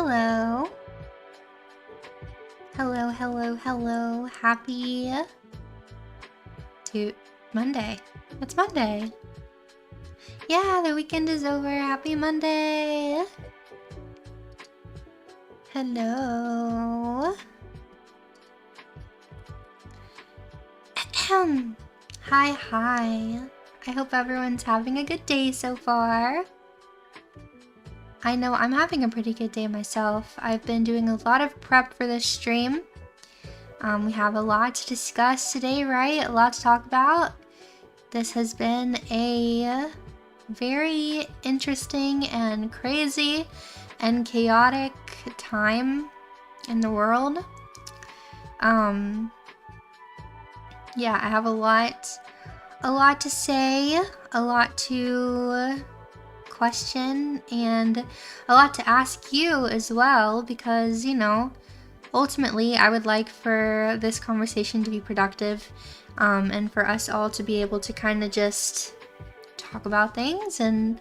Hello. Hello. Happy Monday. It's Monday. Yeah, the weekend is over. Happy Monday. Hello. Hi. I hope everyone's having a good day so far. I know I'm having a pretty good day myself. I've been doing a lot of prep for this stream. We have a lot to discuss today, right? A lot to talk about. This has been a very interesting and crazy and chaotic time in the world. Yeah, I have a lot to say, a lot to question, and a lot to ask you as well, because, you know, ultimately I would like for this conversation to be productive, and for us all to be able to kind of just talk about things and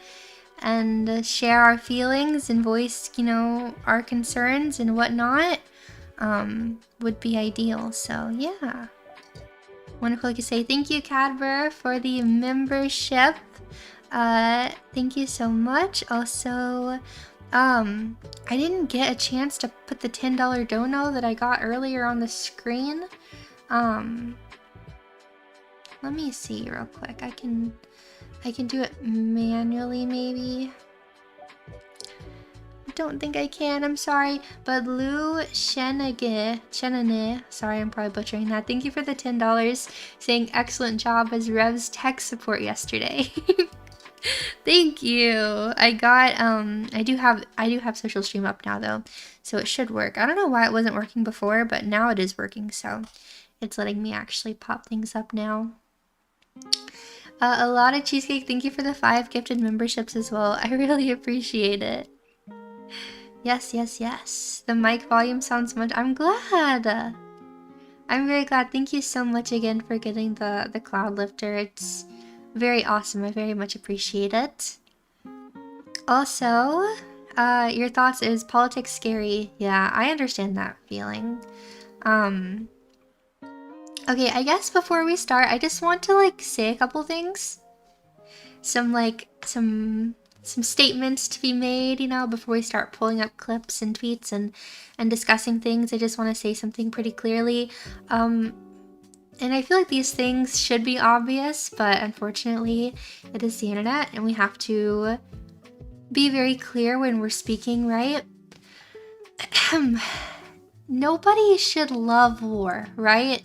share our feelings and voice, you know, our concerns and whatnot, would be ideal. So yeah. Wonderful to say thank you, Cadver, for the membership. Thank you so much. Also, I didn't get a chance to put the $10 dono that I got earlier on the screen. Let me see real quick. I can do it manually, maybe. I don't think I can, I'm sorry. But Lou Shenane, sorry, I'm probably butchering that. Thank you for the $10, saying excellent job as Rev's tech support yesterday. Thank you. I got I do have social stream up now though, so it should work. I don't know why it wasn't working before, but now it is working, so it's letting me actually pop things up now. A lot of cheesecake. Thank you for the 5 gifted memberships as well. I really appreciate it. Yes. The mic volume sounds much. I'm glad. I'm very glad. Thank you so much again for getting the cloud lifter. It's very awesome. I very much appreciate it. Also, your thoughts, is politics scary? Yeah, I understand that feeling. Okay, I guess before we start, I just want to like say a couple things. Some statements to be made, you know, before we start pulling up clips and tweets and discussing things. I just want to say something pretty clearly. And I feel like these things should be obvious, but unfortunately it is the internet and we have to be very clear when we're speaking, right? Nobody should love war, right?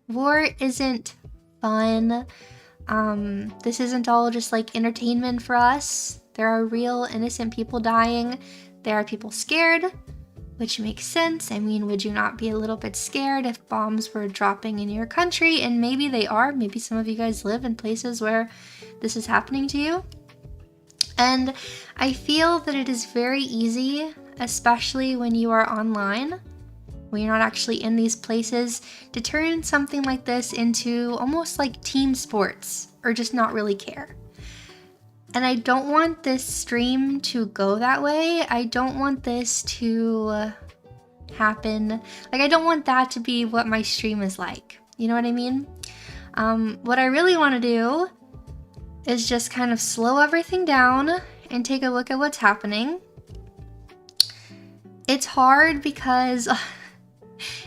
War isn't fun. This isn't all just like entertainment for us. There are real innocent people dying. There are people scared, which makes sense. I mean, would you not be a little bit scared if bombs were dropping in your country? And maybe they are. Maybe some of you guys live in places where this is happening to you. And I feel that it is very easy, especially when you are online, when you're not actually in these places, to turn something like this into almost like team sports, or just not really care. And I don't want this stream to go that way. I don't want this to happen. Like, I don't want that to be what my stream is like. You know what I mean? What I really want to do is just kind of slow everything down and take a look at what's happening. It's hard because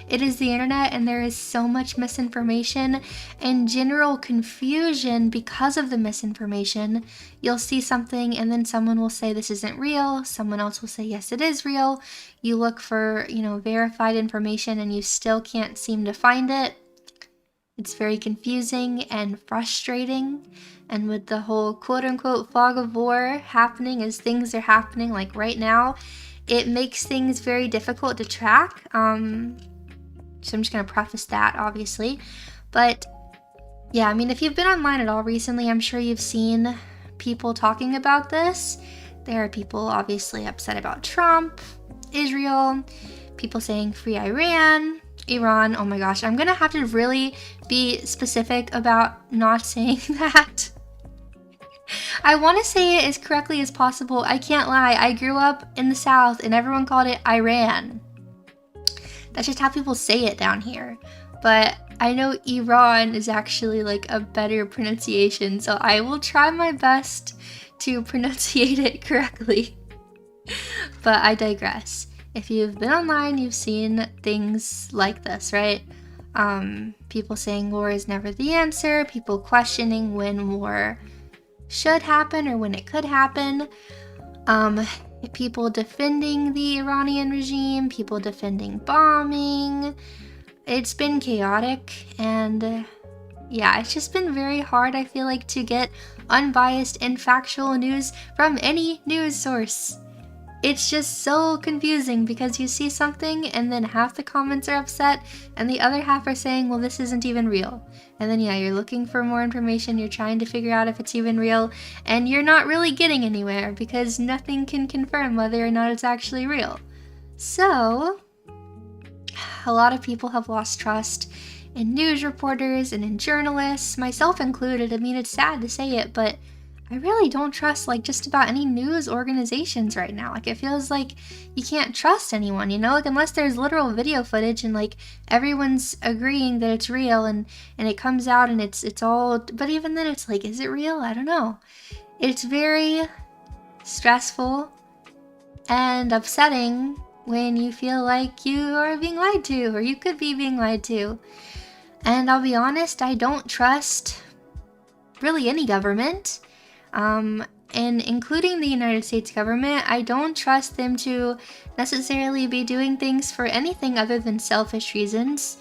it is the internet and there is so much misinformation and general confusion because of the misinformation. You'll see something and then someone will say this isn't real. Someone else will say yes, it is real. You look for, you know, verified information and you still can't seem to find it. It's very confusing and frustrating. And with the whole quote-unquote fog of war happening as things are happening like right now, it makes things very difficult to track. So I'm just going to preface that, obviously. But yeah, I mean, if you've been online at all recently, I'm sure you've seen people talking about this. There are people obviously upset about Trump, Israel, people saying free Iran, oh my gosh, I'm going to have to really be specific about not saying that. I want to say it as correctly as possible. I can't lie. I grew up in the South and everyone called it Iran. That's just how people say it down here. But I know Iran is actually like a better pronunciation, so I will try my best to pronunciate it correctly. But I digress. If you've been online, you've seen things like this, right? People saying war is never the answer, people questioning when war should happen or when it could happen, people defending the Iranian regime, people defending bombing. It's been chaotic, and yeah, it's just been very hard, I feel like, to get unbiased and factual news from any news source. It's just so confusing because you see something and then half the comments are upset and the other half are saying, well, this isn't even real. And then, yeah, you're looking for more information, you're trying to figure out if it's even real, and you're not really getting anywhere because nothing can confirm whether or not it's actually real. So, a lot of people have lost trust in news reporters and in journalists, myself included. I mean, it's sad to say it, but I really don't trust like just about any news organizations right now. Like, it feels like you can't trust anyone, you know, like unless there's literal video footage and like everyone's agreeing that it's real and it comes out and it's all, but even then it's like, is it real? I don't know. It's very stressful and upsetting when you feel like you are being lied to or you could be being lied to. And I'll be honest, I don't trust really any government. And including the United States government, I don't trust them to necessarily be doing things for anything other than selfish reasons.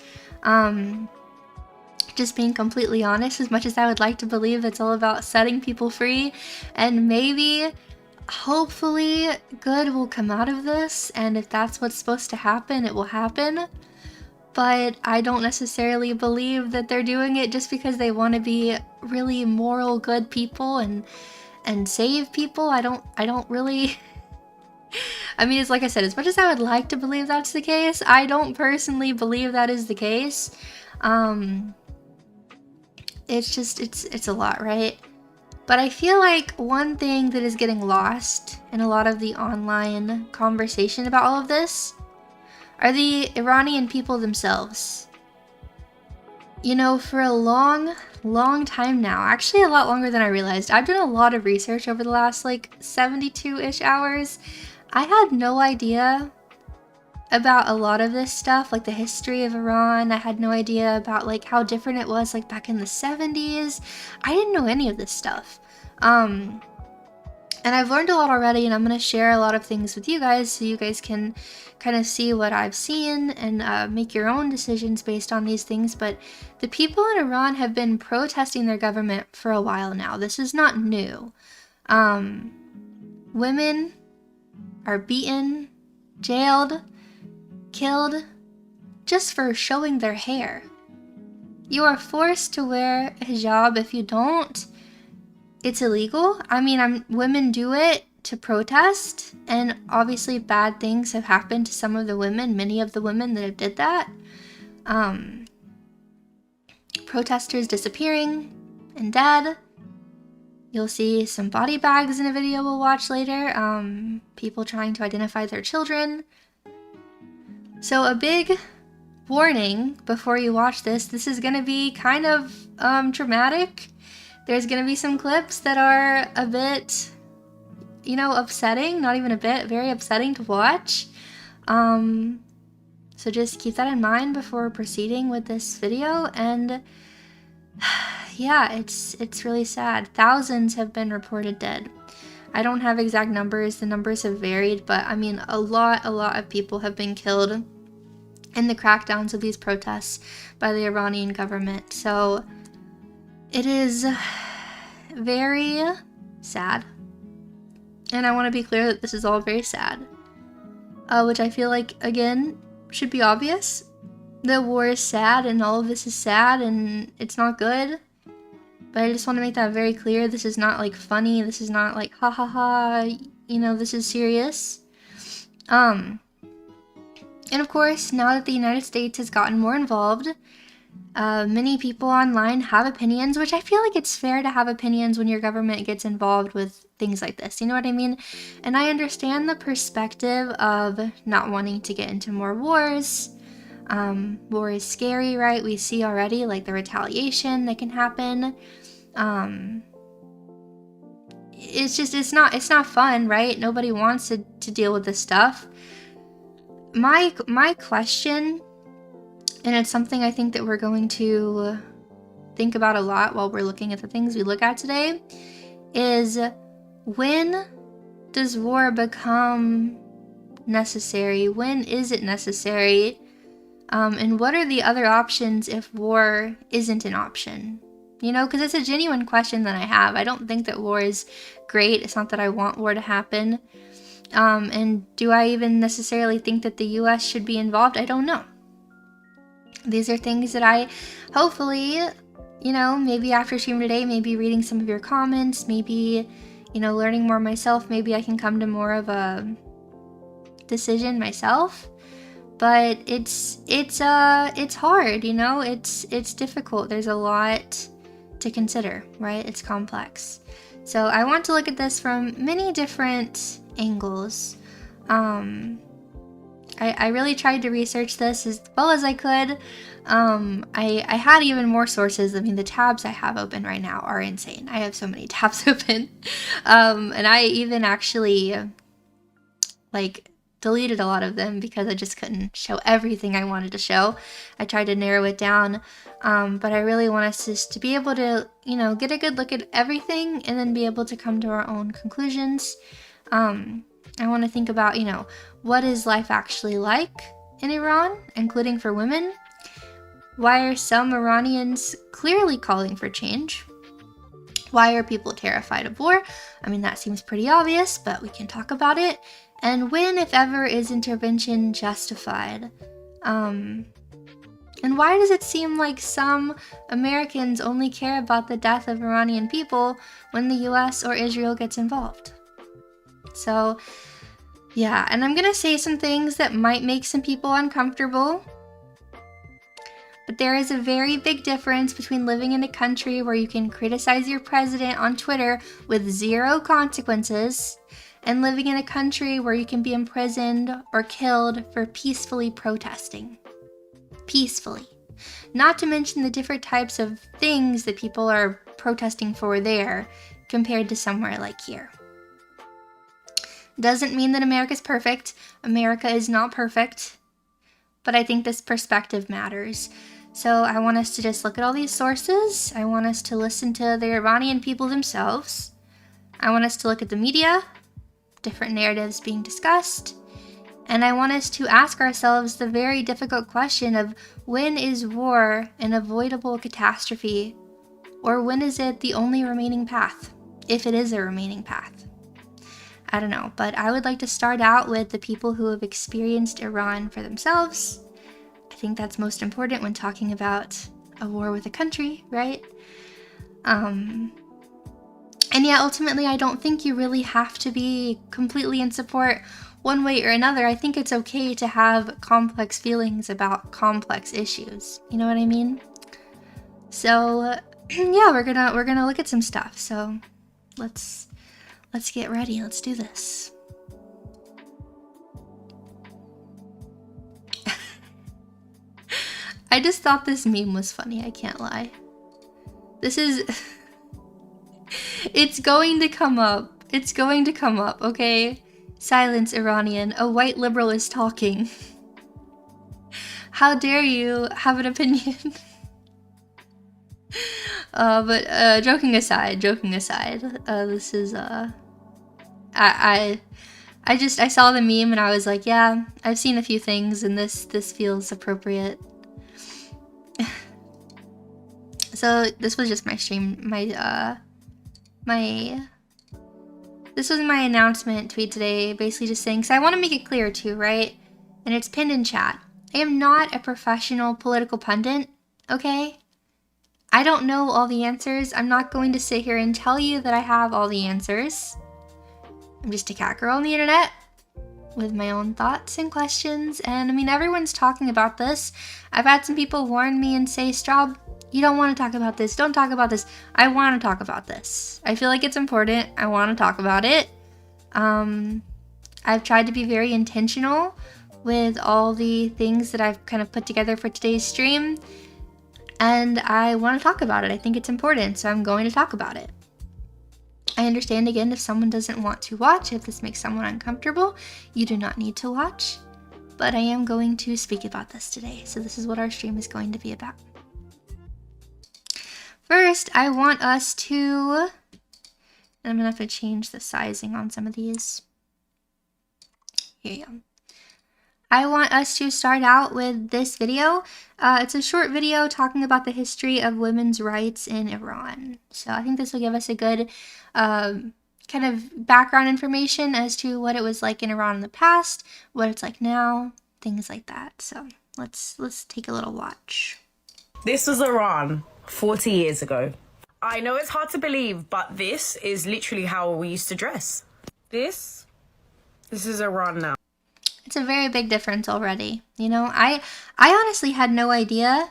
Just being completely honest, as much as I would like to believe it's all about setting people free, and maybe, hopefully, good will come out of this, and if that's what's supposed to happen, it will happen. But I don't necessarily believe that they're doing it just because they want to be really moral, good people and save people. I don't really. I mean, it's like I said, as much as I would like to believe that's the case, I don't personally believe that is the case. It's just, it's a lot, right? But I feel like one thing that is getting lost in a lot of the online conversation about all of this are the Iranian people themselves. You know, for a long time now, actually a lot longer than I realized, I've done a lot of research over the last like 72-ish hours. I had no idea about a lot of this stuff, like the history of Iran. I had no idea about like how different it was like back in the 70s. I didn't know any of this stuff. And I've learned a lot already, and I'm going to share a lot of things with you guys so you guys can kind of see what I've seen and make your own decisions based on these things. But the people in Iran have been protesting their government for a while now. This is not new. Women are beaten, jailed, killed just for showing their hair. You are forced to wear a hijab. If you don't, it's illegal. I mean, women do it to protest, and obviously bad things have happened to some of the women, many of the women that have did that. Protesters disappearing and dead. You'll see some body bags in a video we'll watch later. People trying to identify their children. So a big warning before you watch this. This is gonna be kind of dramatic. There's gonna be some clips that are a bit, you know, upsetting. Not even a bit, very upsetting to watch. So just keep that in mind before proceeding with this video. And yeah, it's really sad. Thousands have been reported dead. I don't have exact numbers. The numbers have varied, but I mean, a lot of people have been killed in the crackdowns of these protests by the Iranian government. So it is very sad. And I want to be clear that this is all very sad. Which I feel like, again, should be obvious. The war is sad and all of this is sad and it's not good. But I just want to make that very clear. This is not like funny. This is not like ha ha ha. You know, this is serious. And of course, now that the United States has gotten more involved, Many people online have opinions, which I feel like it's fair to have opinions when your government gets involved with things like this. You know what I mean? And I understand the perspective of not wanting to get into more wars. War is scary, right? We see already like the retaliation that can happen. It's not fun, right? Nobody wants to deal with this stuff. My question, and it's something I think that we're going to think about a lot while we're looking at the things we look at today, is when does war become necessary? When is it necessary? And what are the other options if war isn't an option? You know, because it's a genuine question that I have. I don't think that war is great. It's not that I want war to happen. And do I even necessarily think that the US should be involved? I don't know. These are things that I hopefully, you know, maybe after stream today, maybe reading some of your comments, maybe, you know, learning more myself, maybe I can come to more of a decision myself. But it's hard, you know, it's difficult. There's a lot to consider, right? It's complex. So I want to look at this from many different angles. I really tried to research this as well as I could. I had even more sources. I mean, the tabs I have open right now are insane. I have so many tabs open. And I even actually, like, deleted a lot of them because I just couldn't show everything I wanted to show. I tried to narrow it down, but I really want us just to be able to, you know, get a good look at everything and then be able to come to our own conclusions. I want to think about, you know, what is life actually like in Iran, including for women? Why are some Iranians clearly calling for change? Why are people terrified of war? I mean, that seems pretty obvious, but we can talk about it. And when, if ever, is intervention justified? And why does it seem like some Americans only care about the death of Iranian people when the US or Israel gets involved? So, yeah, and I'm gonna say some things that might make some people uncomfortable. But there is a very big difference between living in a country where you can criticize your president on Twitter with zero consequences and living in a country where you can be imprisoned or killed for peacefully protesting. Peacefully. Not to mention the different types of things that people are protesting for there compared to somewhere like here. Doesn't mean that America's perfect. America is not perfect. But I think this perspective matters. So I want us to just look at all these sources. I want us to listen to the Iranian people themselves. I want us to look at the media, different narratives being discussed. And I want us to ask ourselves the very difficult question of when is war an avoidable catastrophe? Or when is it the only remaining path? If it is a remaining path. I don't know, but I would like to start out with the people who have experienced Iran for themselves. I think that's most important when talking about a war with a country, right? And yeah, ultimately, I don't think you really have to be completely in support one way or another. I think it's okay to have complex feelings about complex issues. You know what I mean? So yeah, we're gonna look at some stuff. So let's get ready. Let's do this. I just thought this meme was funny. I can't lie. This is. It's going to come up. It's going to come up, okay? Silence, Iranian. A white liberal is talking. How dare you have an opinion? But joking aside, this is I saw the meme and I was like, yeah, I've seen a few things and this feels appropriate. So this was just my stream, this was my announcement tweet today, basically just saying, because I want to make it clear too, right? And it's pinned in chat. I am not a professional political pundit, okay? I don't know all the answers. I'm not going to sit here and tell you that I have all the answers. I'm just a cat girl on the internet. with my own thoughts and questions. And I mean, everyone's talking about this. I've had some people warn me and say, Strawb, you don't want to talk about this. Don't talk about this. I want to talk about this. I feel like it's important. I want to talk about it. I've tried to be very intentional with all the things that I've kind of put together for today's stream. And I want to talk about it. I think it's important, so I'm going to talk about it. I understand, again, if someone doesn't want to watch, if this makes someone uncomfortable, you do not need to watch. But I am going to speak about this today, so this is what our stream is going to be about. First, I want us to... and I'm going to have to change the sizing on some of these. Here you go. I want us to start out with this video. It's a short video talking about the history of women's rights in Iran. So I think this will give us a good kind of background information as to what it was like in Iran in the past, what it's like now, things like that. So let's take a little watch. This was Iran 40 years ago. I know it's hard to believe, but this is literally how we used to dress. This is Iran now. It's a very big difference already. You know, I honestly had no idea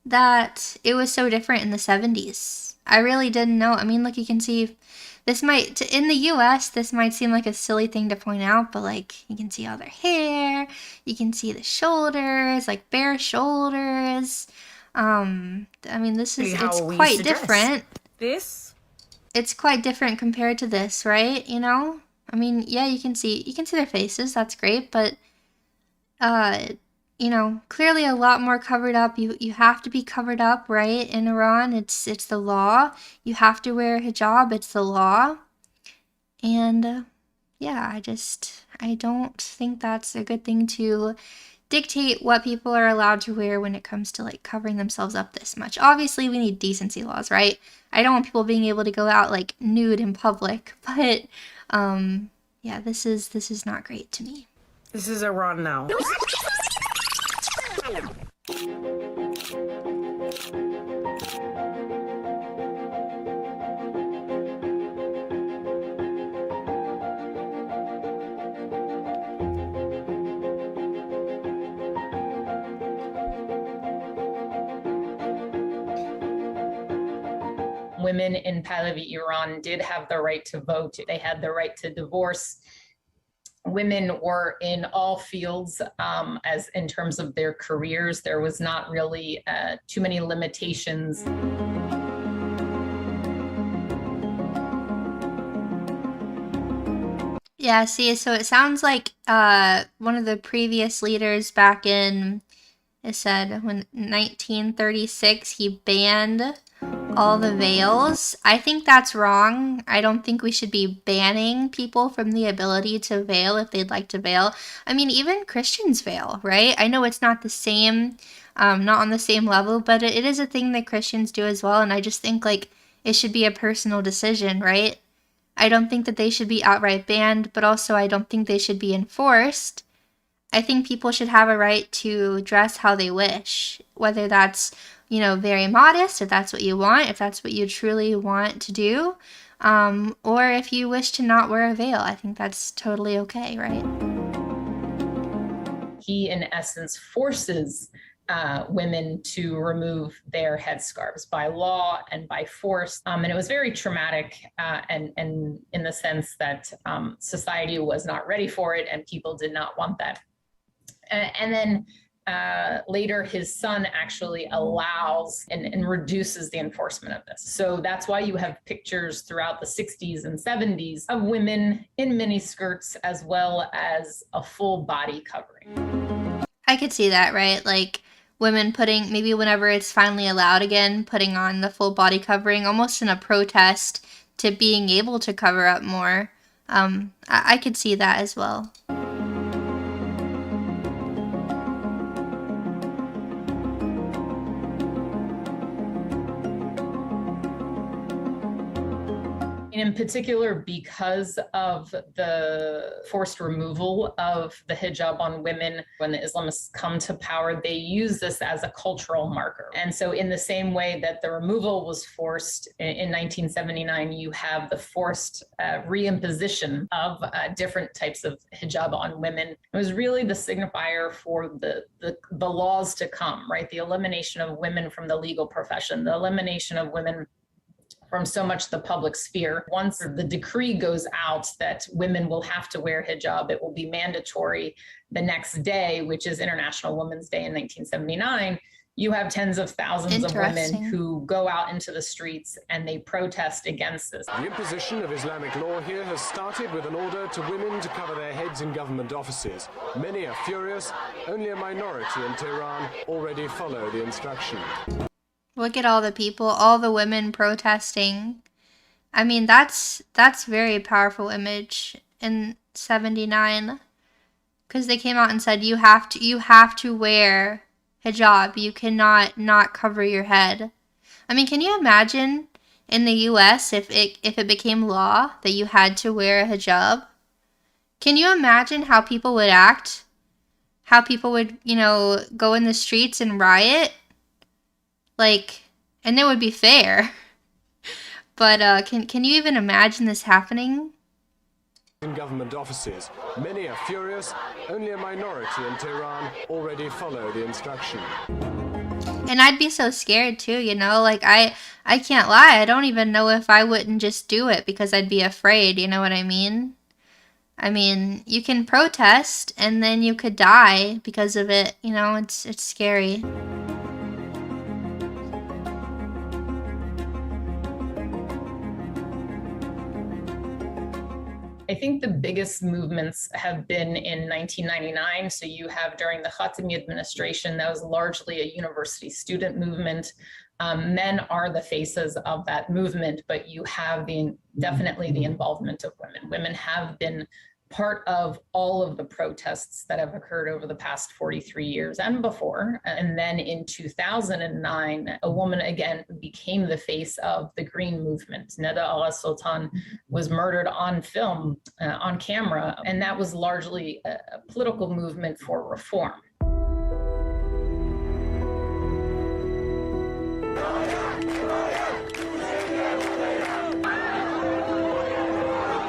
that it was so different in the 70s. I really didn't know. I mean, look, you can see this might, in the US, this might seem like a silly thing to point out, but like you can see all their hair, you can see the shoulders, like bare shoulders. I mean, it's quite different. It's quite different compared to this, right? You know? I mean, yeah, you can see their faces, that's great, but, you know, clearly a lot more covered up. You have to be covered up, right? In Iran, it's the law. You have to wear a hijab, it's the law. And, yeah, I don't think that's a good thing to dictate what people are allowed to wear when it comes to, like, covering themselves up this much. Obviously, we need decency laws, right? I don't want people being able to go out, like, nude in public, but... yeah, this is not great to me. This is Iran now. Women in Pahlavi, Iran did have the right to vote. They had the right to divorce. Women were in all fields as in terms of their careers. There was not really too many limitations. Yeah, see, so it sounds like one of the previous leaders back in, it said, when 1936, he banned all the veils. I think that's wrong. I don't think we should be banning people from the ability to veil if they'd like to veil. I mean, even Christians veil, right? I know it's not the same, not on the same level, but it is a thing that Christians do as well. And I just think, like, it should be a personal decision, right? I don't think that they should be outright banned, but also I don't think they should be enforced. I think people should have a right to dress how they wish, whether that's, you know, very modest, if that's what you want, if that's what you truly want to do, or if you wish to not wear a veil. I think that's totally okay, right? He, in essence, forces women to remove their headscarves by law and by force. And it was very traumatic and in the sense that society was not ready for it and people did not want that. And then later, his son actually allows and reduces the enforcement of this. So that's why you have pictures throughout the 60s and 70s of women in miniskirts as well as a full body covering. I could see that, right? Like women putting, maybe whenever it's finally allowed again, putting on the full body covering, almost in a protest to being able to cover up more. I could see that as well. in particular, because of the forced removal of the hijab on women when the Islamists come to power, they use this as a cultural marker. And so in the same way that the removal was forced in 1979, you have the forced reimposition of different types of hijab on women. It was really the signifier for the laws to come, right? The elimination of women from the legal profession, the elimination of women from so much the public sphere. Once the decree goes out that women will have to wear hijab, it will be mandatory the next day, which is International Women's Day in 1979. You have tens of thousands of women who go out into the streets and they protest against this. The imposition of Islamic law here has started with an order to women to cover their heads in government offices. Many are furious. Only a minority in Tehran already follow the instruction. Look at all the people, all the women protesting. I mean, that's very powerful image in 79, because they came out and said you have to wear hijab. You cannot not cover your head. I mean, can you imagine in the US if it became law that you had to wear a hijab? Can you imagine how people would act? How people would, go in the streets and riot? Like, and it would be fair. But can you even imagine this happening? In government offices, many are furious. Only a minority in Tehran already follow the instruction. And I'd be so scared too, like I can't lie. I don't even know if I wouldn't just do it because I'd be afraid, you know what I mean? I mean, you can protest and then you could die because of it, it's scary. I think the biggest movements have been in 1999. So you have during the Khatami administration, that was largely a university student movement. Men are the faces of that movement, but you have definitely the involvement of women. Women have been part of all of the protests that have occurred over the past 43 years and before. And then in 2009, a woman again became the face of the Green Movement. Neda Agha Sultan was murdered on film, on camera, and that was largely a political movement for reform.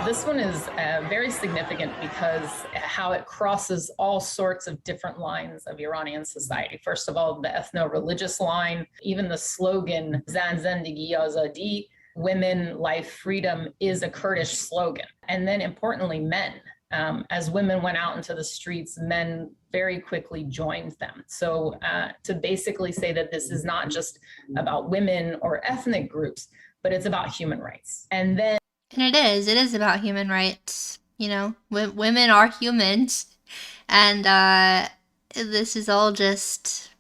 This one is very significant because how it crosses all sorts of different lines of Iranian society. First of all, the ethno-religious line, even the slogan, Zan Zendegi Azadi, women, life, freedom, is a Kurdish slogan. And then importantly, men. As women went out into the streets, men very quickly joined them. So to basically say that this is not just about women or ethnic groups, but it's about human rights. And it is about human rights. Women are humans. And this is all just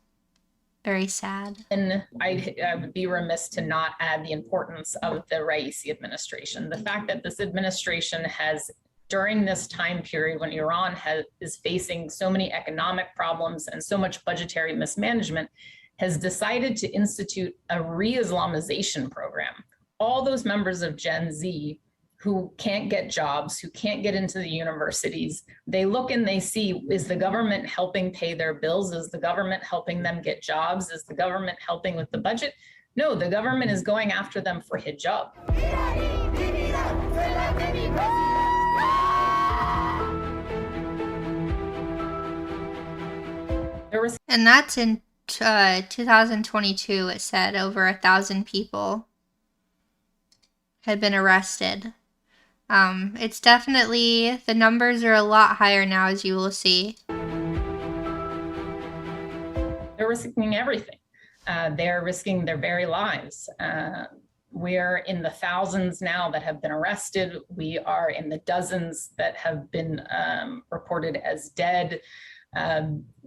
very sad. And I would be remiss to not add the importance of the Raisi administration. The fact that this administration has, during this time period when Iran is facing so many economic problems and so much budgetary mismanagement, has decided to institute a re-Islamization program. All those members of Gen Z who can't get jobs, who can't get into the universities, they look and they see, is the government helping pay their bills? Is the government helping them get jobs? Is the government helping with the budget? No, the government is going after them for hijab. And that's in 2022, it said over 1,000 people had been arrested. It's definitely, the numbers are a lot higher now, as you will see. They're risking everything. They're risking their very lives. We're in the thousands now that have been arrested. We are in the dozens that have been reported as dead.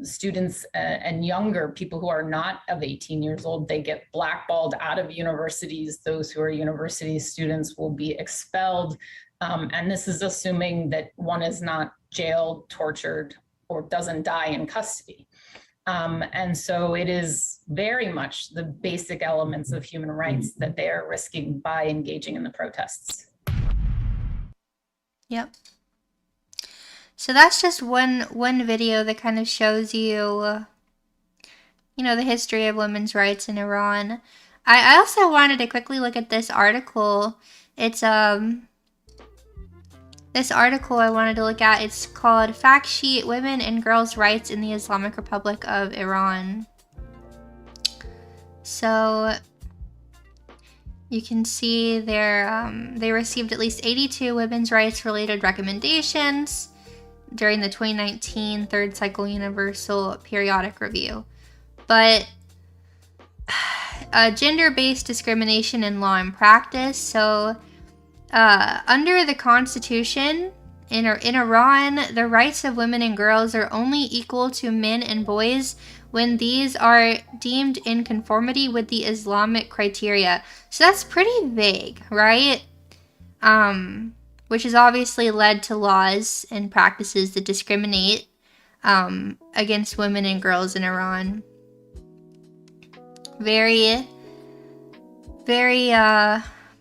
Students and younger people who are not of 18 years old, they get blackballed out of universities. Those who are university students will be expelled. And this is assuming that one is not jailed, tortured, or doesn't die in custody. And so it is very much the basic elements of human rights that they are risking by engaging in the protests. Yep. So that's just one video that kind of shows you, the history of women's rights in Iran. I also wanted to quickly look at this article. It's this article I wanted to look at. It's called Fact Sheet: Women and Girls' Rights in the Islamic Republic of Iran. So you can see they received at least 82 women's rights related recommendations during the 2019 Third Cycle Universal Periodic Review. But gender-based discrimination in law and practice. So under the Constitution in Iran, the rights of women and girls are only equal to men and boys when these are deemed in conformity with the Islamic criteria. So that's pretty vague, right? Which has obviously led to laws and practices that discriminate against women and girls in Iran. Very, very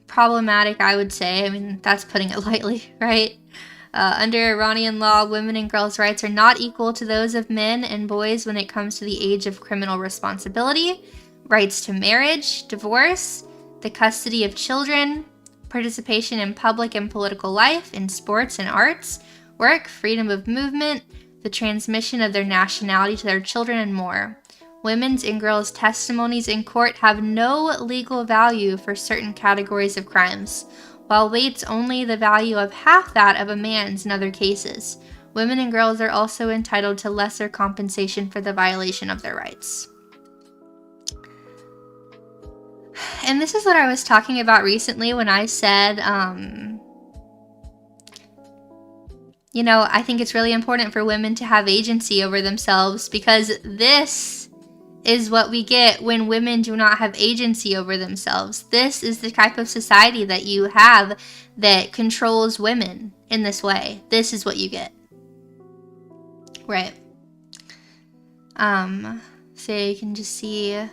problematic, I would say. I mean, that's putting it lightly, right? Under Iranian law, women and girls' rights are not equal to those of men and boys when it comes to the age of criminal responsibility, rights to marriage, divorce, the custody of children, participation in public and political life, in sports and arts, work, freedom of movement, the transmission of their nationality to their children, and more. Women's and girls' testimonies in court have no legal value for certain categories of crimes, while weight's only the value of half that of a man's in other cases. Women and girls are also entitled to lesser compensation for the violation of their rights. And this is what I was talking about recently when I said, I think it's really important for women to have agency over themselves, because this is what we get when women do not have agency over themselves. This is the type of society that you have that controls women in this way. This is what you get. Right. So you can just see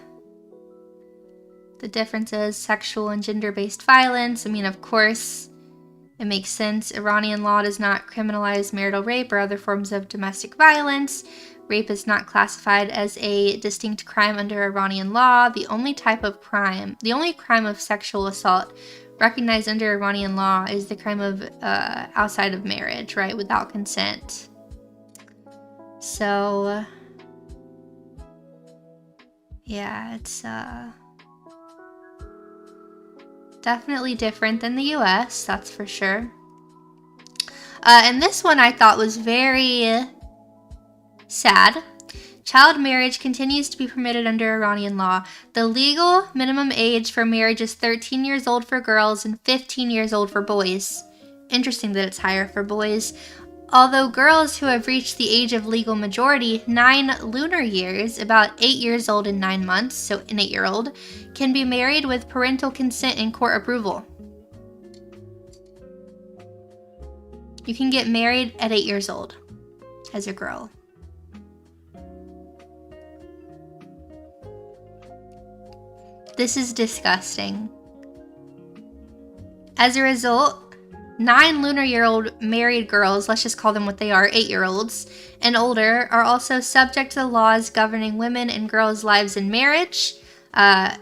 the differences, sexual and gender-based violence. I mean, of course, it makes sense. Iranian law does not criminalize marital rape or other forms of domestic violence. Rape is not classified as a distinct crime under Iranian law. The only crime of sexual assault recognized under Iranian law is the crime of outside of marriage, right, without consent. So, yeah, it's definitely different than the US, that's for sure. And this one I thought was very sad. Child marriage continues to be permitted under Iranian law. The legal minimum age for marriage is 13 years old for girls and 15 years old for boys. Interesting that it's higher for boys. Although girls who have reached the age of legal majority, 9 lunar years, about 8 years old and 9 months, so an 8-year-old, can be married with parental consent and court approval. You can get married at 8 years old as a girl. This is disgusting. As a result, 9 lunar year old married girls, let's just call them what they are, 8-year-olds, and older, are also subject to the laws governing women and girls' lives in marriage,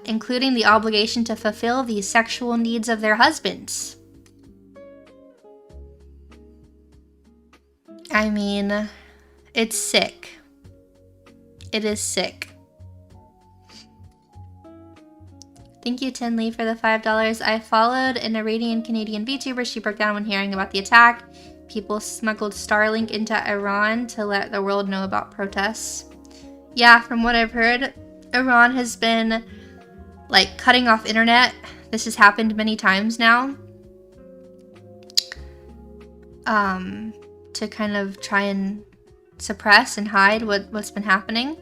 including the obligation to fulfill the sexual needs of their husbands. I mean, it's sick. It is sick. Thank you, Tinley, for the $5. I followed an Iranian Canadian VTuber. She broke down when hearing about the attack. People smuggled Starlink into Iran to let the world know about protests. Yeah, from what I've heard, Iran has been, cutting off internet. This has happened many times now. To kind of try and suppress and hide what's been happening.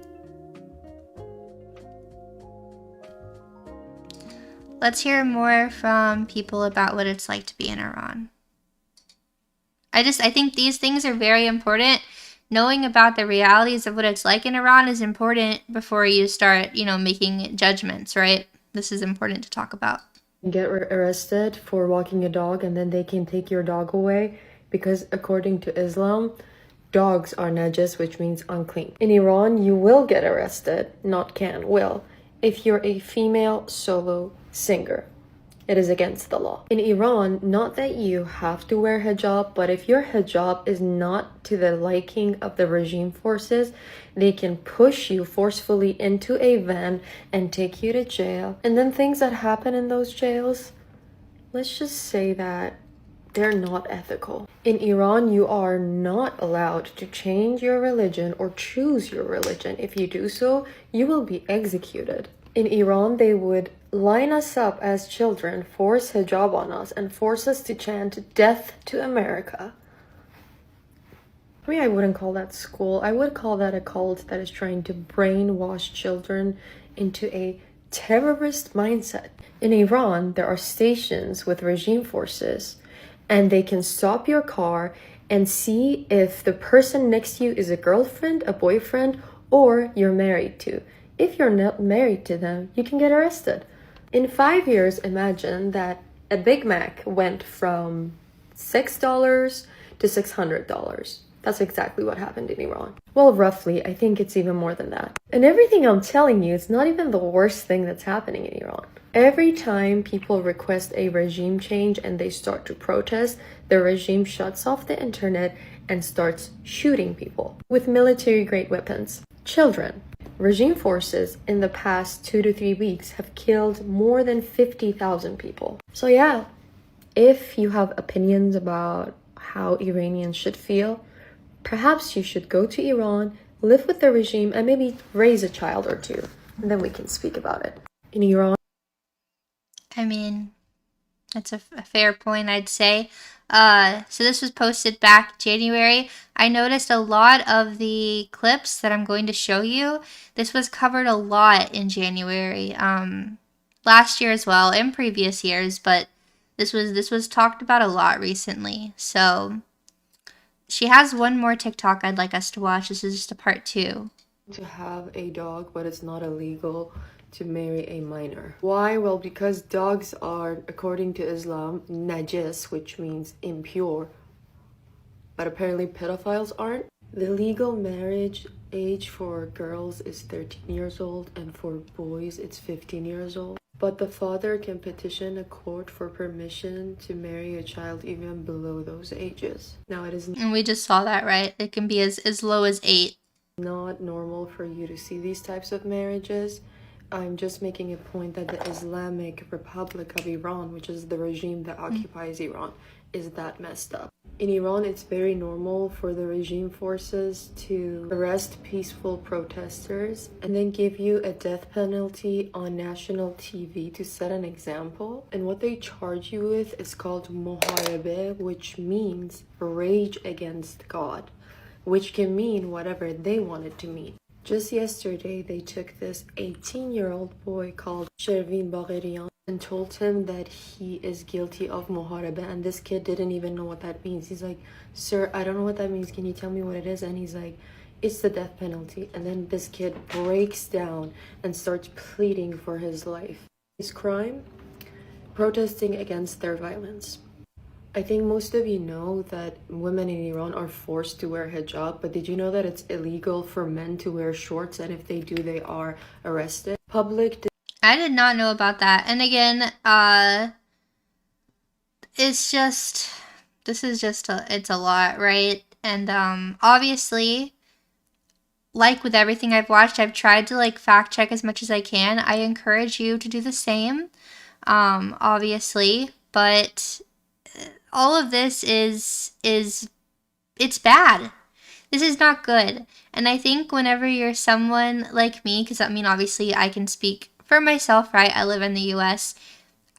Let's hear more from people about what it's like to be in Iran. I think these things are very important. Knowing about the realities of what it's like in Iran is important before you start, making judgments, right? This is important to talk about. Get arrested for walking a dog, and then they can take your dog away because according to Islam, dogs are najas, which means unclean. In Iran, you will get arrested, not can, will, if you're a female solo singer. It is against the law. In Iran, not that you have to wear hijab, but if your hijab is not to the liking of the regime forces, they can push you forcefully into a van and take you to jail. And then things that happen in those jails, let's just say that they're not ethical. In Iran, you are not allowed to change your religion or choose your religion. If you do so, you will be executed. In Iran, they would line us up as children, force hijab on us, and force us to chant death to America. I mean, I wouldn't call that school. I would call that a cult that is trying to brainwash children into a terrorist mindset. In Iran, there are stations with regime forces, and they can stop your car and see if the person next to you is a girlfriend, a boyfriend, or you're married to. If you're not married to them, you can get arrested. In 5 years, imagine that a Big Mac went from $6 to $600. That's exactly what happened in Iran. Well, roughly, I think it's even more than that. And everything I'm telling you is not even the worst thing that's happening in Iran. Every time people request a regime change and they start to protest, the regime shuts off the internet and starts shooting people with military-grade weapons. Children. Regime forces in the past 2 to 3 weeks have killed more than 50,000 people. So yeah, if you have opinions about how Iranians should feel, perhaps you should go to Iran, live with the regime, and maybe raise a child or two, and then we can speak about it. In Iran, I mean, that's a fair point, I'd say. So this was posted back January. I noticed a lot of the clips that I'm going to show you. This was covered a lot in January, last year as well, and previous years, but this was talked about a lot recently. So she has one more TikTok I'd like us to watch. This is just a part 2. to have a dog, but it's not illegal to marry a minor. Why? Well, because dogs are, according to Islam, najis, which means impure, but apparently pedophiles aren't. The legal marriage age for girls is 13 years old, and for boys it's 15 years old. But the father can petition a court for permission to marry a child even below those ages. Now, it is And we just saw that, right? It can be as low as 8. not normal for you to see these types of marriages. I'm just making a point that the Islamic Republic of Iran, which is the regime that occupies Iran, is that messed up. In Iran, it's very normal for the regime forces to arrest peaceful protesters and then give you a death penalty on national TV to set an example. And what they charge you with is called muharebe, which means rage against God, which can mean whatever they want it to mean. Just yesterday, they took this 18-year-old boy called Shervin Bagherian and told him that he is guilty of muharebe, and this kid didn't even know what that means. He's like, "Sir, I don't know what that means. Can you tell me what it is?" And he's like, "It's the death penalty." And then this kid breaks down and starts pleading for his life. His crime? Protesting against their violence. I think most of you know that women in Iran are forced to wear hijab, but did you know that it's illegal for men to wear shorts, and if they do, they are arrested? I did not know about that. And again, it's just, it's a lot, right? And obviously, like with everything I've watched, I've tried to like fact check as much as I can. I encourage you to do the same, obviously, but all of this is it's bad. This is not good. And I think whenever you're someone like me, because I mean, obviously I can speak for myself, right? I live in the US.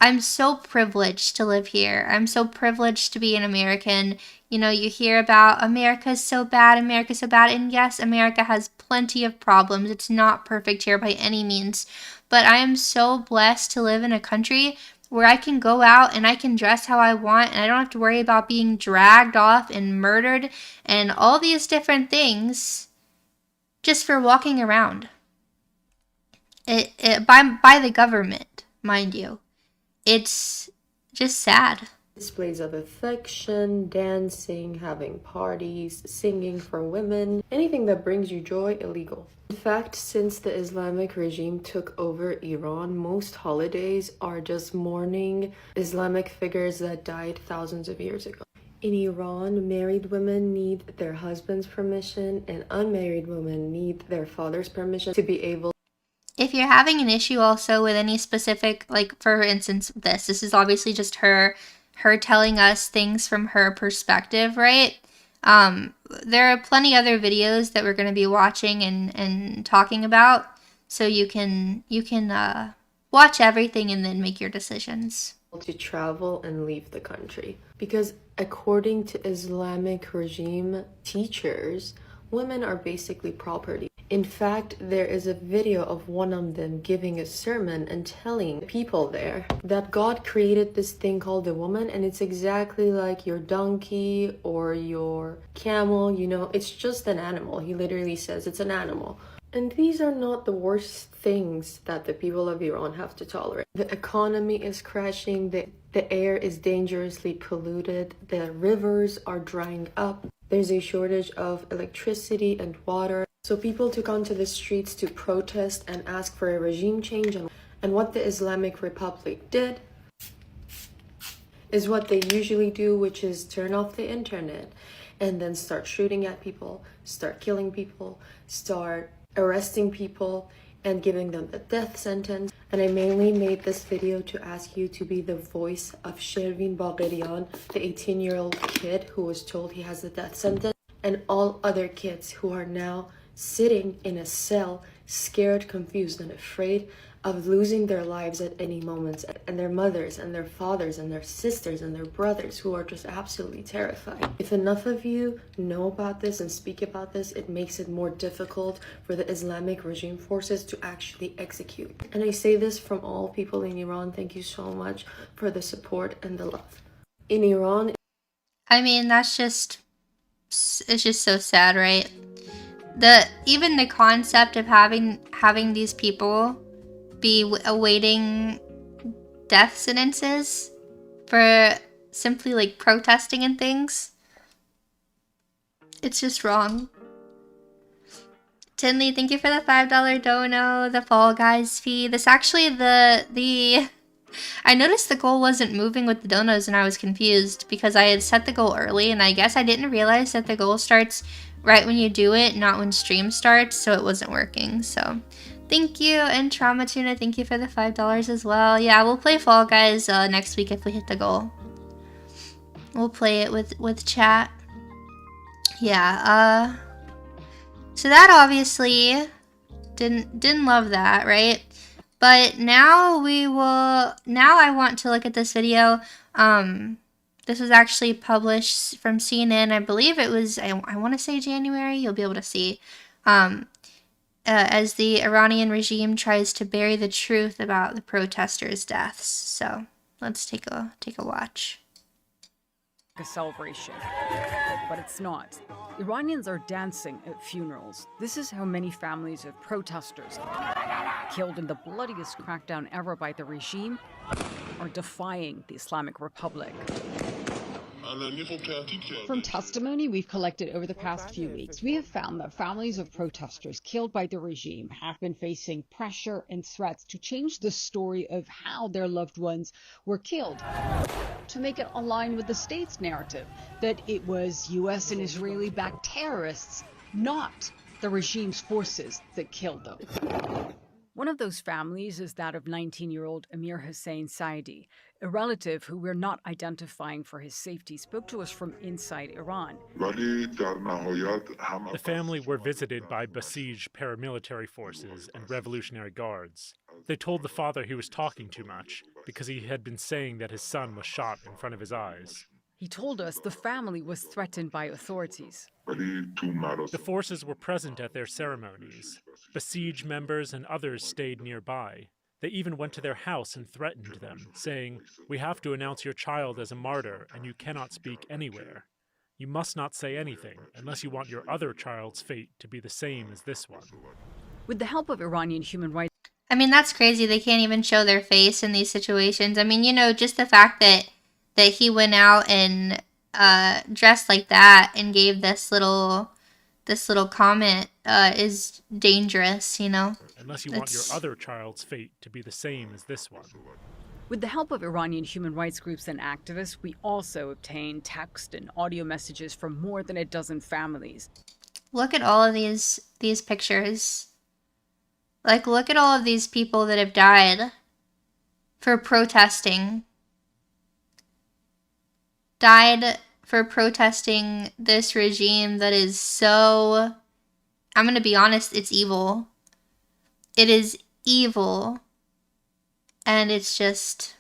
I'm so privileged to live here. I'm so privileged to be an American. You know, you hear about America's so bad, America's so bad. And yes, America has plenty of problems. It's not perfect here by any means. But I am so blessed to live in a country where I can go out and I can dress how I want, and I don't have to worry about being dragged off and murdered and all these different things just for walking around. By the government, mind you. It's just sad. displays of affection, dancing, having parties, singing for women, anything that brings you joy, illegal. In fact, since the Islamic regime took over Iran, most holidays are just mourning Islamic figures that died thousands of years ago. In Iran, married women need their husband's permission and unmarried women need their father's permission to be able. If you're having an issue also with any specific, like for instance, this is obviously just her telling us things from her perspective, right? There are plenty other videos that we're going to be watching and talking about, so you can watch everything and then make your decisions. To travel and leave the country, because according to Islamic regime teachers, women are basically property. In fact, there is a video of one of them giving a sermon and telling people there that God created this thing called a woman, and it's exactly like your donkey or your camel, you know, it's just an animal. He literally says it's an animal. And these are not the worst things that the people of Iran have to tolerate. The economy is crashing, the air is dangerously polluted, the rivers are drying up, there's a shortage of electricity and water. So people took onto the streets to protest and ask for a regime change. And what the Islamic Republic did is what they usually do, which is turn off the internet and then start shooting at people, start killing people, start arresting people and giving them the death sentence. And I mainly made this video to ask you to be the voice of Shervin Bagherian, the 18-year-old kid who was told he has the death sentence, and all other kids who are now sitting in a cell, scared, confused, and afraid of losing their lives at any moment, and their mothers and their fathers and their sisters and their brothers who are just absolutely terrified. If enough of you know about this and speak about this, it makes it more difficult for the Islamic regime forces to actually execute. And I say this from all people in Iran, thank you so much for the support and the love. In Iran, I mean, it's just so sad, right? Even the concept of having these people be awaiting death sentences for simply like protesting and things, it's just wrong. Tinley, thank you for the $5 dono, the Fall Guys fee. This actually I noticed the goal wasn't moving with the donos and I was confused because I had set the goal early and I guess I didn't realize that the goal starts right when you do it, not when stream starts, so it wasn't working. So thank you. And Trauma Tuna, thank you for the $5 as well. Yeah, we'll play Fall Guys next week if we hit the goal. We'll play it with chat. Yeah, so that obviously didn't love that, right? But now I want to look at this video. This was actually published from CNN. I believe it was, I want to say January. You'll be able to see. As the Iranian regime tries to bury the truth about the protesters' deaths. So let's take a watch. A celebration, but it's not. Iranians are dancing at funerals. This is how many families of protesters killed in the bloodiest crackdown ever by the regime are defying the Islamic Republic. From testimony we've collected over the past few weeks, we have found that families of protesters killed by the regime have been facing pressure and threats to change the story of how their loved ones were killed, to make it align with the state's narrative that it was U.S. and Israeli-backed terrorists, not the regime's forces, that killed them. One of those families is that of 19-year-old Amir Hussein Saidi. A relative who we're not identifying for his safety spoke to us from inside Iran. The family were visited by Basij paramilitary forces and Revolutionary Guards. They told the father he was talking too much because he had been saying that his son was shot in front of his eyes. He told us the family was threatened by authorities. The forces were present at their ceremonies. Basij members and others stayed nearby. They even went to their house and threatened them, saying, "We have to announce your child as a martyr, and you cannot speak anywhere. You must not say anything unless you want your other child's fate to be the same as this one." With the help of Iranian human rights... I mean, that's crazy. They can't even show their face in these situations. I mean, you know, just the fact that that he went out and dressed like that and gave this little comment is dangerous, you know? Unless you want your other child's fate to be the same as this one. With the help of Iranian human rights groups and activists, we also obtained text and audio messages from more than a dozen families. Look at all of these pictures. Like, look at all of these people that have died for protesting. Died for protesting this regime that is so... I'm gonna be honest, it's evil. It is evil. And it's just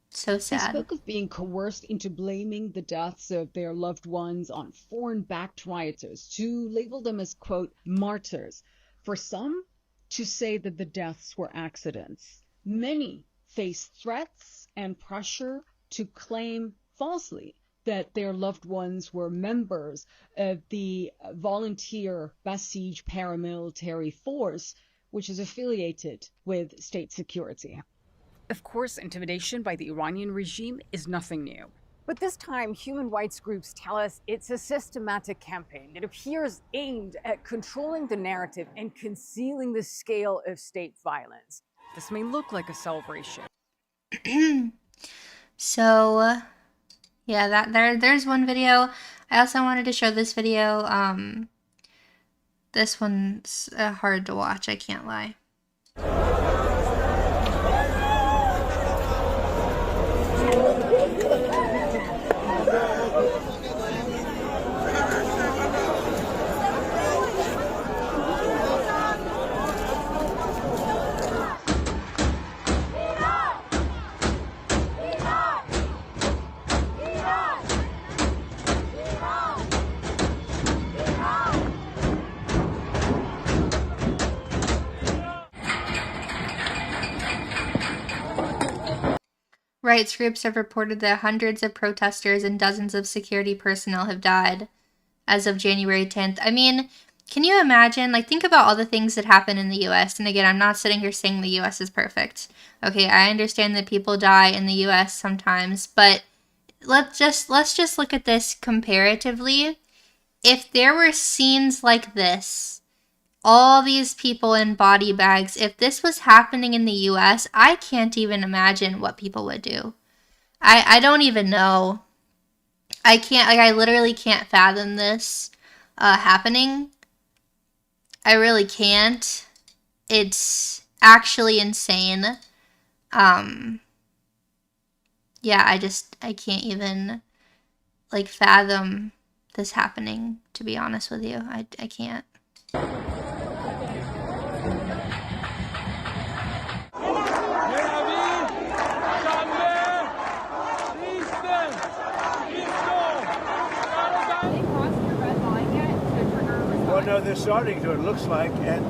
so sad. They spoke of being coerced into blaming the deaths of their loved ones on foreign-backed rioters, to label them as, quote, martyrs. For some, to say that the deaths were accidents. Many face threats and pressure to claim falsely that their loved ones were members of the volunteer Basij paramilitary force, which is affiliated with state security. Of course, intimidation by the Iranian regime is nothing new. But this time, human rights groups tell us it's a systematic campaign that appears aimed at controlling the narrative and concealing the scale of state violence. This may look like a celebration. So, yeah, there's one video. I also wanted to show this video. This one's hard to watch, I can't lie. Rights groups have reported that hundreds of protesters and dozens of security personnel have died as of January 10th. I mean, can you imagine? Like, think about all the things that happen in the U.S. And again, I'm not sitting here saying the U.S. is perfect. Okay, I understand that people die in the U.S. sometimes, but let's just look at this comparatively. If there were scenes like this, all these people in body bags, if this was happening in the US, I can't even imagine what people would do. I don't even know. I can't, like, I literally can't fathom this happening. I really can't. It's actually insane. Yeah, I can't even, like, fathom this happening, to be honest with you. I can't. Well, no, they're starting to, it looks like, and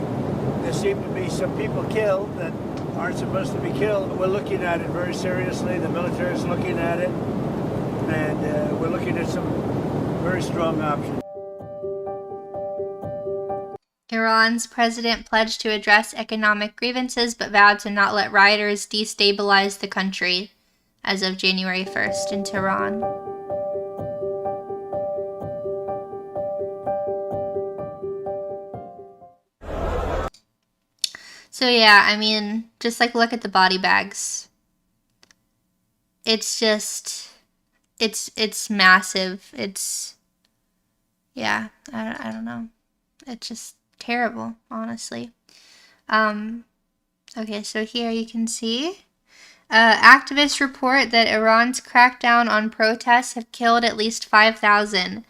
there seem to be some people killed that aren't supposed to be killed. We're looking at it very seriously. The military is looking at it, and we're looking at some very strong options. Iran's president pledged to address economic grievances, but vowed to not let rioters destabilize the country as of January 1st in Tehran. So yeah, I mean, just like look at the body bags. It's just, it's massive. It's, yeah, I don't know. It's just terrible, honestly. Okay, so here you can see activists report that Iran's crackdown on protests have killed at least 5,000.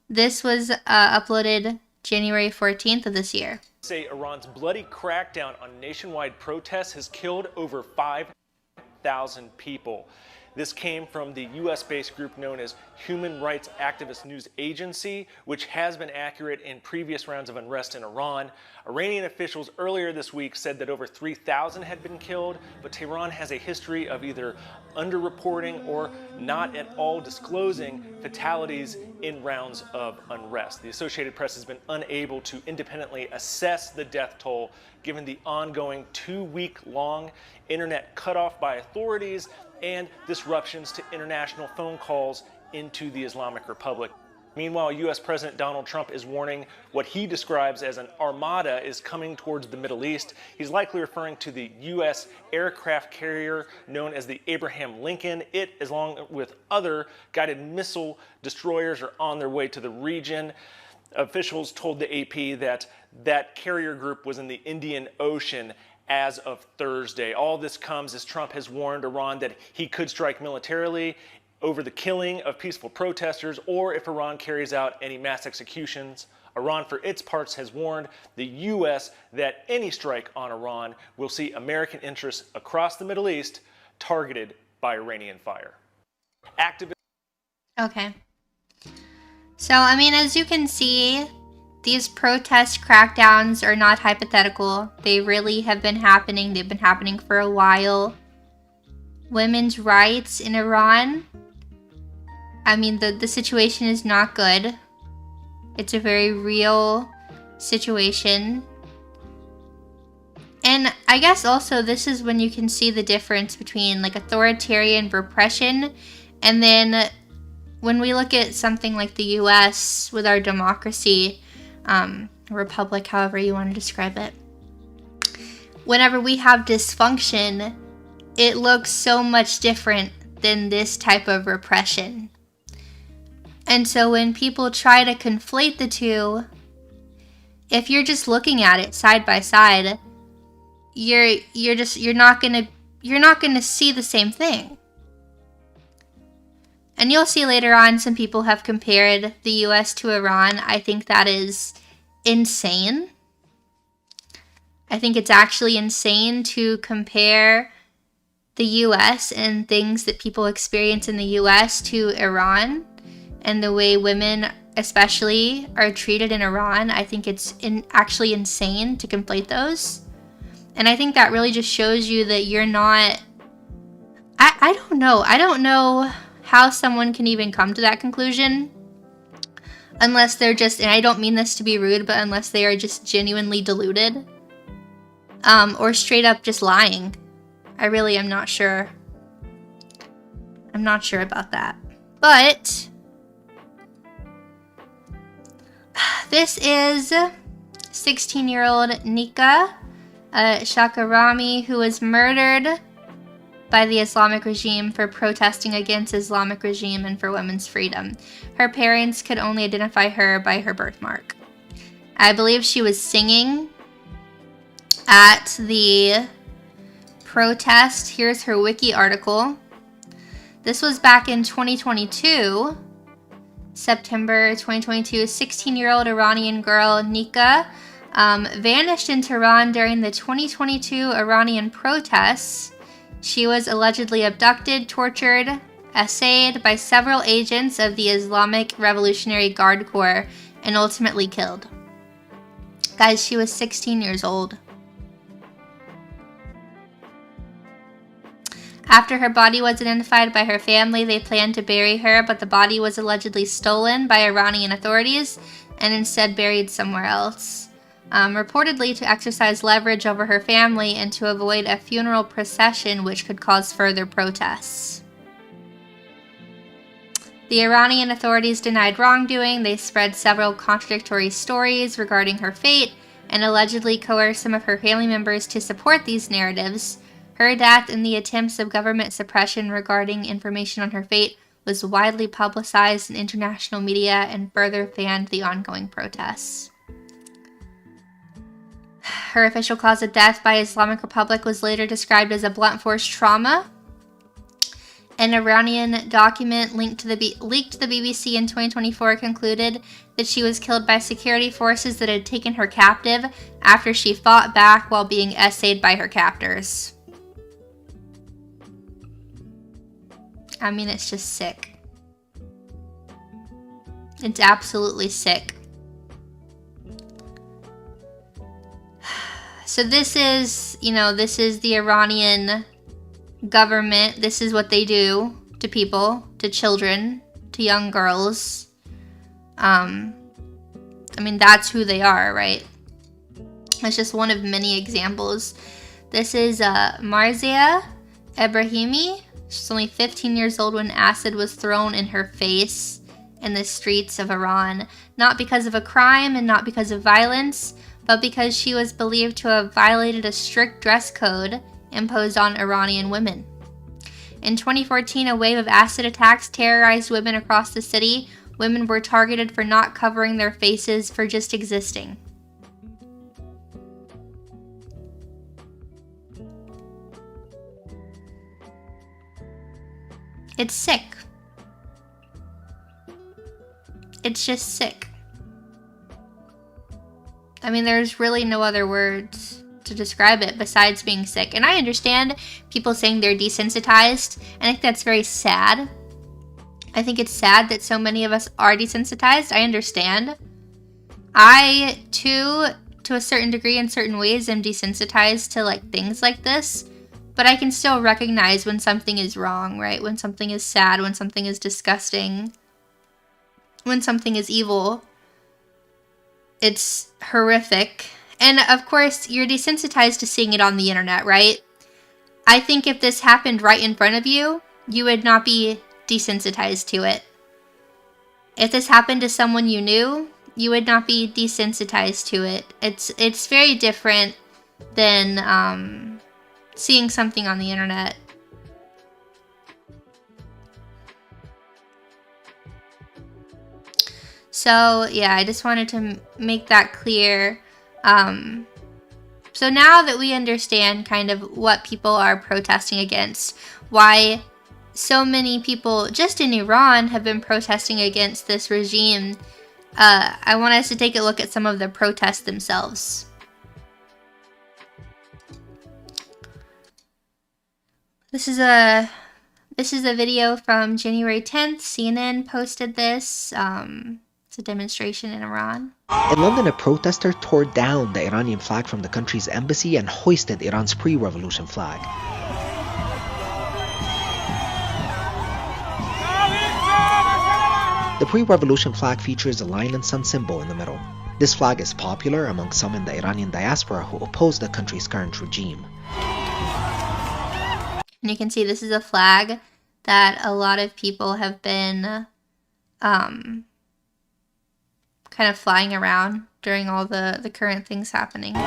This was uploaded January 14th of this year. Say Iran's bloody crackdown on nationwide protests has killed over 5,000 people. This came from the US-based group known as Human Rights Activist News Agency, which has been accurate in previous rounds of unrest in Iran. Iranian officials earlier this week said that over 3,000 had been killed, but Tehran has a history of either underreporting or not at all disclosing fatalities in rounds of unrest. The Associated Press has been unable to independently assess the death toll given the ongoing 2-week-long internet cutoff by authorities and disruptions to international phone calls into the Islamic Republic. Meanwhile, U.S. President Donald Trump is warning what he describes as an armada is coming towards the Middle East. He's likely referring to the U.S. aircraft carrier known as the Abraham Lincoln. It, along with other guided missile destroyers, are on their way to the region. Officials told the AP that that carrier group was in the Indian Ocean as of Thursday. All this comes as Trump has warned Iran that he could strike militarily over the killing of peaceful protesters, or if Iran carries out any mass executions. Iran, for its parts, has warned the U.S. that any strike on Iran will see American interests across the Middle East targeted by Iranian fire. Okay. So, I mean, as you can see, these protest crackdowns are not hypothetical. They really have been happening. They've been happening for a while. Women's rights in Iran, I mean, the situation is not good. It's a very real situation. And I guess also this is when you can see the difference between like authoritarian repression, and then when we look at something like the US with our democracy, republic, however you want to describe it. Whenever we have dysfunction, it looks so much different than this type of repression. And so when people try to conflate the two, if you're just looking at it side by side, you're not gonna see the same thing. And you'll see later on some people have compared the US to Iran. I think that is insane. I think it's actually insane to compare the US and things that people experience in the US to Iran, and the way women especially are treated in Iran. I think it's actually insane to conflate those. And I think that really just shows you that you're not... I don't know. I don't know how someone can even come to that conclusion. Unless they're just, and I don't mean this to be rude, but unless they are just genuinely deluded. Or straight up just lying. I really am not sure. I'm not sure about that. But this is 16-year-old Nika Shakarami, who was murdered by the Islamic regime for protesting against Islamic regime and for women's freedom. Her parents could only identify her by her birthmark. I believe she was singing at the protest. Here's her wiki article. This was back in 2022. September 2022, 16-year-old Iranian girl Nika vanished in Tehran during the 2022 Iranian protests. She was allegedly abducted, tortured, essayed by several agents of the Islamic Revolutionary Guard Corps, and ultimately killed. Guys, she was 16 years old. After her body was identified by her family, they planned to bury her, but the body was allegedly stolen by Iranian authorities and instead buried somewhere else. Reportedly to exercise leverage over her family and to avoid a funeral procession which could cause further protests. The Iranian authorities denied wrongdoing. They spread several contradictory stories regarding her fate and allegedly coerced some of her family members to support these narratives. Her death and the attempts of government suppression regarding information on her fate was widely publicized in international media and further fanned the ongoing protests. Her official cause of death by Islamic Republic was later described as a blunt force trauma. An Iranian document leaked to the BBC in 2024 concluded that she was killed by security forces that had taken her captive after she fought back while being essayed by her captors. I mean, it's just sick. It's absolutely sick. So this is, this is the Iranian government. This is what they do to people, to children, to young girls. I mean, that's who they are, right? That's just one of many examples. This is Marzia Ebrahimi. She's only 15 years old when acid was thrown in her face in the streets of Iran, not because of a crime and not because of violence, but because she was believed to have violated a strict dress code imposed on Iranian women. In 2014, a wave of acid attacks terrorized women across the city. Women were targeted for not covering their faces, for just existing. It's sick. It's just sick. I mean, there's really no other words to describe it besides being sick. And I understand people saying they're desensitized. I think that's very sad. I think it's sad that so many of us are desensitized. I understand. I, too, to a certain degree, in certain ways, am desensitized to, like, things like this. But I can still recognize when something is wrong, right? When something is sad, when something is disgusting, when something is evil. It's horrific. And of course, you're desensitized to seeing it on the internet, right? I think if this happened right in front of you, you would not be desensitized to it. If this happened to someone you knew, you would not be desensitized to it. It's very different than seeing something on the internet. So yeah, I just wanted to make that clear. So now that we understand kind of what people are protesting against, why so many people just in Iran have been protesting against this regime, I want us to take a look at some of the protests themselves. This is a video from January 10th. CNN posted this. It's a demonstration in Iran. In London, a protester tore down the Iranian flag from the country's embassy and hoisted Iran's pre-revolution flag. The pre-revolution flag features a lion and sun symbol in the middle. This flag is popular among some in the Iranian diaspora who oppose the country's current regime. And you can see this is a flag that a lot of people have been kind of flying around during all the current things happening.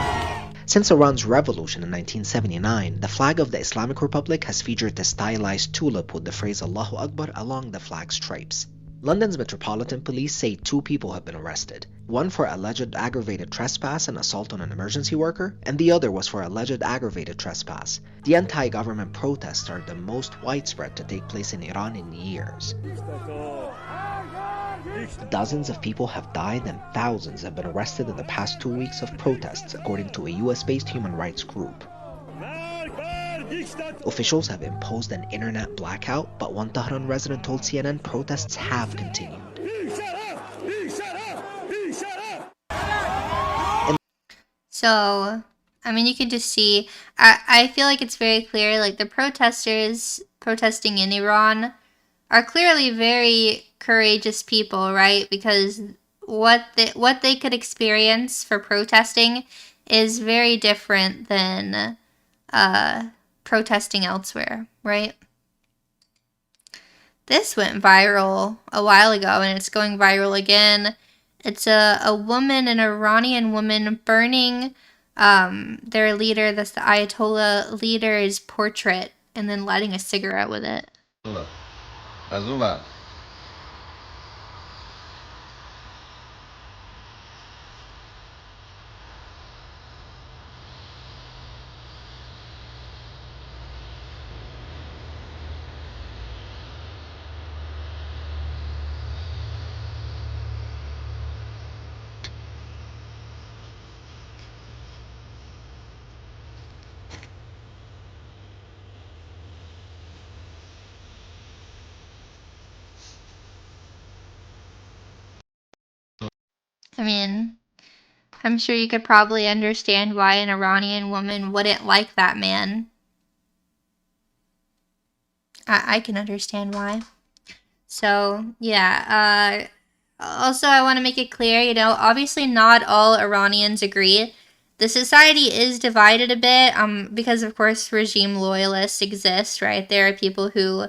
Since Iran's revolution in 1979, the flag of the Islamic Republic has featured a stylized tulip with the phrase Allahu Akbar along the flag's stripes. London's Metropolitan Police say 2 people have been arrested. One for alleged aggravated trespass and assault on an emergency worker, and the other was for alleged aggravated trespass. The anti-government protests are the most widespread to take place in Iran in years. Dozens of people have died and thousands have been arrested in the past 2 weeks of protests, according to a US-based human rights group. Officials have imposed an internet blackout, but one Tehran resident told CNN protests have continued. So, I mean, you can just see, I feel like it's very clear, like the protesters protesting in Iran are clearly very courageous people, right? Because what they could experience for protesting is very different than protesting elsewhere, right? This went viral a while ago and it's going viral again. It's a woman, an Iranian woman, burning their leader, that's the Ayatollah leader's portrait, and then lighting a cigarette with it. I mean, I'm sure you could probably understand why an Iranian woman wouldn't like that man. I can understand why. So, yeah. Also, I want to make it clear, you know, obviously not all Iranians agree the society is divided a bit, because of course regime loyalists exist, right? There are people who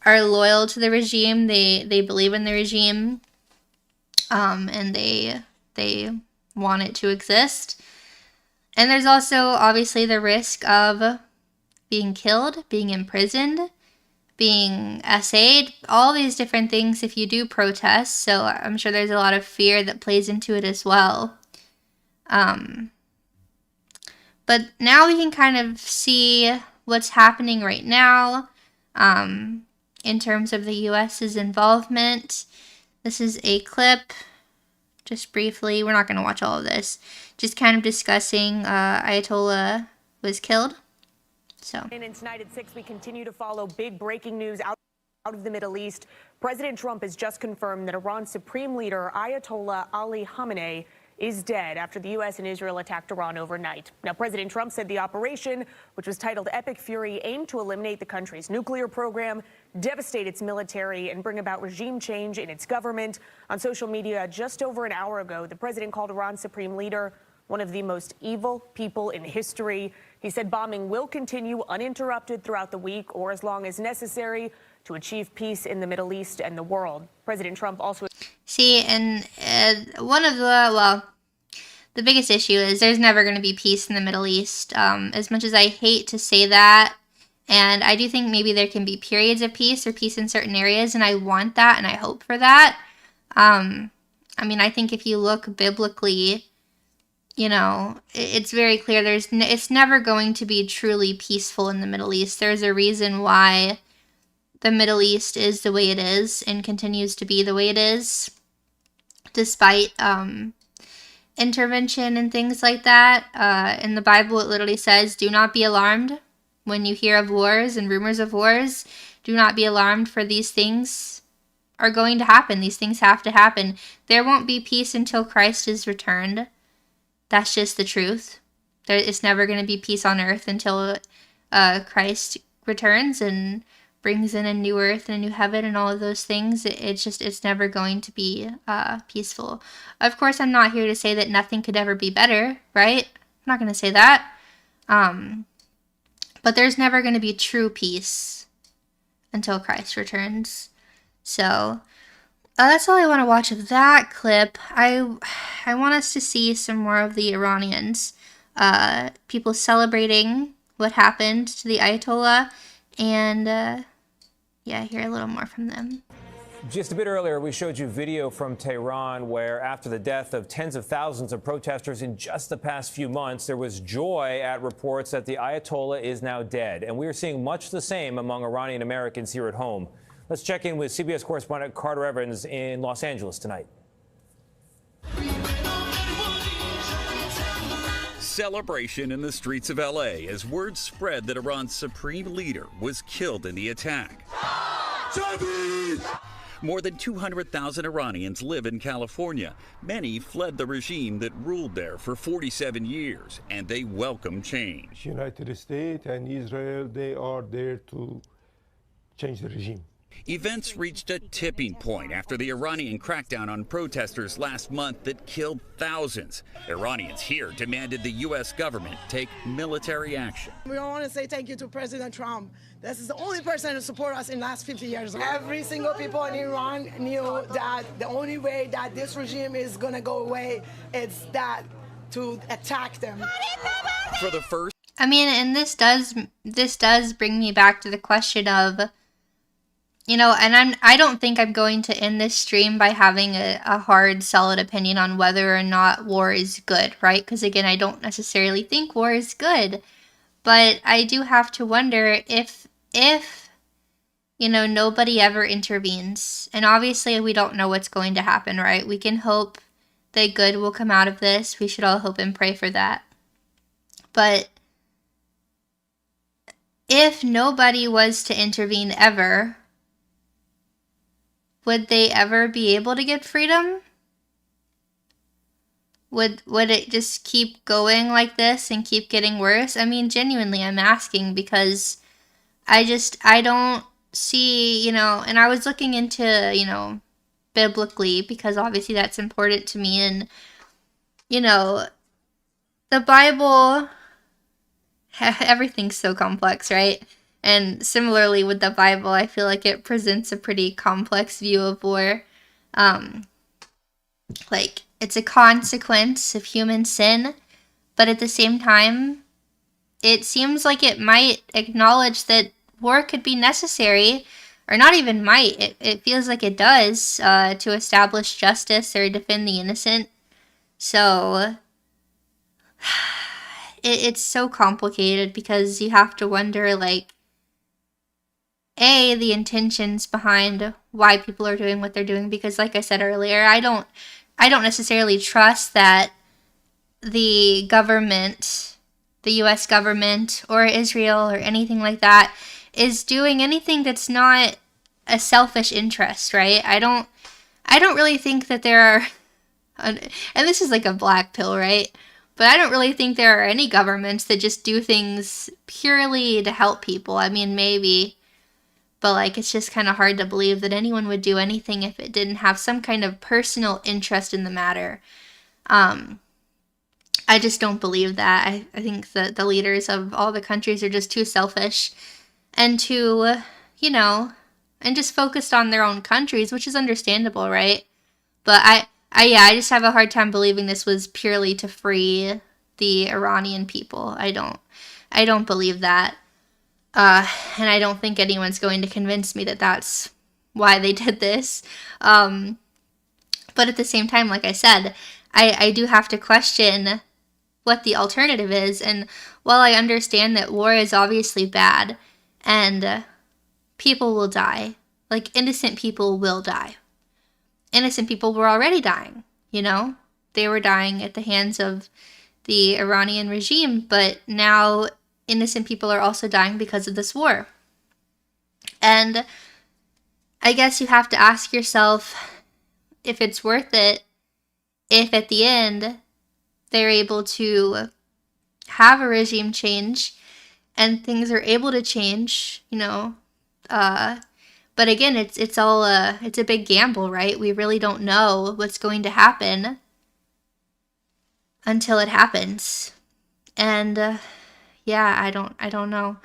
are loyal to the regime, they believe in the regime, and they want it to exist. And there's also obviously the risk of being killed, being imprisoned, being essayed, all these different things if you do protest. So I'm sure there's a lot of fear that plays into it as well. But now we can kind of see what's happening right now in terms of the US's involvement. This is a clip, just briefly. We're not going to watch all of this. Just kind of discussing Ayatollah was killed. So. And tonight at 6, we continue to follow big breaking news out of the Middle East. President Trump has just confirmed that Iran's supreme leader, Ayatollah Ali Khamenei, is dead after the U.S. and Israel attacked Iran overnight. Now, President Trump said the operation, which was titled Epic Fury, aimed to eliminate the country's nuclear program, devastate its military, and bring about regime change in its government. On social media just over an hour ago, the president called Iran's supreme leader one of the most evil people in history. He said bombing will continue uninterrupted throughout the week or as long as necessary to achieve peace in the Middle East and the world. President Trump also... See, and the biggest issue is there's never going to be peace in the Middle East. As much as I hate to say that, and I do think maybe there can be periods of peace or peace in certain areas, and I want that and I hope for that. I mean, I think if you look biblically, you know, it's very clear it's never going to be truly peaceful in the Middle East. There's a reason why the Middle East is the way it is and continues to be the way it is, despite intervention and things like that. In the Bible, it literally says, do not be alarmed when you hear of wars and rumors of wars. Do not be alarmed, for these things are going to happen. These things have to happen. There won't be peace until Christ is returned. That's just the truth. It's never going to be peace on earth until Christ returns and brings in a new earth and a new heaven and all of those things. It's never going to be peaceful. Of course, I'm not here to say that nothing could ever be better, right? I'm not going to say that. But there's never going to be true peace until Christ returns. So that's all I want to watch of that clip. I want us to see some more of the Iranians, people celebrating what happened to the Ayatollah, and hear a little more from them. Just a bit earlier, we showed you video from Tehran where, after the death of tens of thousands of protesters in just the past few months, there was joy at reports that the Ayatollah is now dead. And we are seeing much the same among Iranian Americans here at home. Let's check in with CBS correspondent Carter Evans in Los Angeles tonight. Celebration in the streets of L.A. as word spread that Iran's supreme leader was killed in the attack. More than 200,000 Iranians live in California. Many fled the regime that ruled there for 47 years, and they welcome change. United States and Israel, they are there to change the regime. Events reached a tipping point after the Iranian crackdown on protesters last month that killed thousands. Iranians here demanded the U.S. government take military action. We want to say thank you to President Trump. This is the only person to support us in the last 50 years. Every single people in Iran knew that the only way that this regime is going to go away is that to attack them. For the first... I mean, and this does bring me back to the question of, you know, and I don't think I'm going to end this stream by having a hard, solid opinion on whether or not war is good, right? Because again, I don't necessarily think war is good, but I do have to wonder if you know, nobody ever intervenes, and obviously we don't know what's going to happen, right? We can hope that good will come out of this. We should all hope and pray for that. But if nobody was to intervene ever, would they ever be able to get freedom? Would it just keep going like this and keep getting worse? I mean, genuinely, I'm asking because I don't see, you know, and I was looking into, you know, biblically, because obviously that's important to me, and, you know, the Bible, everything's so complex, right? And similarly with the Bible, I feel like it presents a pretty complex view of war. Like, it's a consequence of human sin, but at the same time, it seems like it might acknowledge that war could be necessary, or not even might, it feels like it does, to establish justice or defend the innocent. So, it's so complicated because you have to wonder, like, the intentions behind why people are doing what they're doing, because like I said earlier, I don't necessarily trust that the government, the US government or Israel or anything like that is doing anything that's not a selfish interest, right? I don't really think that there are, and this is like a black pill, right? But I don't really think there are any governments that just do things purely to help people. I mean, maybe, but like, it's just kind of hard to believe that anyone would do anything if it didn't have some kind of personal interest in the matter. I just don't believe that. I think that the leaders of all the countries are just too selfish and too, and just focused on their own countries, which is understandable, right? But I just have a hard time believing this was purely to free the Iranian people. I don't believe that. And I don't think anyone's going to convince me that that's why they did this. But at the same time, like I said, I do have to question what the alternative is. And while I understand that war is obviously bad and people will die, like innocent people will die. Innocent people were already dying, They were dying at the hands of the Iranian regime, but now innocent people are also dying because of this war. And I guess you have to ask yourself if it's worth it, if at the end they're able to have a regime change and things are able to change, but again, it's all it's a big gamble, right? We really don't know what's going to happen until it happens. And I don't know.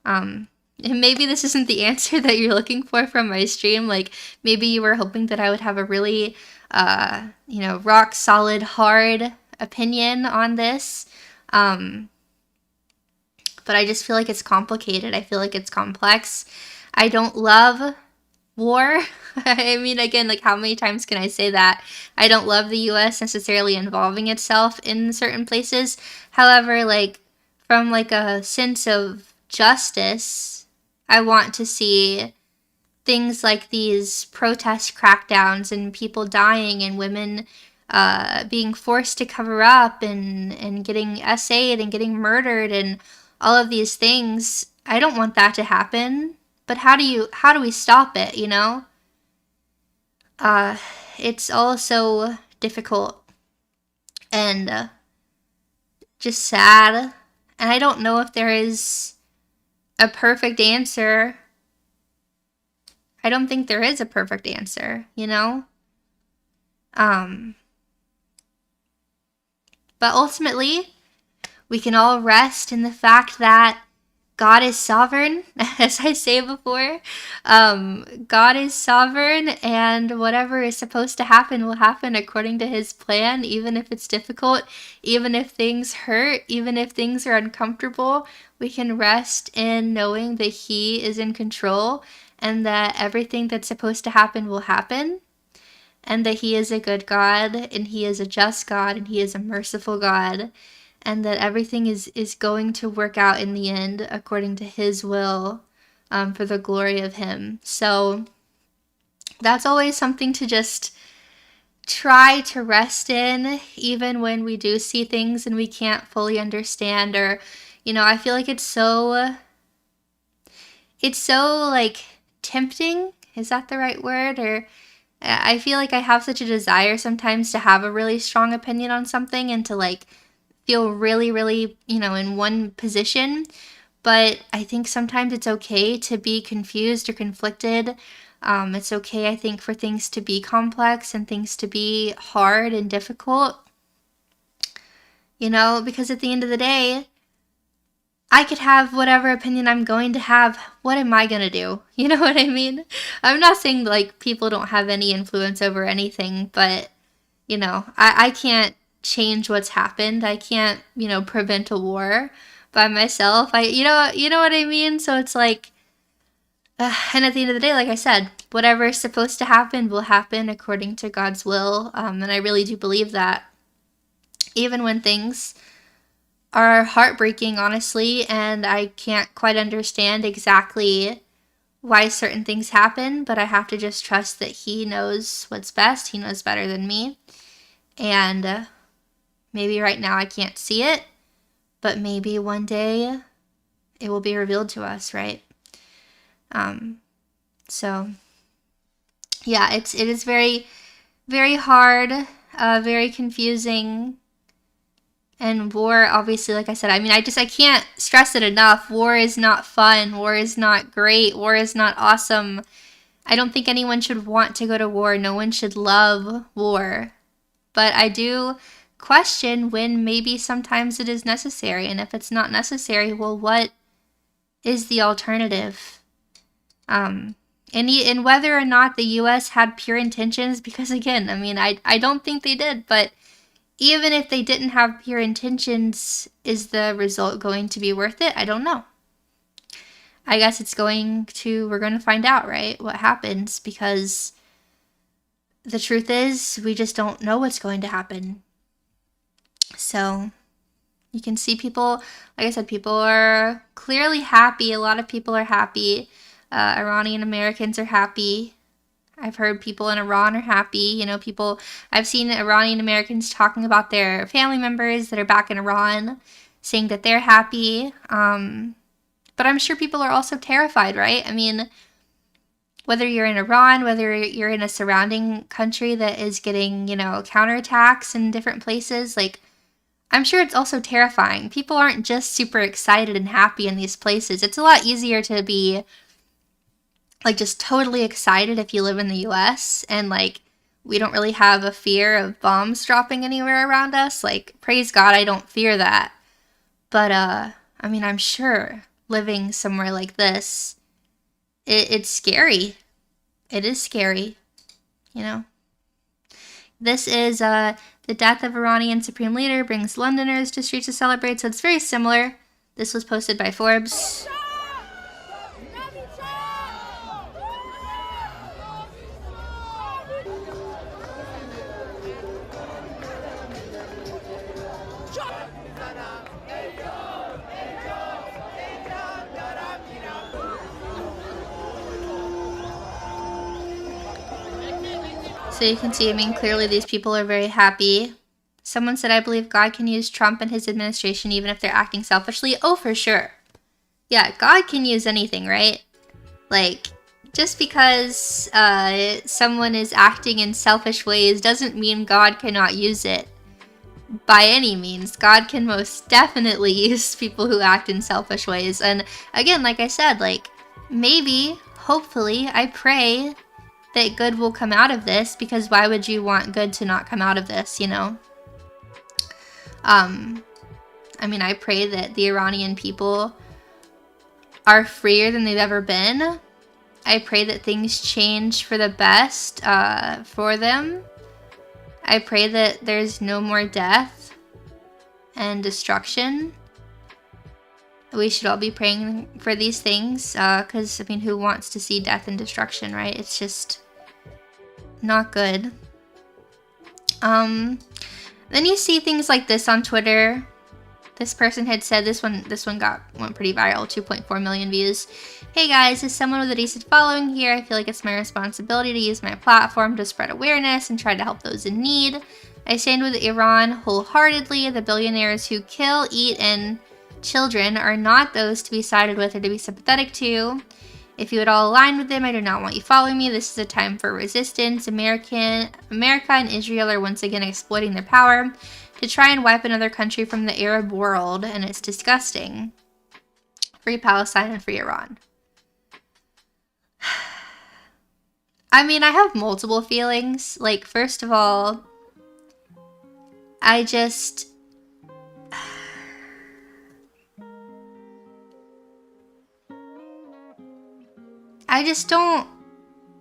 And maybe this isn't the answer that you're looking for from my stream. Like, maybe you were hoping that I would have a really rock solid, hard opinion on this. But I just feel like it's complicated. I feel like it's complex. I don't love war. I mean, again, like, how many times can I say that? I don't love the US necessarily involving itself in certain places. However, like, from like a sense of justice, I want to see things like these protest crackdowns and people dying and women being forced to cover up and getting essayed and getting murdered and all of these things. I don't want that to happen. But how do we stop it, It's all so difficult and just sad. And I don't know if there is a perfect answer. I don't think there is a perfect answer, But ultimately, we can all rest in the fact that God is sovereign, as I say before. God is sovereign, and whatever is supposed to happen will happen according to his plan, even if it's difficult, even if things hurt, even if things are uncomfortable. We can rest in knowing that he is in control and that everything that's supposed to happen will happen, and that he is a good God, and he is a just God, and he is a merciful God, and that everything is going to work out in the end according to his will, for the glory of him. So that's always something to just try to rest in, even when we do see things and we can't fully understand, or, I feel like it's so like tempting. Is that the right word? Or I feel like I have such a desire sometimes to have a really strong opinion on something and to like feel really, really, in one position. But I think sometimes it's okay to be confused or conflicted. It's okay, I think, for things to be complex and things to be hard and difficult. You know, because at the end of the day, I could have whatever opinion I'm going to have. What am I going to do? You know what I mean? I'm not saying like people don't have any influence over anything, but you know, I can't change what's happened. I can't, you know, prevent a war by myself. You know what I mean? So it's like, and at the end of the day, like I said, whatever is supposed to happen will happen according to God's will. And I really do believe that. Even when things are heartbreaking, honestly, and I can't quite understand exactly why certain things happen, but I have to just trust that He knows what's best. He knows better than me. And maybe right now I can't see it, but maybe one day it will be revealed to us, right? So yeah, it is very, very hard, very confusing. And war, obviously, like I said, I mean, I can't stress it enough. War is not fun. War is not great. War is not awesome. I don't think anyone should want to go to war. No one should love war. But I do question when maybe sometimes it is necessary. And if it's not necessary, well, what is the alternative? And whether or not the U.S. had pure intentions, because again, I mean, I don't think they did, but even if they didn't have pure intentions, is the result going to be worth it? I don't know. I guess we're going to find out, right? What happens, because the truth is, we just don't know what's going to happen. So, you can see people, like I said, people are clearly happy. A lot of people are happy. Iranian Americans are happy. I've heard people in Iran are happy. You know, I've seen Iranian Americans talking about their family members that are back in Iran, saying that they're happy. But I'm sure people are also terrified, right? I mean, whether you're in Iran, whether you're in a surrounding country that is getting, you know, counterattacks in different places, like, I'm sure it's also terrifying. People aren't just super excited and happy in these places. It's a lot easier to be like just totally excited if you live in the US and like we don't really have a fear of bombs dropping anywhere around us. Like, praise God, I don't fear that. But I mean, I'm sure living somewhere like this, it's scary. It is scary, you know. This is the death of Iranian Supreme Leader brings Londoners to streets to celebrate. So it's very similar. This was posted by Forbes. So you can see, I mean, clearly these people are very happy. Someone said, I believe God can use Trump and his administration even if they're acting selfishly. Oh, for sure. Yeah, God can use anything, right? Like, just because someone is acting in selfish ways doesn't mean God cannot use it. By any means, God can most definitely use people who act in selfish ways. And again, like I said, like, maybe, hopefully, I pray that good will come out of this, because why would you want good to not come out of this, you know? I mean, I pray that the Iranian people are freer than they've ever been. I pray that things change for the best for them. I pray that there's no more death and destruction. We should all be praying for these things, because, I mean, who wants to see death and destruction, right? It's just not good. Then you see things like this on Twitter. This person had said, this one went pretty viral, 2.4 million views. Hey guys, as someone with a decent following here, I feel like it's my responsibility to use my platform to spread awareness and try to help those in need. I stand with Iran wholeheartedly. The billionaires who kill, eat, and children are not those to be sided with or to be sympathetic to. If you would all align with them, I do not want you following me. This is a time for resistance. America and Israel are once again exploiting their power to try and wipe another country from the Arab world, and it's disgusting. Free Palestine and free Iran. I mean, I have multiple feelings. Like, first of all, I just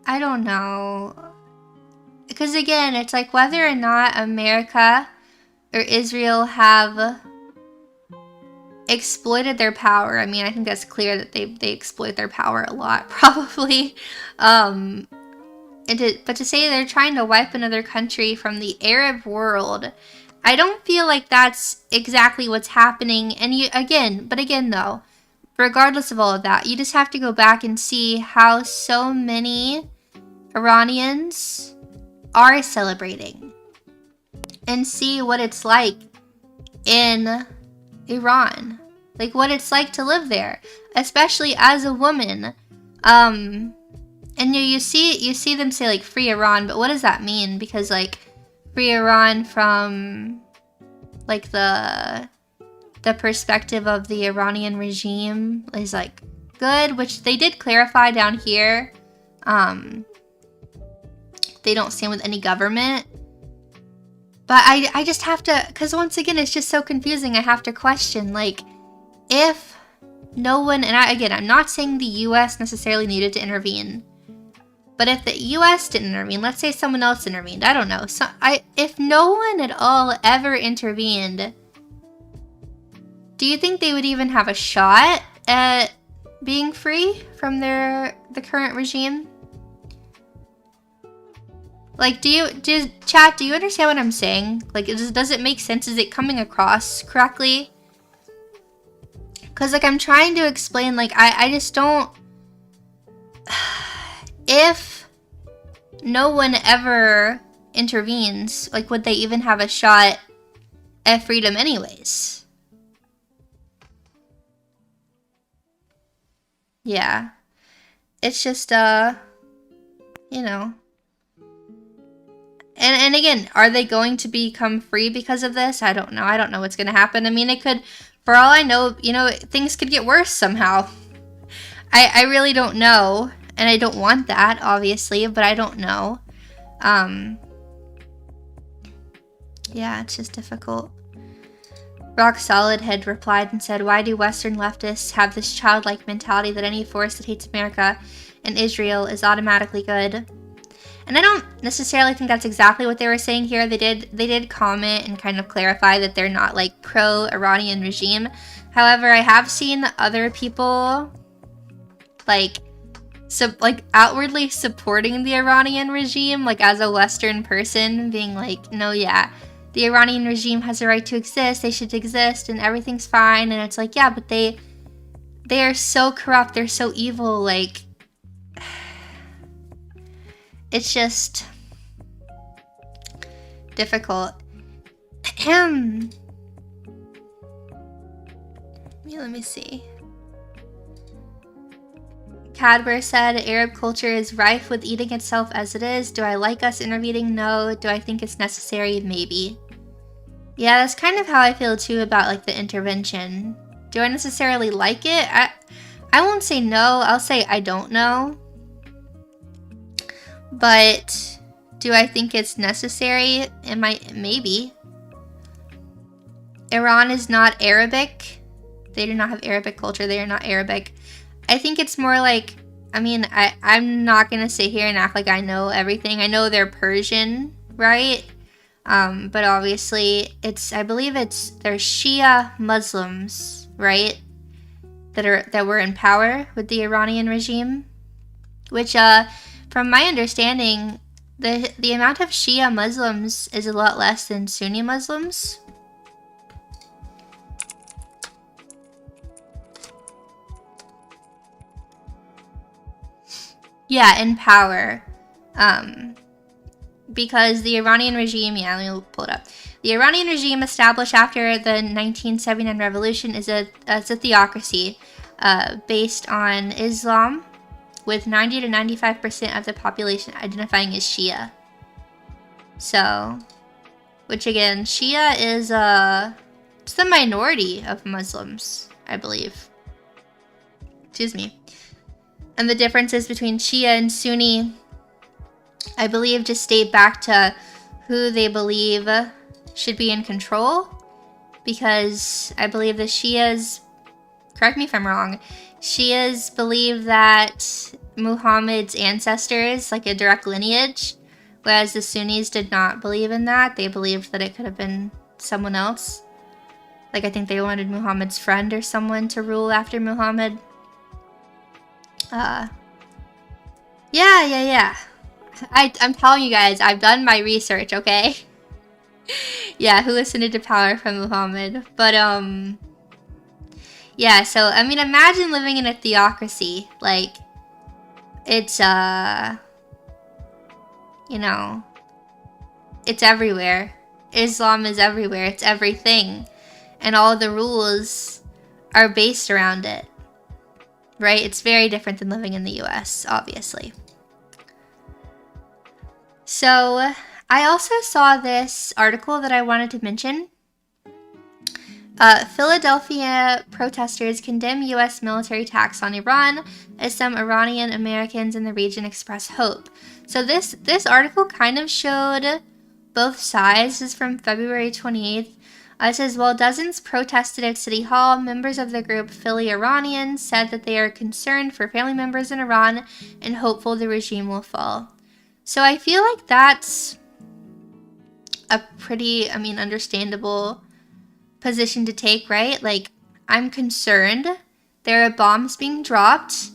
I don't know. Because again, it's like whether or not America or Israel have exploited their power. I mean, I think that's clear that they exploit their power a lot, probably. But to say they're trying to wipe another country from the Arab world, I don't feel like that's exactly what's happening. And again though, regardless of all of that, you just have to go back and see how so many Iranians are celebrating and see what it's like in Iran, like what it's like to live there, especially as a woman. And you see them say like free Iran, but what does that mean? Because like free Iran from like the perspective of the Iranian regime is like good, which they did clarify down here. They don't stand with any government. But I just have to, because once again, it's just so confusing. I have to question, like, if no one, and I'm not saying the US necessarily needed to intervene, but if the US didn't intervene, let's say someone else intervened, I don't know. So if no one at all ever intervened, do you think they would even have a shot at being free from the current regime? Like, chat, do you understand what I'm saying? Like, does it make sense? Is it coming across correctly? Because, like, I'm trying to explain, like, I just don't... If no one ever intervenes, like, would they even have a shot at freedom anyways? Yeah. It's just, you know... And again, are they going to become free because of this? I don't know. I don't know what's going to happen. I mean, it could, for all I know, you know, things could get worse somehow. I really don't know. And I don't want that, obviously, but I don't know. Yeah, it's just difficult. Rock Solid had replied and said, why do Western leftists have this childlike mentality that any force that hates America and Israel is automatically good? And I don't necessarily think that's exactly what they were saying here. They did comment and kind of clarify that they're not like pro-Iranian regime. However, I have seen other people like outwardly supporting the Iranian regime, like as a Western person, being like, no, yeah, the Iranian regime has a right to exist, they should exist, and everything's fine. And it's like, yeah, but they are so corrupt, they're so evil, like... It's just difficult. Let me see. Cadbury said, Arab culture is rife with eating itself as it is. Do I like us intervening? No. Do I think it's necessary? Maybe. Yeah, that's kind of how I feel too about like the intervention. Do I necessarily like it? I won't say no. I'll say I don't know. But do I think it's necessary? Maybe. Iran is not Arabic. They do not have Arabic culture. They are not Arabic. I think it's more like, I mean, I'm not going to sit here and act like I know everything. I know they're Persian, right? But obviously, I believe they're Shia Muslims, right? That were in power with the Iranian regime. Which, from my understanding, the amount of Shia Muslims is a lot less than Sunni Muslims. Yeah, in power. Because the Iranian regime, yeah, let me pull it up. The Iranian regime established after the 1979 revolution is a theocracy based on Islam, with 90 to 95% of the population identifying as Shia. So, which again, Shia is it's the minority of Muslims, I believe. Excuse me. And the differences between Shia and Sunni, I believe, just date back to who they believe should be in control. Because I believe the Shias, correct me if I'm wrong, Shias believe that Muhammad's ancestors, like a direct lineage, whereas the Sunnis did not believe in that. They believed that it could have been someone else. Like, I think they wanted Muhammad's friend or someone to rule after Muhammad. Yeah. I'm telling you guys, I've done my research, okay? Yeah, who ascended to power from Muhammad. But, yeah, so, I mean, imagine living in a theocracy. Like, it's, you know, it's everywhere. Islam is everywhere. It's everything. And all the rules are based around it. Right? It's very different than living in the US, obviously. So, I also saw this article that I wanted to mention. Philadelphia protesters condemn U.S. military attacks on Iran as some Iranian Americans in the region express hope. So this article kind of showed both sides. This is from February 28th. It says, while dozens protested at City Hall, members of the group Philly Iranians said that they are concerned for family members in Iran and hopeful the regime will fall. So I feel like that's a pretty, understandable position to take, right? Like, I'm concerned. There are bombs being dropped.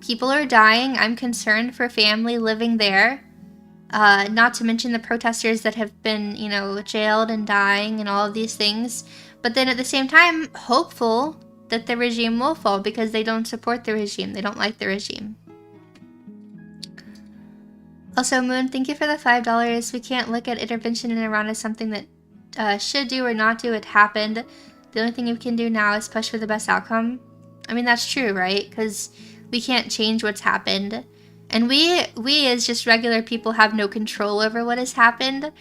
People are dying. I'm concerned for family living there. Not to mention the protesters that have been, jailed and dying and all of these things. But then at the same time, hopeful that the regime will fall because they don't support the regime. They don't like the regime. Also, Moon, thank you for the $5. We can't look at intervention in Iran as something that should do or not do. It happened. The only thing we can do now is push for the best outcome. I mean, that's true, right? Because we can't change what's happened. And we as just regular people have no control over what has happened.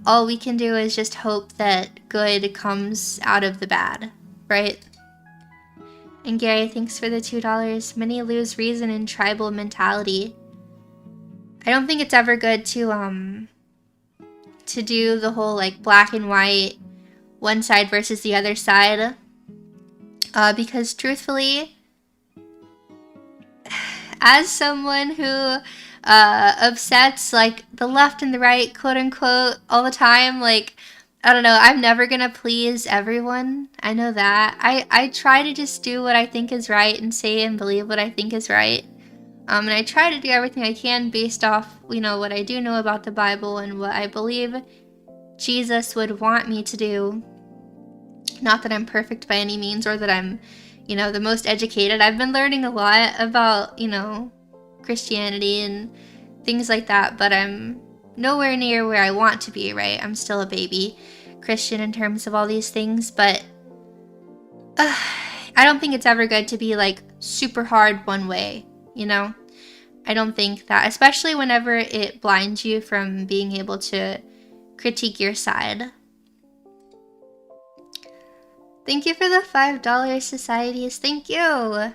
All we can do is just hope that good comes out of the bad, right? And Gary, thanks for the $2. Many lose reason in tribal mentality. I don't think it's ever good to do the whole, like, black and white, one side versus the other side. Because truthfully, as someone who upsets, like, the left and the right, quote unquote, all the time, like, I don't know, I'm never gonna please everyone. I know that. I try to just do what I think is right and say and believe what I think is right. And I try to do everything I can based off, what I do know about the Bible and what I believe Jesus would want me to do. Not that I'm perfect by any means or that I'm, the most educated. I've been learning a lot about, Christianity and things like that, but I'm nowhere near where I want to be, right? I'm still a baby Christian in terms of all these things, but I don't think it's ever good to be, like, super hard one way. I don't think that, especially whenever it blinds you from being able to critique your side. Thank you for the $5 societies. Thank you. I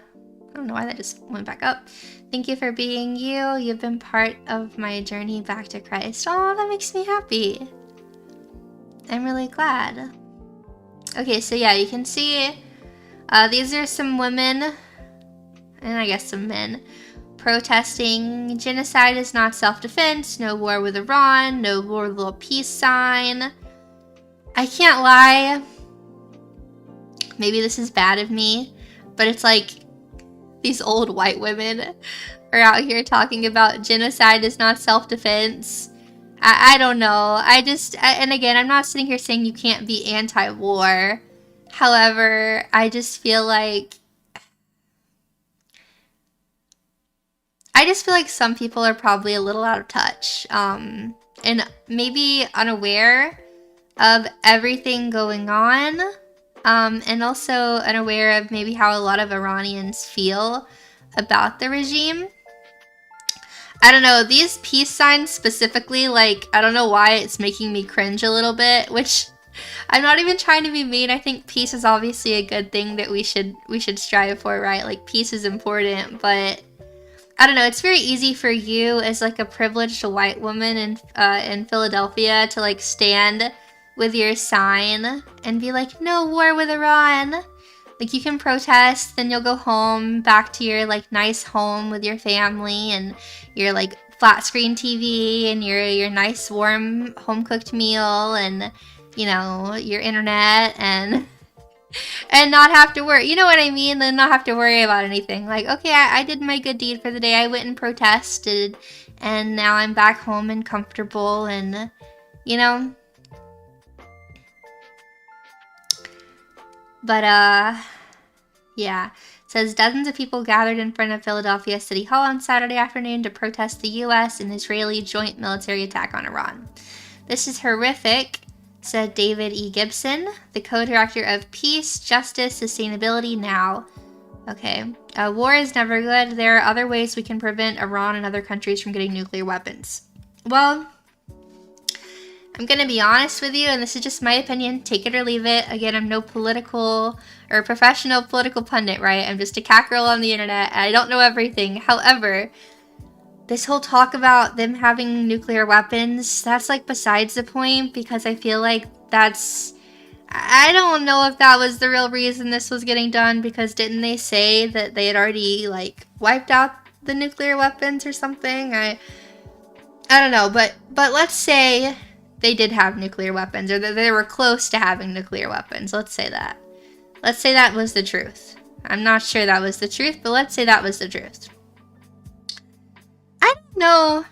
don't know why that just went back up. Thank you for being you. You've been part of my journey back to Christ. Oh, that makes me happy. I'm really glad. Okay, so yeah, you can see these are some women, and I guess some men, protesting genocide is not self-defense, no war with Iran, no war with a peace sign. I can't lie. Maybe this is bad of me, but it's like these old white women are out here talking about genocide is not self-defense. I don't know. And again, I'm not sitting here saying you can't be anti-war. However, I just feel like some people are probably a little out of touch, and maybe unaware of everything going on, and also unaware of maybe how a lot of Iranians feel about the regime. I don't know, these peace signs specifically, like, I don't know why it's making me cringe a little bit, which I'm not even trying to be mean. I think peace is obviously a good thing that we should strive for, right? Like, peace is important, but I don't know, it's very easy for you as, like, a privileged white woman in Philadelphia to, like, stand with your sign and be like, no war with Iran. Like, you can protest, then you'll go home, back to your, like, nice home with your family and your, like, flat screen TV and your nice warm home-cooked meal and, you know, your internet and not have to worry. You know what I mean? Then not have to worry about anything. Like, okay, I did my good deed for the day. I went and protested, and now I'm back home and comfortable and, you know. But, yeah. It says dozens of people gathered in front of Philadelphia City Hall on Saturday afternoon to protest the U.S. and Israeli joint military attack on Iran. This is horrific, said David E. Gibson, the co-director of Peace, Justice, Sustainability Now. Okay. War is never good. There are other ways we can prevent Iran and other countries from getting nuclear weapons. Well, I'm going to be honest with you, and this is just my opinion. Take it or leave it. Again, I'm no political or professional political pundit, right? I'm just a cat girl on the internet, and I don't know everything. However, this whole talk about them having nuclear weapons, that's like besides the point, because I feel like that's... I don't know if that was the real reason this was getting done, because didn't they say that they had already, like, wiped out the nuclear weapons or something? I don't know, but let's say they did have nuclear weapons, or that they were close to having nuclear weapons. Let's say that. Let's say that was the truth. I'm not sure that was the truth, but let's say that was the truth. I don't know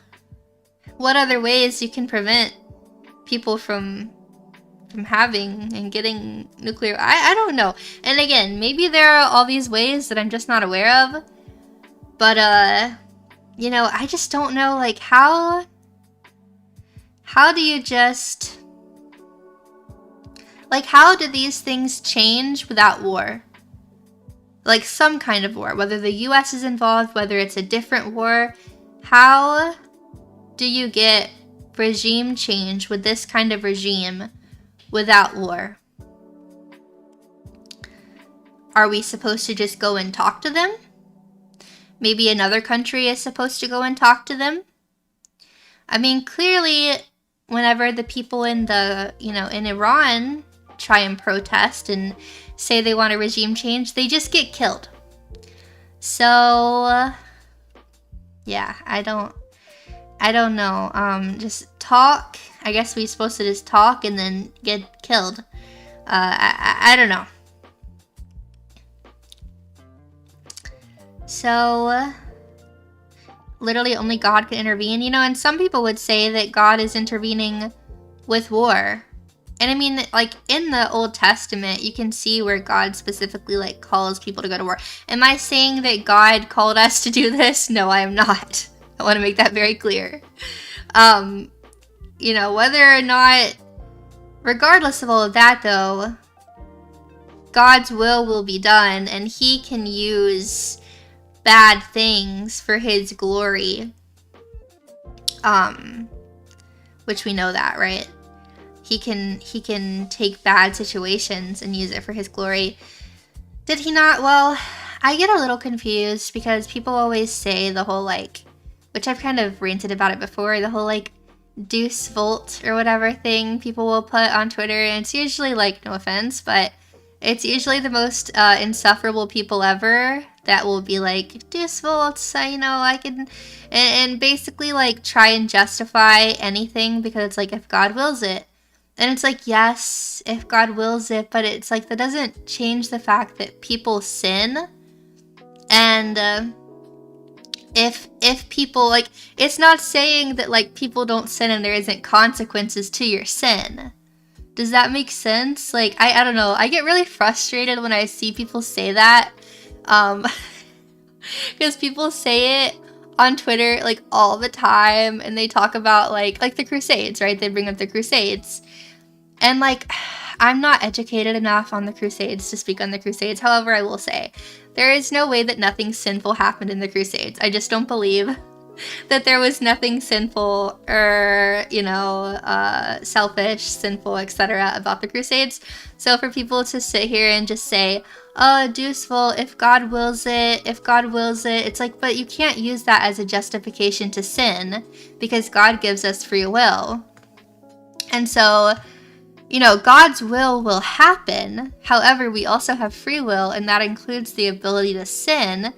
what other ways you can prevent people from having and getting nuclear. I don't know. And again, maybe there are all these ways that I'm just not aware of. But, you know, I just don't know, like, how do you just... Like, how do these things change without war? Like, some kind of war. Whether the US is involved, whether it's a different war. How do you get regime change with this kind of regime without war? Are we supposed to just go and talk to them? Maybe another country is supposed to go and talk to them? I mean, clearly, whenever the people in the, you know, in Iran try and protest and say they want a regime change, they just get killed. So, yeah, I don't know. Just talk. I guess we're supposed to just talk and then get killed. I don't know. So, literally only God can intervene, you know, and some people would say that God is intervening with war. And I mean, like, in the Old Testament, you can see where God specifically, like, calls people to go to war. Am I saying that God called us to do this? No, I am not. I want to make that very clear. You know, whether or not, regardless of all of that, though, God's will be done, and He can use bad things for His glory. Which we know that, right? He can take bad situations and use it for His glory. Did He not? Well, I get a little confused because people always say the whole, like, which I've kind of ranted about it before, the whole, like, deuce volt or whatever thing people will put on Twitter, and it's usually, like, no offense, but it's usually the most insufferable people ever that will be like, deuce volts, you know, I can, and basically, like, try and justify anything because it's like, if God wills it. And it's like, yes, if God wills it, but it's like, that doesn't change the fact that people sin. And if people, like, it's not saying that, like, people don't sin and there isn't consequences to your sin. Does that make sense? Like, I don't know. I get really frustrated when I see people say that. Because people say it on Twitter, like, all the time. And they talk about, like the Crusades, right? They bring up the Crusades. And, like, I'm not educated enough on the Crusades to speak on the Crusades. However, I will say, there is no way that nothing sinful happened in the Crusades. I just don't believe that there was nothing sinful or, you know, selfish, sinful, etc. about the Crusades. So for people to sit here and just say, oh, deuceful, if God wills it, it's like, but you can't use that as a justification to sin because God gives us free will. And so You know, God's will happen. However, we also have free will, and that includes the ability to sin.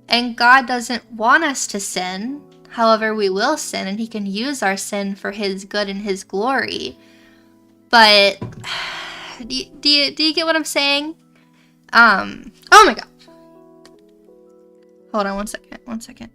And God doesn't want us to sin. However, we will sin, and he can use our sin for his good and his glory. But do you get what I'm saying? Oh my god. Hold on one second.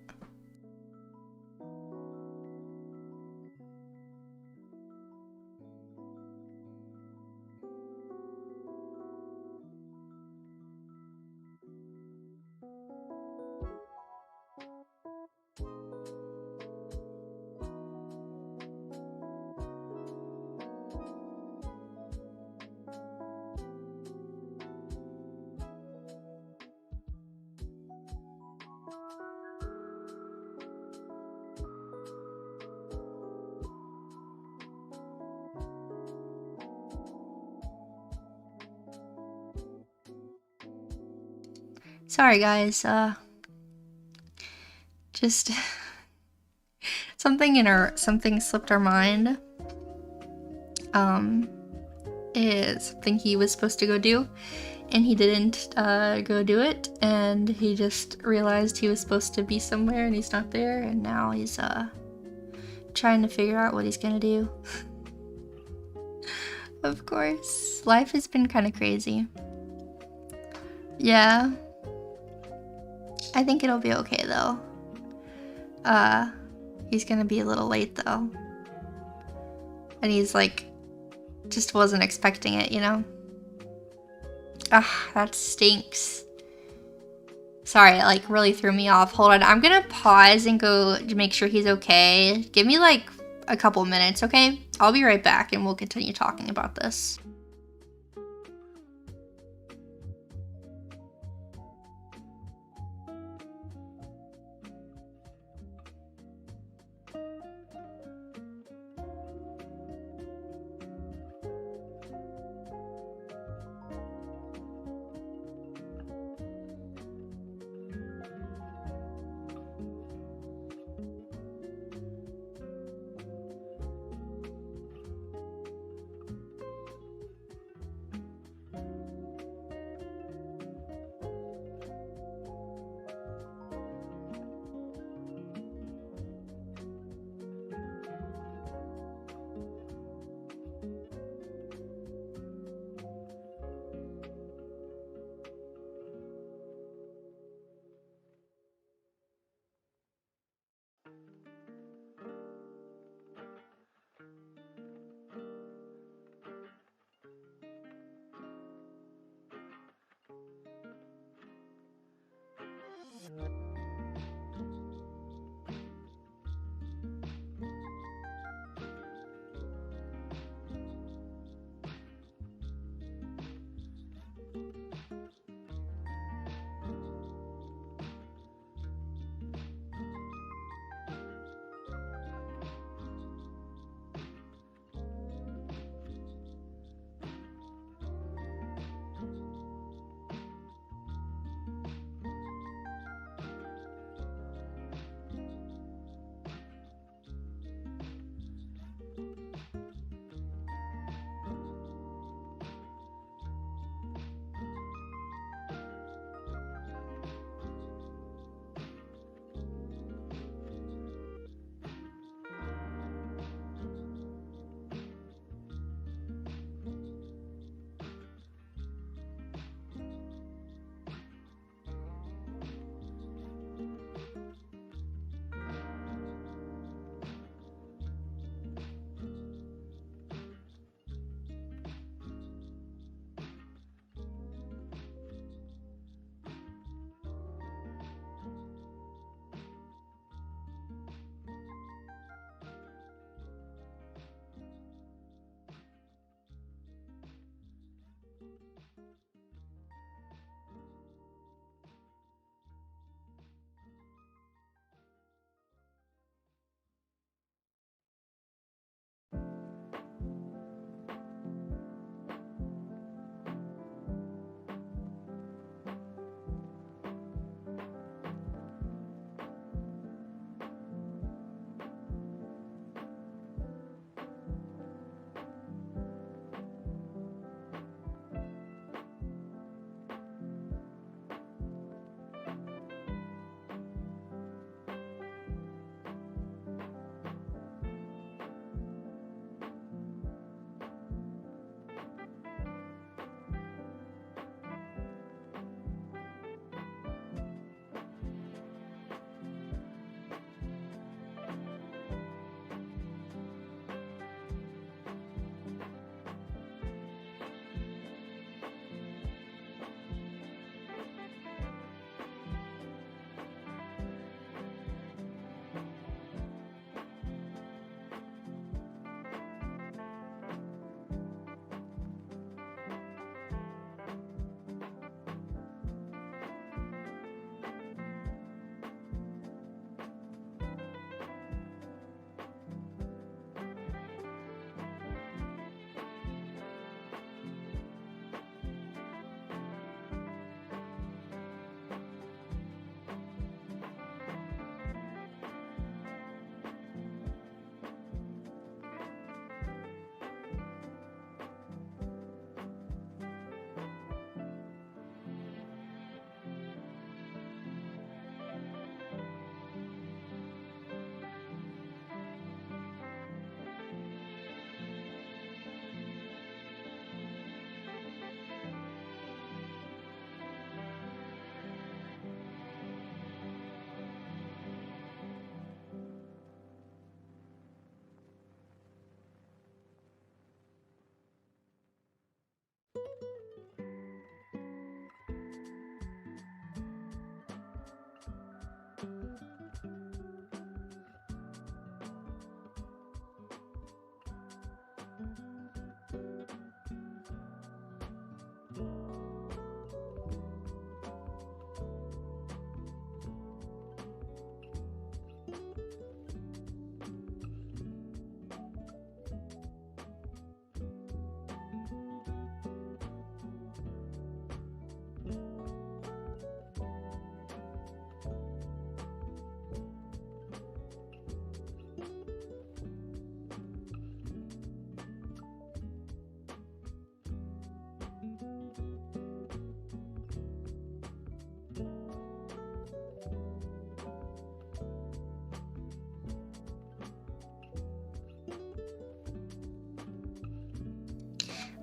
Sorry guys, just something slipped our mind. Is something he was supposed to go do, and he didn't go do it, and he just realized he was supposed to be somewhere and he's not there, and now he's trying to figure out what he's gonna do. Of course, life has been kind of crazy. Yeah. I think it'll be okay though. He's gonna be a little late though. And he's like, just wasn't expecting it, you know? Ah, that stinks. Sorry, it like really threw me off. Hold on, I'm gonna pause and go to make sure he's okay. Give me like a couple minutes, okay? I'll be right back and we'll continue talking about this.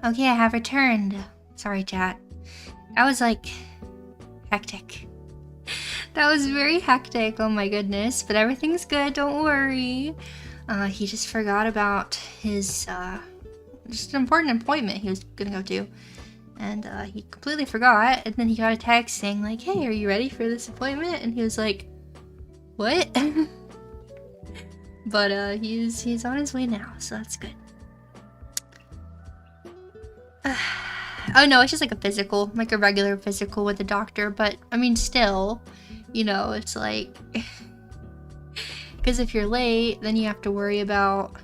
Okay, I have returned. Sorry, chat. That was like hectic. That was very hectic, oh my goodness. But everything's good, don't worry. He just forgot about his, just an important appointment he was gonna go to. And he completely forgot, and then he got a text saying like, hey, are you ready for this appointment? And he was like, what? But he's on his way now, so that's good. Oh no, it's just like a physical, like a regular physical with the doctor, but I mean still, you know, it's like, because if you're late, then you have to worry about,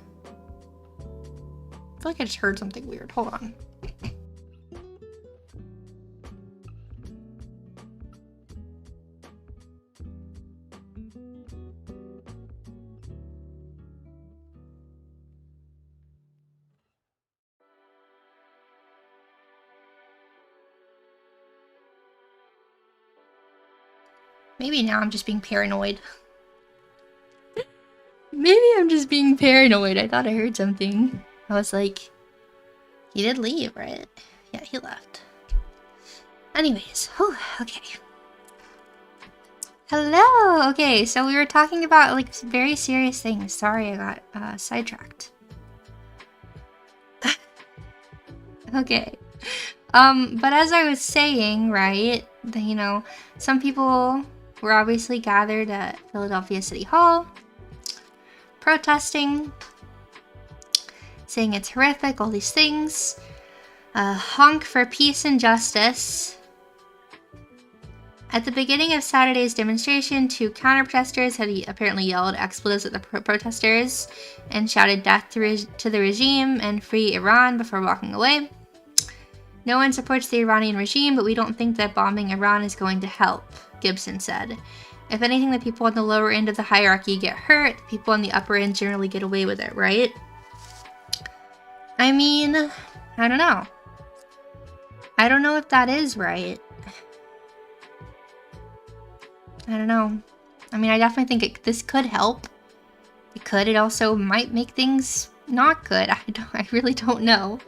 I feel like I just heard something weird, hold on. Maybe now I'm just being paranoid. Maybe I'm just being paranoid. I thought I heard something. I was like, he did leave, right? Yeah, he left. Anyways, whew, okay. Hello! Okay, so we were talking about like very serious things. Sorry, I got sidetracked. Okay. But as I was saying, right, you know, some people were obviously gathered at Philadelphia City Hall, protesting, saying it's horrific, all these things. Honk for peace and justice. At the beginning of Saturday's demonstration, 2 counter-protesters had apparently yelled expletives at the protesters and shouted death to the regime and free Iran before walking away. No one supports the Iranian regime, but we don't think that bombing Iran is going to help, Gibson said. If anything, the people on the lower end of the hierarchy get hurt, the people on the upper end generally get away with it, right? I mean, I don't know. I don't know if that is right. I don't know. I mean, I definitely think this could help. It could. It also might make things not good. I really don't know.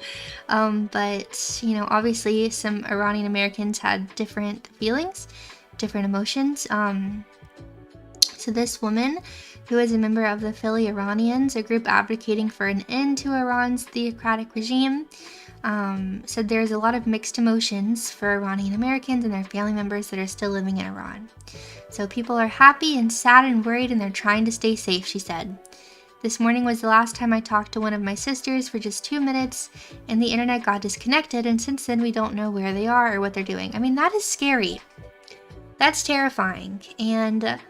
But, you know, obviously some Iranian Americans had different feelings, different emotions. So this woman, who is a member of the Philly Iranians, a group advocating for an end to Iran's theocratic regime, said there's a lot of mixed emotions for Iranian Americans and their family members that are still living in Iran. So people are happy and sad and worried, and they're trying to stay safe, she said. This morning was the last time I talked to one of my sisters for just 2 minutes, and the internet got disconnected, and since then we don't know where they are or what they're doing. I mean, that is scary. That's terrifying. And,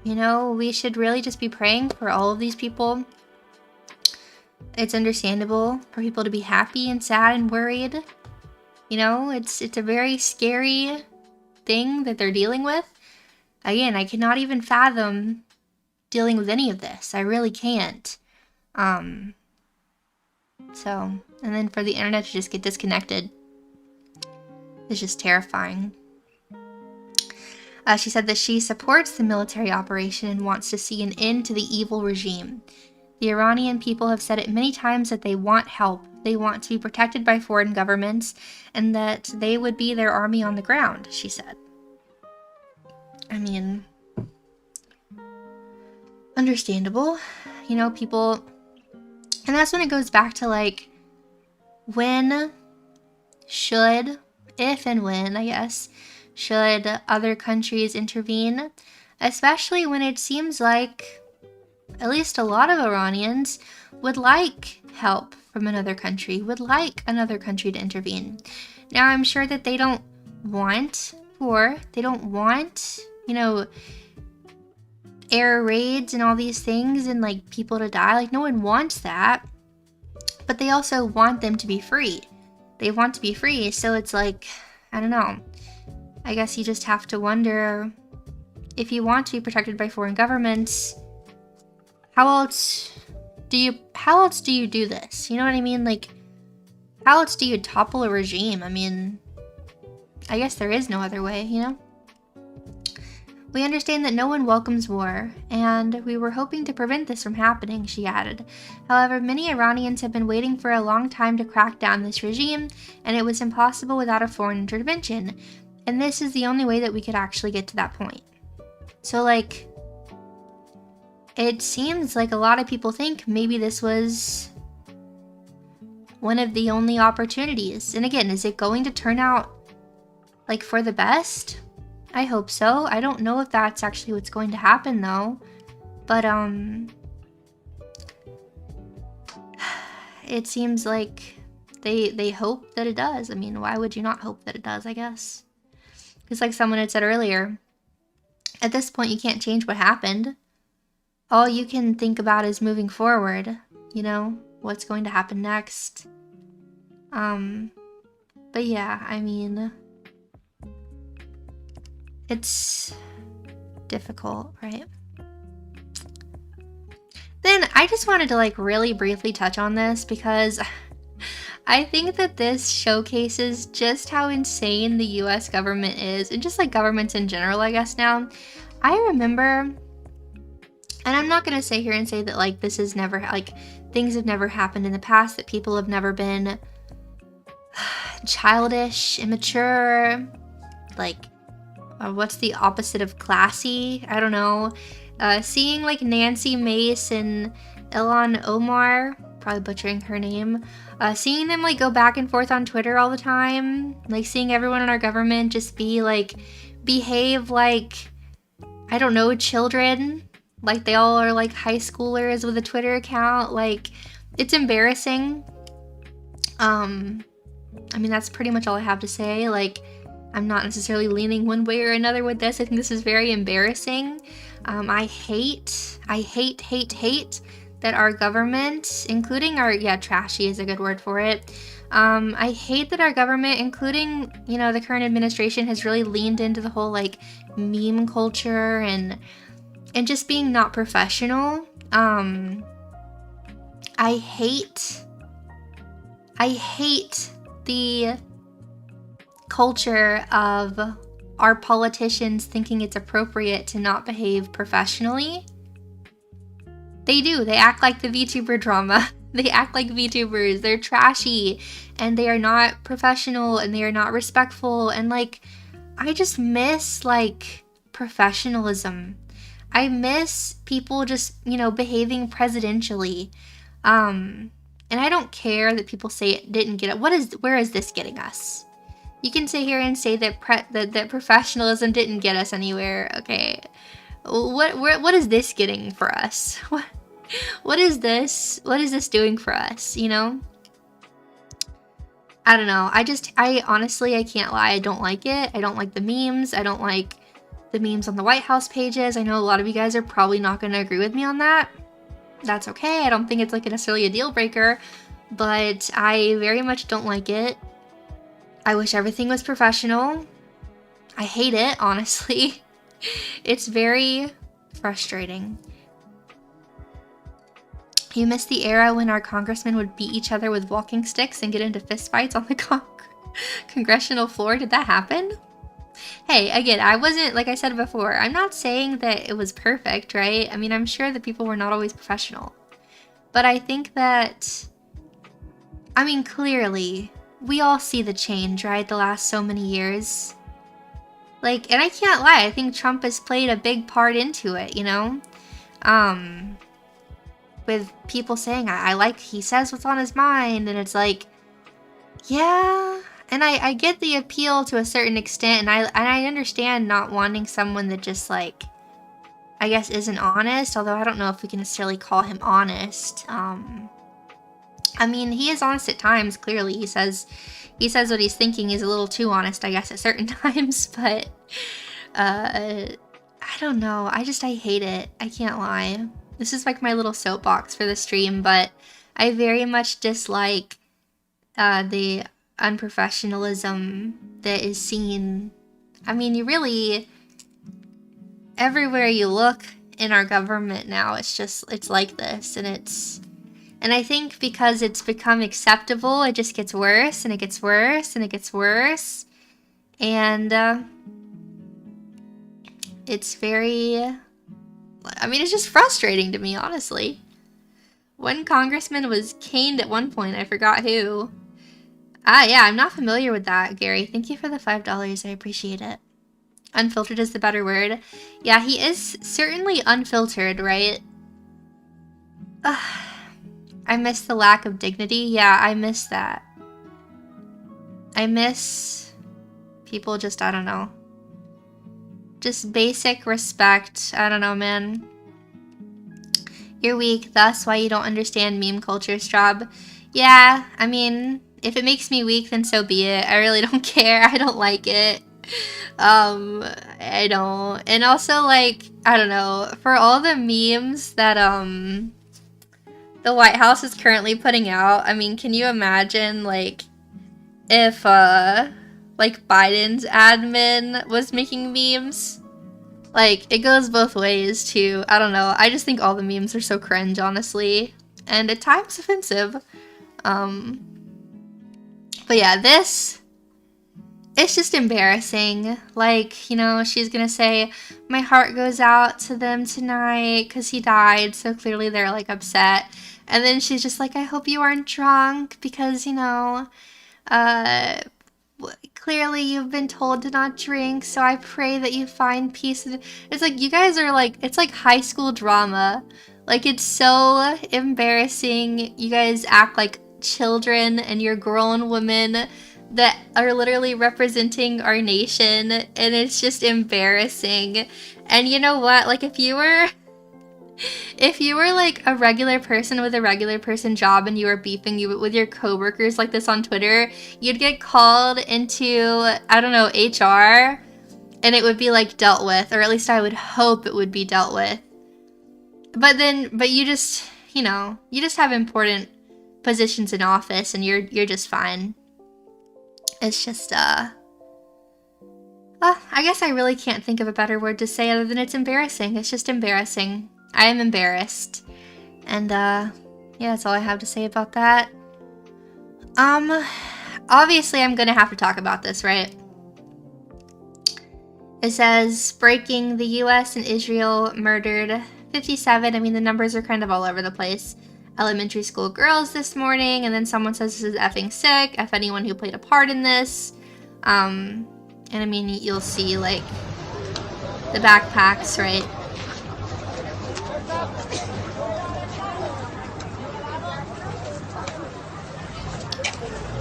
you know, we should really just be praying for all of these people. It's understandable for people to be happy and sad and worried. You know, it's a very scary thing that they're dealing with. Again, I cannot even fathom dealing with any of this. I really can't. And then for the internet to just get disconnected is just terrifying. She said that she supports the military operation and wants to see an end to the evil regime. The Iranian people have said it many times that they want help. They want to be protected by foreign governments and that they would be their army on the ground, she said. I mean, understandable. You know, people... And that's when it goes back to, like, when should, if and when, I guess, should other countries intervene? Especially when it seems like at least a lot of Iranians would like help from another country, would like another country to intervene. Now, I'm sure that they don't want war. They don't want, you know, air raids and all these things and, like, people to die. Like, no one wants that. But they also want them to be free. They want to be free, so it's like, I don't know. I guess you just have to wonder, if you want to be protected by foreign governments, how else do you do this? You know what I mean? Like, how else do you topple a regime? I mean, I guess there is no other way, you know? We understand that no one welcomes war, and we were hoping to prevent this from happening, she added. However, many Iranians have been waiting for a long time to crack down this regime, and it was impossible without a foreign intervention. And this is the only way that we could actually get to that point. So, like, it seems like a lot of people think maybe this was one of the only opportunities. And again, is it going to turn out, like, for the best? I hope so. I don't know if that's actually what's going to happen, though. But, it seems like they hope that it does. I mean, why would you not hope that it does, I guess? Because like someone had said earlier, at this point, you can't change what happened. All you can think about is moving forward, you know? What's going to happen next. But yeah, I mean, it's difficult, right? Then I just wanted to like really briefly touch on this because I think that this showcases just how insane the US government is, and just like governments in general, I guess now. I remember, and I'm not gonna sit here and say that like this is never, like things have never happened in the past, that people have never been childish, immature, like what's the opposite of classy? I don't know. Seeing like Nancy Mace and Ilhan Omar, probably butchering her name, seeing them like go back and forth on Twitter all the time, like seeing everyone in our government just be like, behave like, I don't know, children, like they all are like high schoolers with a Twitter account, like it's embarrassing. I mean, that's pretty much all I have to say. Like, I'm not necessarily leaning one way or another with this. I think this is very embarrassing. I hate that our government, including our, yeah, trashy is a good word for it. I hate that our government, including, you know, the current administration, has really leaned into the whole like meme culture and just being not professional. I hate the culture of our politicians thinking it's appropriate to not behave professionally. They do. They act like the VTuber drama. They act like VTubers. They're trashy and they are not professional and they are not respectful. And like, I just miss like professionalism. I miss people just, you know, behaving presidentially. And I don't care that people say it didn't get it. Where is this getting us? You can sit here and say that that professionalism didn't get us anywhere. Okay, what is this getting for us? What is this? What is this doing for us? You know? I don't know. I honestly, I can't lie. I don't like it. I don't like the memes. I don't like the memes on the White House pages. I know a lot of you guys are probably not going to agree with me on that. That's okay. I don't think it's like necessarily a deal breaker, but I very much don't like it. I wish everything was professional. I hate it, honestly. It's very frustrating. You miss the era when our congressmen would beat each other with walking sticks and get into fistfights on the congressional floor. Did that happen? Hey, again, I wasn't, like I said before, I'm not saying that it was perfect, right? I mean, I'm sure that people were not always professional. But I think that, I mean, clearly, we all see the change, right? The last so many years. Like, and I can't lie, I think Trump has played a big part into it, you know? With people saying, I like, he says what's on his mind, and it's like, yeah. And I get the appeal to a certain extent, and I understand not wanting someone that just like, I guess isn't honest, although I don't know if we can necessarily call him honest. I mean, he is honest at times, clearly. He says what he's thinking is a little too honest, I guess, at certain times, but I don't know. I hate it. I can't lie. This is like my little soapbox for the stream, but I very much dislike the unprofessionalism that is seen. I mean, you really, everywhere you look in our government now, it's like this, and I think because it's become acceptable, it just gets worse, and it gets worse, and it gets worse, and it's very, I mean, it's just frustrating to me, honestly. One congressman was caned at one point. I forgot who. Yeah, I'm not familiar with that, Gary. Thank you for the $5. I appreciate it. Unfiltered is the better word. Yeah, he is certainly unfiltered, right? I miss the lack of dignity. Yeah, I miss that. I miss people just, I don't know. Just basic respect. I don't know, man. You're weak, thus why you don't understand meme culture, Strawb. Yeah, I mean, if it makes me weak, then so be it. I really don't care. I don't like it. I don't. And also, like, I don't know, for all the memes that, the White House is currently putting out, I mean, can you imagine, like, if, like, Biden's admin was making memes? Like, it goes both ways, too. I don't know. I just think all the memes are so cringe, honestly. And at times offensive. But yeah, this, it's just embarrassing. Like, you know, she's gonna say, my heart goes out to them tonight because he died, so clearly they're, like, upset. And then she's just like, I hope you aren't drunk because, you know, clearly you've been told to not drink, so I pray that you find peace. It's like, you guys are like, it's like high school drama. Like, it's so embarrassing. You guys act like children and you're grown women that are literally representing our nation, and it's just embarrassing. And you know what? Like, if you were like a regular person with a regular person job and you were beefing with your coworkers like this on Twitter, you'd get called into, I don't know, HR, and it would be like dealt with, or at least I would hope it would be dealt with. But you just, you know, you just have important positions in office and you're just fine. It's just, I guess I really can't think of a better word to say other than it's embarrassing. It's just embarrassing. I am embarrassed. And, yeah, that's all I have to say about that. Obviously I'm gonna have to talk about this, right? It says, breaking, the US and Israel murdered 57. I mean, the numbers are kind of all over the place. Elementary school girls this morning, and then someone says this is effing sick, F anyone who played a part in this. And I mean, you'll see, like, the backpacks, right?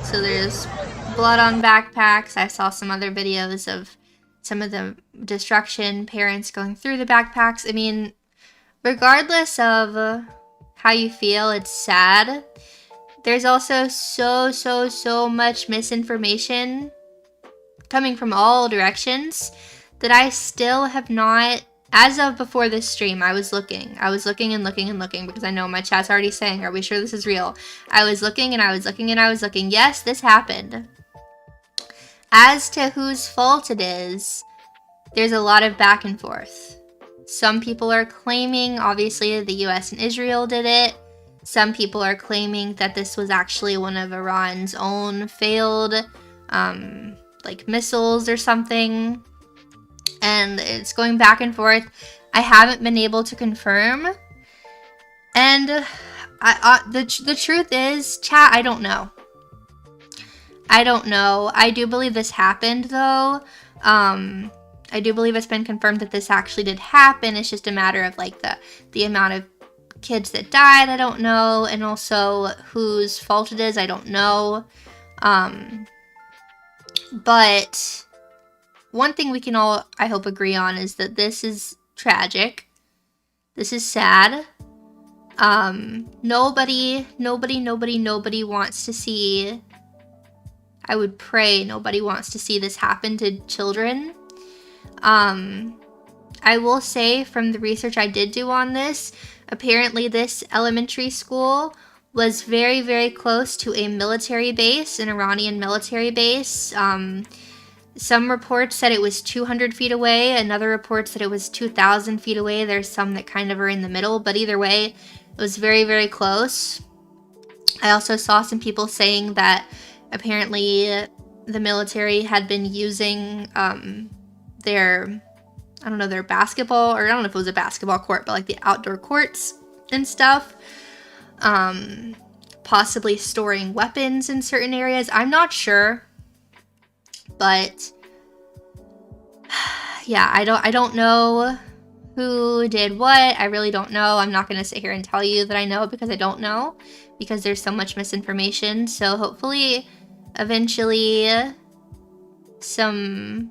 So there's blood on backpacks. I saw some other videos of some of the destruction, parents going through the backpacks. I mean, regardless of how you feel, it's sad. There's also so much misinformation coming from all directions that I still have not, as of before this stream, I was looking and looking because I know my chat's already saying, are we sure this is real? I was looking and I was looking and I was looking. Yes, this happened. As to whose fault it is, there's a lot of back and forth. Some people are claiming, obviously, the US and Israel did it. Some people are claiming that this was actually one of Iran's own failed, like, missiles or something. And it's going back and forth. I haven't been able to confirm. And the truth is, chat, I don't know. I don't know. I do believe this happened, though. I do believe it's been confirmed that this actually did happen. It's just a matter of, like, the amount of kids that died, I don't know. And also whose fault it is, I don't know. But one thing we can all, I hope, agree on is that this is tragic. This is sad. Nobody wants to see, I would pray nobody wants to see this happen to children. I will say, from the research I did do on this, apparently this elementary school was very, very close to a military base, an Iranian military base. Some reports said it was 200 feet away. Another report said it was 2,000 feet away. There's some that kind of are in the middle, but either way, it was very, very close. I also saw some people saying that apparently the military had been using their I don't know, their basketball, or I don't know if it was a basketball court, but like the outdoor courts and stuff. Possibly storing weapons in certain areas. I'm not sure, but yeah, I don't know who did what. I really don't know. I'm not going to sit here and tell you that I know, because I don't know, because there's so much misinformation. So hopefully eventually some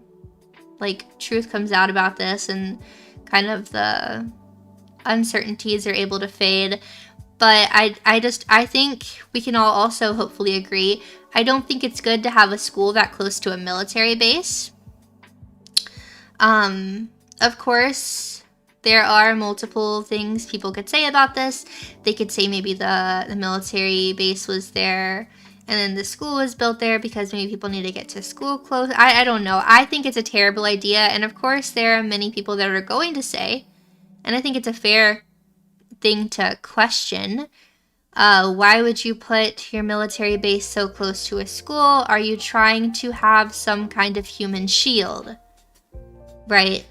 like truth comes out about this and kind of the uncertainties are able to fade. But I think we can all also hopefully agree, I don't think it's good to have a school that close to a military base. Of course, there are multiple things people could say about this. They could say maybe the military base was there and then the school was built there because maybe people need to get to school close. I don't know. I think it's a terrible idea. And of course, there are many people that are going to say, and I think it's a fair thing to question, why would you put your military base so close to a school? Are you trying to have some kind of human shield? Right?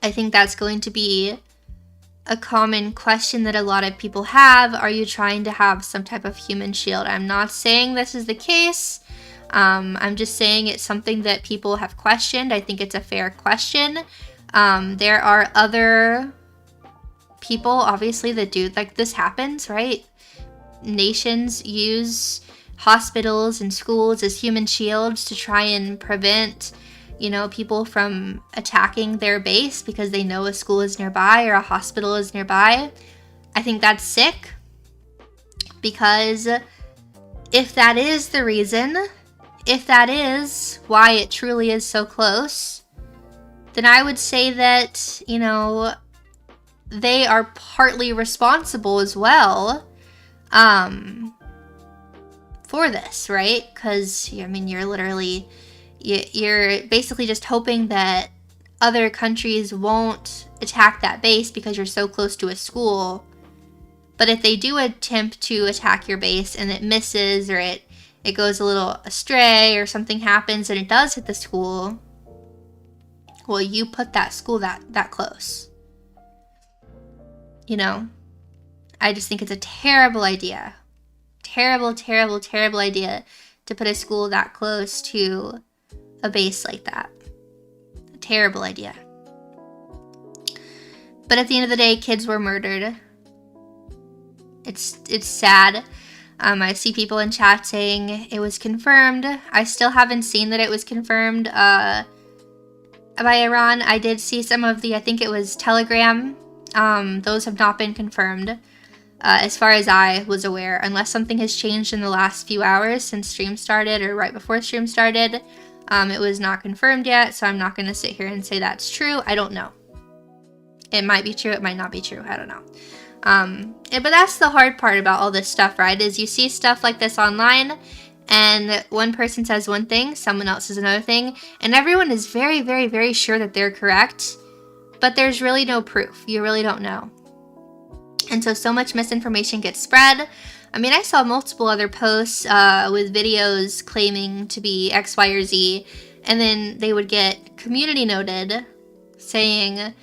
I think that's going to be a common question that a lot of people have. Are you trying to have some type of human shield? I'm not saying this is the case. I'm just saying it's something that people have questioned. I think it's a fair question. There are other people, obviously, that do, like, this happens, right? Nations use hospitals and schools as human shields to try and prevent, you know, people from attacking their base because they know a school is nearby or a hospital is nearby. I think that's sick, because if that is the reason, if that is why it truly is so close, then I would say that, you know, they are partly responsible as well for this, right? Because, I mean, you're literally, you're basically just hoping that other countries won't attack that base because you're so close to a school. But if they do attempt to attack your base and it misses, or it goes a little astray, or something happens and it does hit the school, well, you put that school that close. You know, I just think it's a terrible idea. Terrible, terrible, terrible idea to put a school that close to a base like that. A terrible idea. But at the end of the day, kids were murdered. It's sad. I see people in chat saying it was confirmed. I still haven't seen that it was confirmed by Iran. I did see some of the, I think it was Telegram. Those have not been confirmed, as far as I was aware, unless something has changed in the last few hours since stream started or right before stream started. It was not confirmed yet, so I'm not going to sit here and say that's true. I don't know. It might be true, it might not be true, I don't know. But that's the hard part about all this stuff, right? Is you see stuff like this online, and one person says one thing, someone else says another thing, and everyone is very, very, very sure that they're correct. But there's really no proof. You really don't know. And so much misinformation gets spread. I mean, I saw multiple other posts with videos claiming to be X, Y, or Z, and then they would get community noted saying,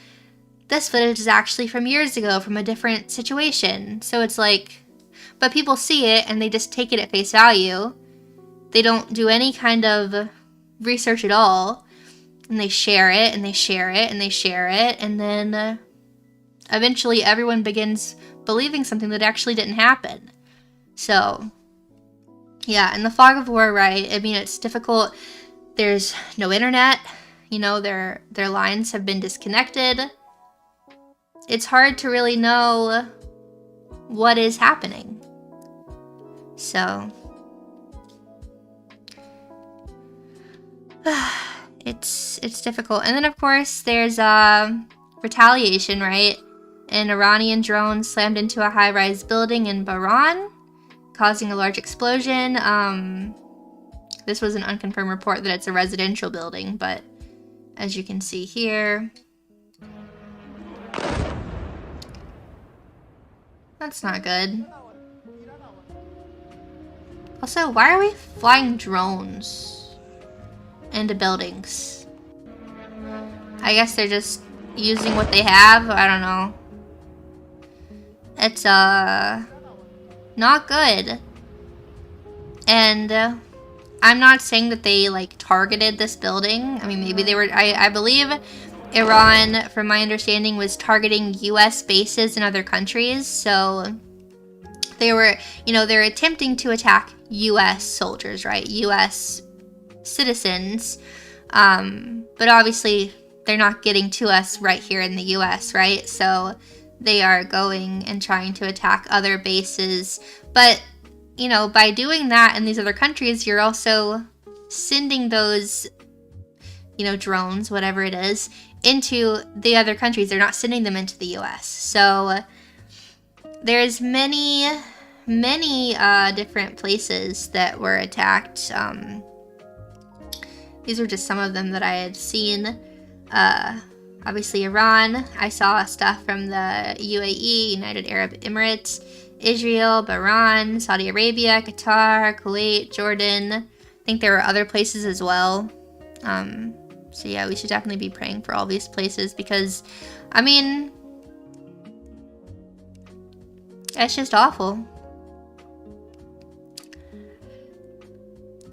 this footage is actually from years ago from a different situation. So it's like, but people see it and they just take it at face value. They don't do any kind of research at all. And they share it, and they share it, and they share it, and then eventually everyone begins believing something that actually didn't happen. So, yeah, in the fog of war, right, I mean, it's difficult. There's no internet, you know, their lines have been disconnected. It's hard to really know what is happening. So, it's difficult. And then, of course, there's retaliation, right? An Iranian drone slammed into a high-rise building in Bahrain, causing a large explosion. This was an unconfirmed report that it's a residential building, but as you can see here, that's not good. Also, why are we flying drones into buildings? I guess they're just using what they have. I don't know. It's, not good. And, I'm not saying that they, like, targeted this building. I mean, maybe they were, I believe Iran, from my understanding, was targeting US bases in other countries. So, they were, you know, they're attempting to attack US soldiers, right? US citizens. But obviously, they're not getting to us right here in the US, right? So, they are going and trying to attack other bases. But, you know, by doing that in these other countries, you're also sending those, you know, drones, whatever it is, into the other countries. They're not sending them into the US. So there's many different places that were attacked. These were just some of them that I had seen. Obviously Iran. I saw stuff from the UAE, United Arab Emirates, Israel, Bahrain, Saudi Arabia, Qatar, Kuwait, Jordan. I think there were other places as well. So yeah, we should definitely be praying for all these places because, I mean, it's just awful.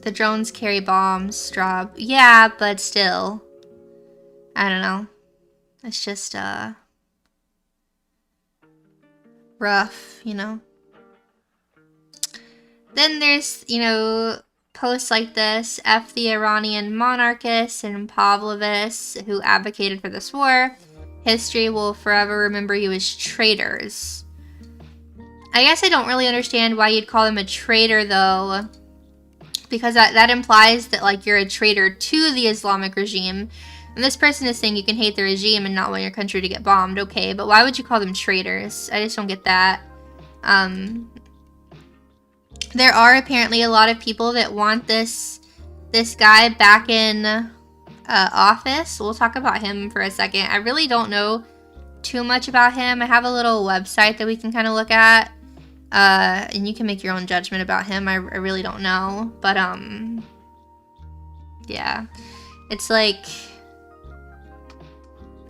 The drones carry bombs, strawb. Yeah, but still. I don't know. It's just, rough, you know. Then there's, you know, posts like this. F the Iranian monarchists and Pavlovists who advocated for this war. History will forever remember you as traitors. I guess I don't really understand why you'd call them a traitor, though. Because that implies that, like, you're a traitor to the Islamic regime. And this person is saying you can hate the regime and not want your country to get bombed. Okay, but why would you call them traitors? I just don't get that. There are apparently a lot of people that want this guy back in office. We'll talk about him for a second. I really don't know too much about him. I have a little website that we can kind of look at. And you can make your own judgment about him. I really don't know. But, yeah. It's like,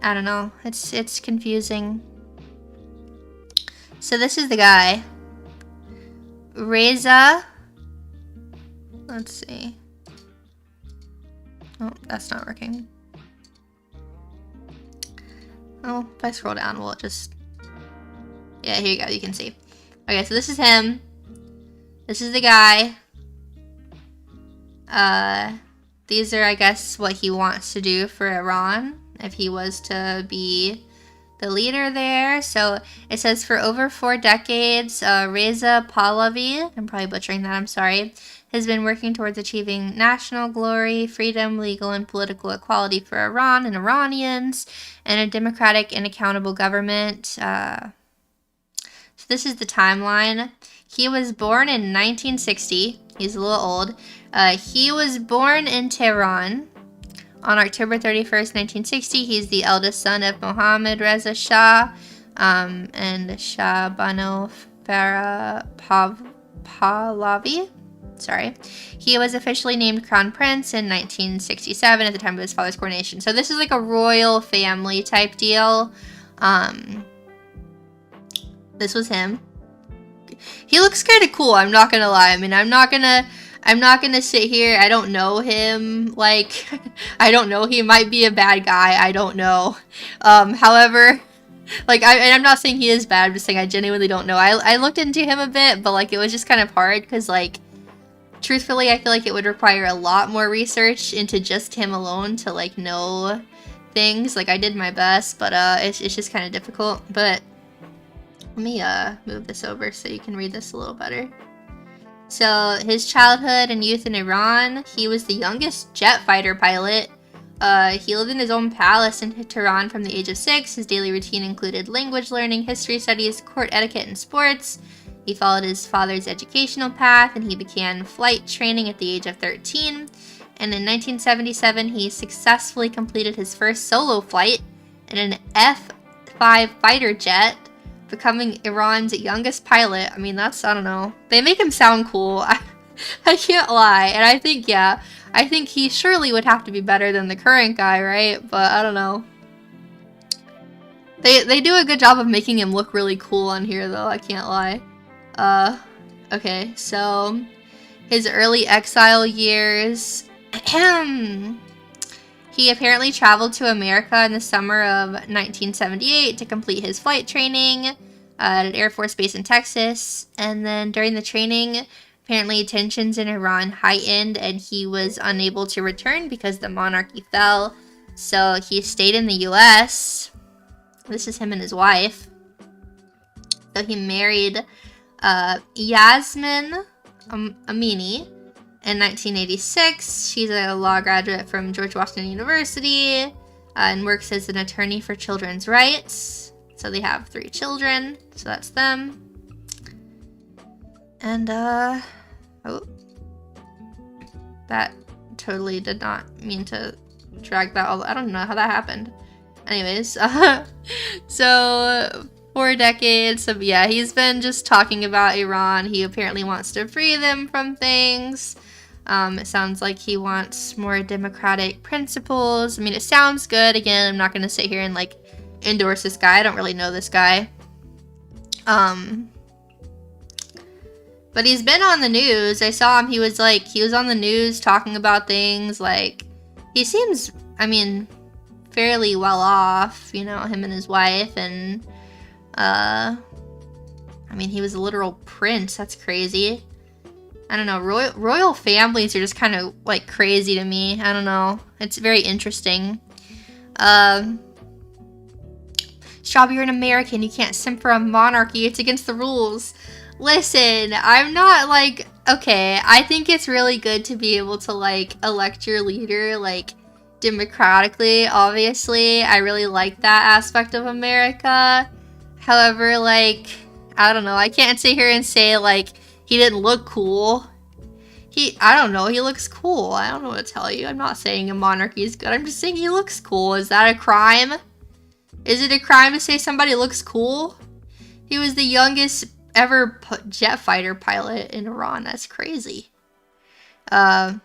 I don't know. It's confusing. So this is the guy. Reza. Let's see. Oh, that's not working. Oh, if I scroll down, will it just... Yeah, here you go. You can see. Okay, so this is him. This is the guy. These are, I guess, what he wants to do for Iran. If he was to be the leader there. So it says for over 4 decades, Reza Pahlavi, I'm probably butchering that, I'm sorry, has been working towards achieving national glory, freedom, legal and political equality for Iran and Iranians, and a democratic and accountable government. So this is the timeline. He was born in 1960. He's a little old. He was born in Tehran on October 31st, 1960. He's the eldest son of Mohammad Reza Shah and Shah Bano Farah Pahlavi. Sorry. He was officially named Crown Prince in 1967 at the time of his father's coronation. So this is like a royal family type deal. This was him. He looks kind of cool, I'm not gonna lie. I mean, I'm not gonna sit here. I don't know him. Like, I don't know. He might be a bad guy. I don't know. However, like, I'm not saying he is bad. I'm just saying I genuinely don't know. I looked into him a bit, but, like, it was just kind of hard because, like, truthfully, I feel like it would require a lot more research into just him alone to, like, know things. Like, I did my best, but it's just kind of difficult. But let me move this over so you can read this a little better. So, his childhood and youth in Iran, he was the youngest jet fighter pilot. He lived in his own palace in Tehran from the age of 6. His daily routine included language learning, history studies, court etiquette, and sports. He followed his father's educational path, and he began flight training at the age of 13. And in 1977, he successfully completed his first solo flight in an F-5 fighter jet, becoming Iran's youngest pilot. I mean, that's, I don't know. They make him sound cool. I can't lie. And I think, yeah, I think he surely would have to be better than the current guy, right? But I don't know. They do a good job of making him look really cool on here, though, I can't lie. Okay, so his early exile years. He apparently traveled to America in the summer of 1978 to complete his flight training at an Air Force base in Texas. And then during the training, apparently tensions in Iran heightened and he was unable to return because the monarchy fell. So he stayed in the US. This is him and his wife. So he married Yasmin Amini in 1986. She's a law graduate from George Washington University and works as an attorney for children's rights. So they have 3 children, so that's them. And, oh, that totally did not mean to drag that all, I don't know how that happened. Anyways, so 4 decades, so yeah, he's been just talking about Iran. He apparently wants to free them from things. It sounds like he wants more democratic principles. I mean, it sounds good. Again, I'm not going to sit here and, like, endorse this guy. I don't really know this guy. But he's been on the news. I saw him. He was on the news talking about things. Like, he seems, I mean, fairly well off, you know, him and his wife. And, I mean, he was a literal prince. That's crazy. I don't know. Royal families are just kind of, like, crazy to me. I don't know. It's very interesting. Strawb, you're an American. You can't simp for a monarchy. It's against the rules. Listen, I'm not, like, okay, I think it's really good to be able to, like, elect your leader, like, democratically, obviously. I really like that aspect of America. However, like, I don't know. I can't sit here and say, like, he didn't look cool. I don't know. He looks cool. I don't know what to tell you. I'm not saying a monarchy is good. I'm just saying he looks cool. Is that a crime? Is it a crime to say somebody looks cool? He was the youngest ever jet fighter pilot in Iran. That's crazy. But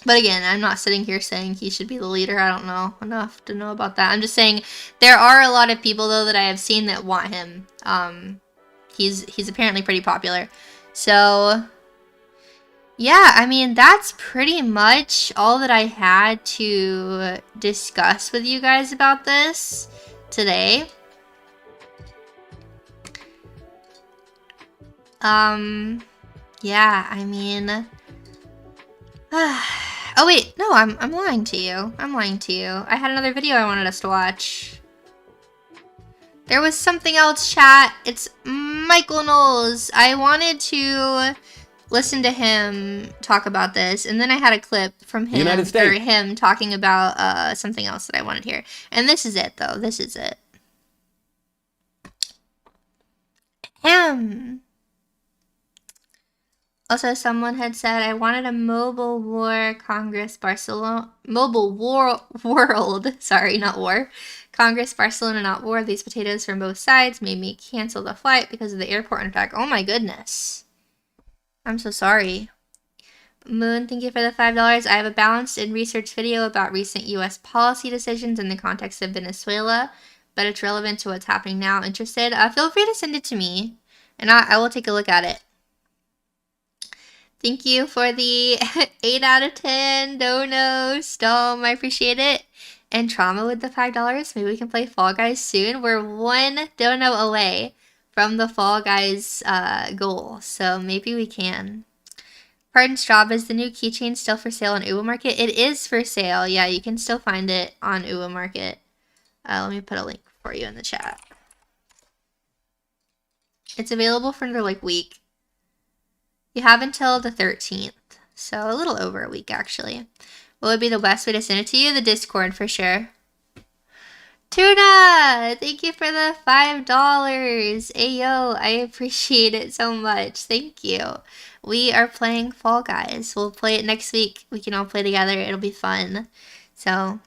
again, I'm not sitting here saying he should be the leader. I don't know enough to know about that. I'm just saying there are a lot of people, though, that I have seen that want him. He's apparently pretty popular. So, yeah, I mean, that's pretty much all that I had to discuss with you guys about this today. Yeah, I mean, oh wait, no, I'm lying to you. I'm lying to you. I had another video I wanted us to watch. There was something else, chat. It's Michael Knowles. I wanted to listen to him talk about this, and then I had a clip from him, or him talking about something else that I wanted to hear. And this is it, though. This is it. Also, someone had said, I wanted a mobile war Congress Barcelona, mobile war world, sorry, not war, Congress Barcelona, not war. These potatoes from both sides made me cancel the flight because of the airport attack. Oh my goodness. I'm so sorry. Moon, thank you for the $5. I have a balanced and researched video about recent U.S. policy decisions in the context of Venezuela, but it's relevant to what's happening now. Interested? Feel free to send it to me, and I will take a look at it. Thank you for the 8 out of 10 dono, Stom. I appreciate it. And Trauma with the $5. Maybe we can play Fall Guys soon. We're 1 dono away from the Fall Guys goal, so maybe we can. Pardon, Strawb, is the new keychain still for sale on Uwa Market? It is for sale. Yeah, you can still find it on Uwa Market. Let me put a link for you in the chat. It's available for another week. You have until the 13th, so a little over a week actually. What would be the best way to send it to you? The Discord for sure. Tuna, thank you for the $5. Ayo, I appreciate it so much. Thank you. We are playing Fall Guys. We'll play it next week. We can all play together. It'll be fun. So,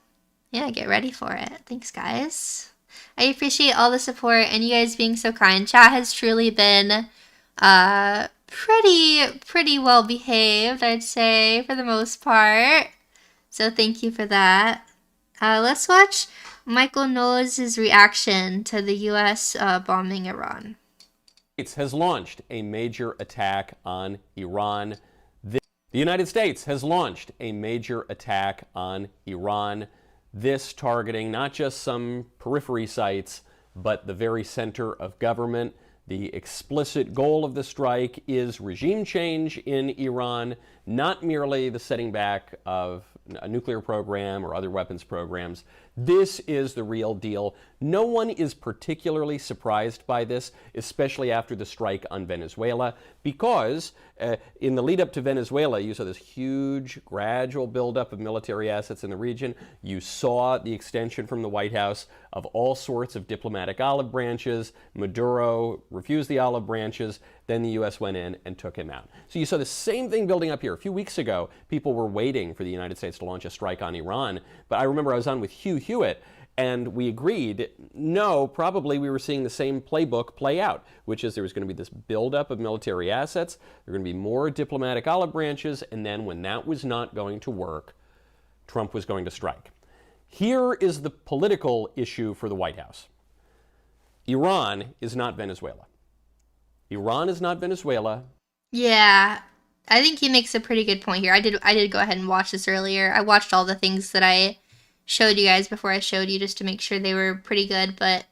yeah, get ready for it. Thanks, guys. I appreciate all the support and you guys being so kind. Chat has truly been pretty well behaved, I'd say, for the most part. So thank you for that. Let's watch Michael Knowles' reaction to the U.S. Bombing Iran. Has launched a major attack on Iran. The United States has launched a major attack on Iran. This targeting not just some periphery sites, but the very center of government. The explicit goal of the strike is regime change in Iran, not merely the setting back of a nuclear program or other weapons programs. This is the real deal. No one is particularly surprised by this, especially after the strike on Venezuela, because in the lead up to Venezuela, you saw this huge gradual buildup of military assets in the region. You saw the extension from the White House of all sorts of diplomatic olive branches. Maduro refused the olive branches. Then the U.S. went in and took him out. So you saw the same thing building up here. A few weeks ago, people were waiting for the United States to launch a strike on Iran. But I remember I was on with Hugh Hewitt, and we agreed, no, probably we were seeing the same playbook play out, which is there was going to be this buildup of military assets, there were going to be more diplomatic olive branches, and then when that was not going to work, Trump was going to strike. Here is the political issue for the White House. Iran is not Venezuela. Iran is not Venezuela. Yeah, I think he makes a pretty good point here. I did go ahead and watch this earlier. I watched all the things that I showed you guys before I showed you just to make sure they were pretty good, but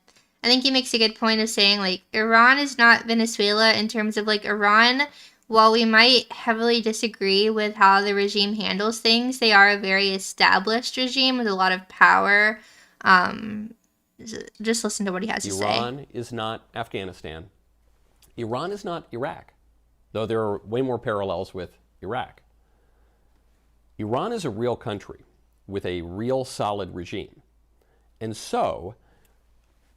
I think he makes a good point of saying, like, Iran is not Venezuela in terms of, like, Iran, while we might heavily disagree with how the regime handles things, they are a very established regime with a lot of power. Just listen to what he has to say. Iran is not Afghanistan. Iran is not Iraq, though there are way more parallels with Iraq. Iran is a real country with a real solid regime. And so,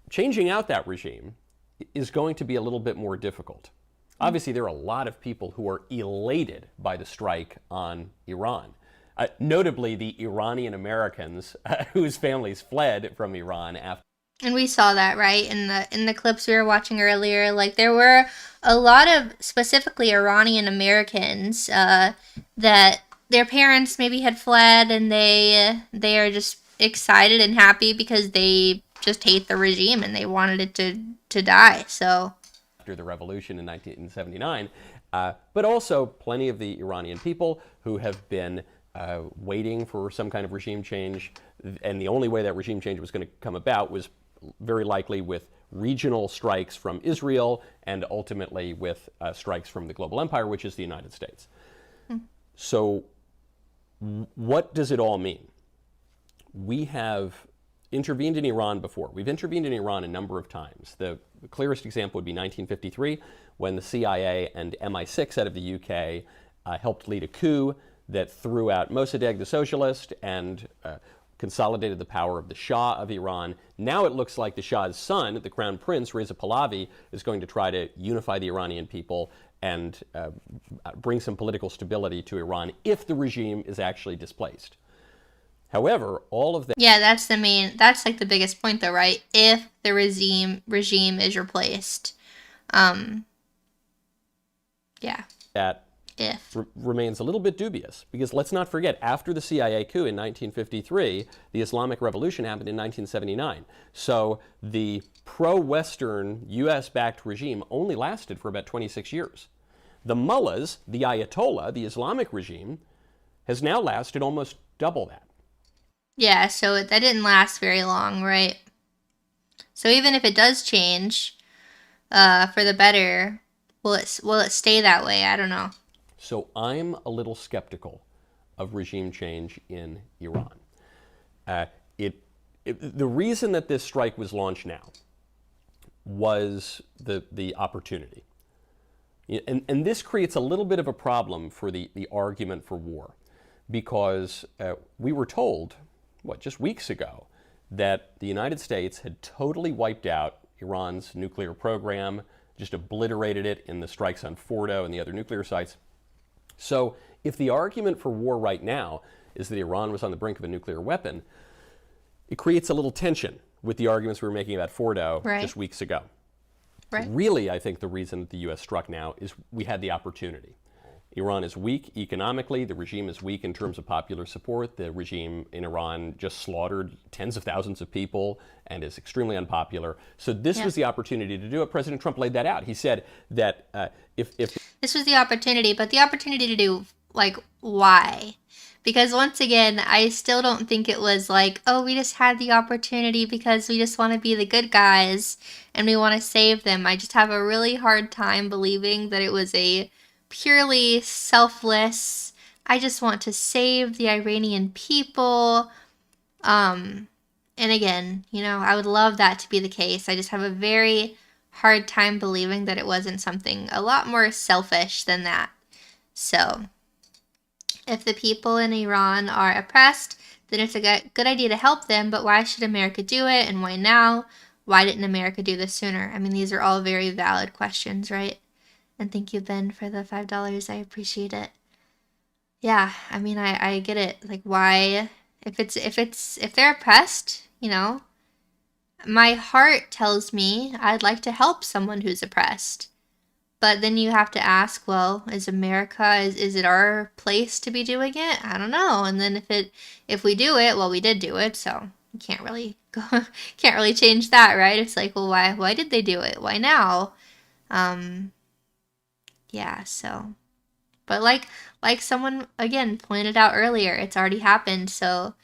changing out that regime is going to be a little bit more difficult. Obviously, there are a lot of people who are elated by the strike on Iran. Notably, the Iranian Americans whose families fled from Iran after. And we saw that, right, in the clips we were watching earlier. Like, there were a lot of specifically Iranian Americans that their parents maybe had fled, and they are just excited and happy because they just hate the regime and they wanted it to die. So after the revolution in 1979, but also plenty of the Iranian people who have been waiting for some kind of regime change, and the only way that regime change was going to come about was very likely with regional strikes from Israel and ultimately with strikes from the global empire, which is the United States. So what does it all mean? We have intervened in Iran before. We've intervened in Iran a number of times. The clearest example would be 1953, when the CIA and MI6 out of the UK helped lead a coup that threw out Mossadegh, the socialist, and consolidated the power of the Shah of Iran. Now it looks like the Shah's son, the Crown Prince, Reza Pahlavi, is going to try to unify the Iranian people and bring some political stability to Iran if the regime is actually displaced. However, all of that... Yeah, that's like the biggest point though, right? If the regime is replaced. Yeah. That remains a little bit dubious, because let's not forget, after the CIA coup in 1953, the Islamic Revolution happened in 1979. So the pro-Western US-backed regime only lasted for about 26 years. The mullahs, the Ayatollah, the Islamic regime, has now lasted almost double that. Yeah, so that didn't last very long, right? So even if it does change for the better, will it stay that way? I don't know. So I'm a little skeptical of regime change in Iran. The reason that this strike was launched now was the opportunity. And this creates a little bit of a problem for the argument for war, because we were told, just weeks ago, that the United States had totally wiped out Iran's nuclear program, just obliterated it in the strikes on Fordo and the other nuclear sites. So if the argument for war right now is that Iran was on the brink of a nuclear weapon, it creates a little tension with the arguments we were making about Fordo just weeks ago. Right. Really, I think the reason that the U.S. struck now is we had the opportunity. Iran is weak economically. The regime is weak in terms of popular support. The regime in Iran just slaughtered tens of thousands of people and is extremely unpopular. So this was the opportunity to do it. President Trump laid that out. He said that if this was the opportunity, but the opportunity to do, like, why? Because once again, I still don't think it was like, oh, we just had the opportunity because we just want to be the good guys and we want to save them. I just have a really hard time believing that it was a purely selfless, I just want to save the Iranian people. And again, you know, I would love that to be the case. I just have a very hard time believing that it wasn't something a lot more selfish than that. So if the people in Iran are oppressed, then it's a good idea to help them, but why should America do it, and why now? Why didn't America do this sooner? I mean, these are all very valid questions, right? And thank you, Ben, for the $5. I appreciate it. Yeah, I mean, I get it. Like, why? If they're oppressed, you know, my heart tells me I'd like to help someone who's oppressed. But then you have to ask, well, is America, is it our place to be doing it? I don't know. And then if we do it, well, we did do it, so you can't really change that, right? It's like, well, why did they do it? Why now? Yeah, so, but like someone again pointed out earlier, it's already happened, so,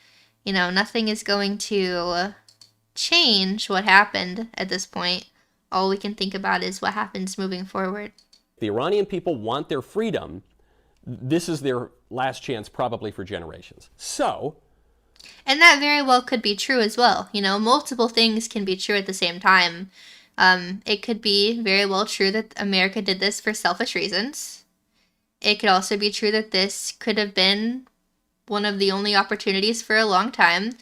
you know, nothing is going to change what happened at this point. All we can think about is what happens moving forward. The Iranian people want their freedom. This is their last chance probably for generations. So, and that very well could be true as well. You know, multiple things can be true at the same time. It could be very well true that America did this for selfish reasons. It could also be true that this could have been one of the only opportunities for a long time.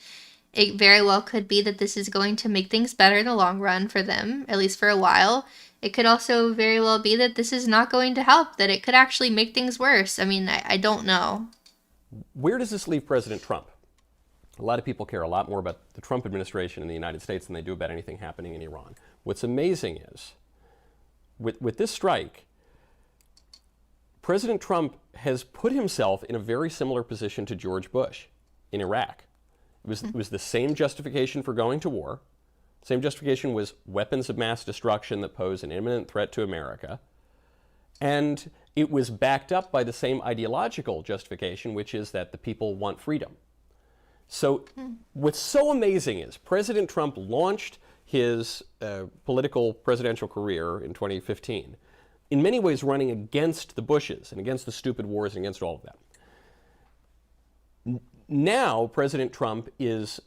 It very well could be that this is going to make things better in the long run for them, at least for a while. It could also very well be that this is not going to help, that it could actually make things worse. I mean, I don't know. Where does this leave President Trump? A lot of people care a lot more about the Trump administration in the United States than they do about anything happening in Iran. What's amazing is, with this strike, President Trump has put himself in a very similar position to George Bush in Iraq. It was the same justification for going to war. Same justification was weapons of mass destruction that pose an imminent threat to America. And it was backed up by the same ideological justification, which is that the people want freedom. So what's so amazing is President Trump launched his political presidential career in 2015, in many ways running against the Bushes and against the stupid wars and against all of that. Now, President Trump is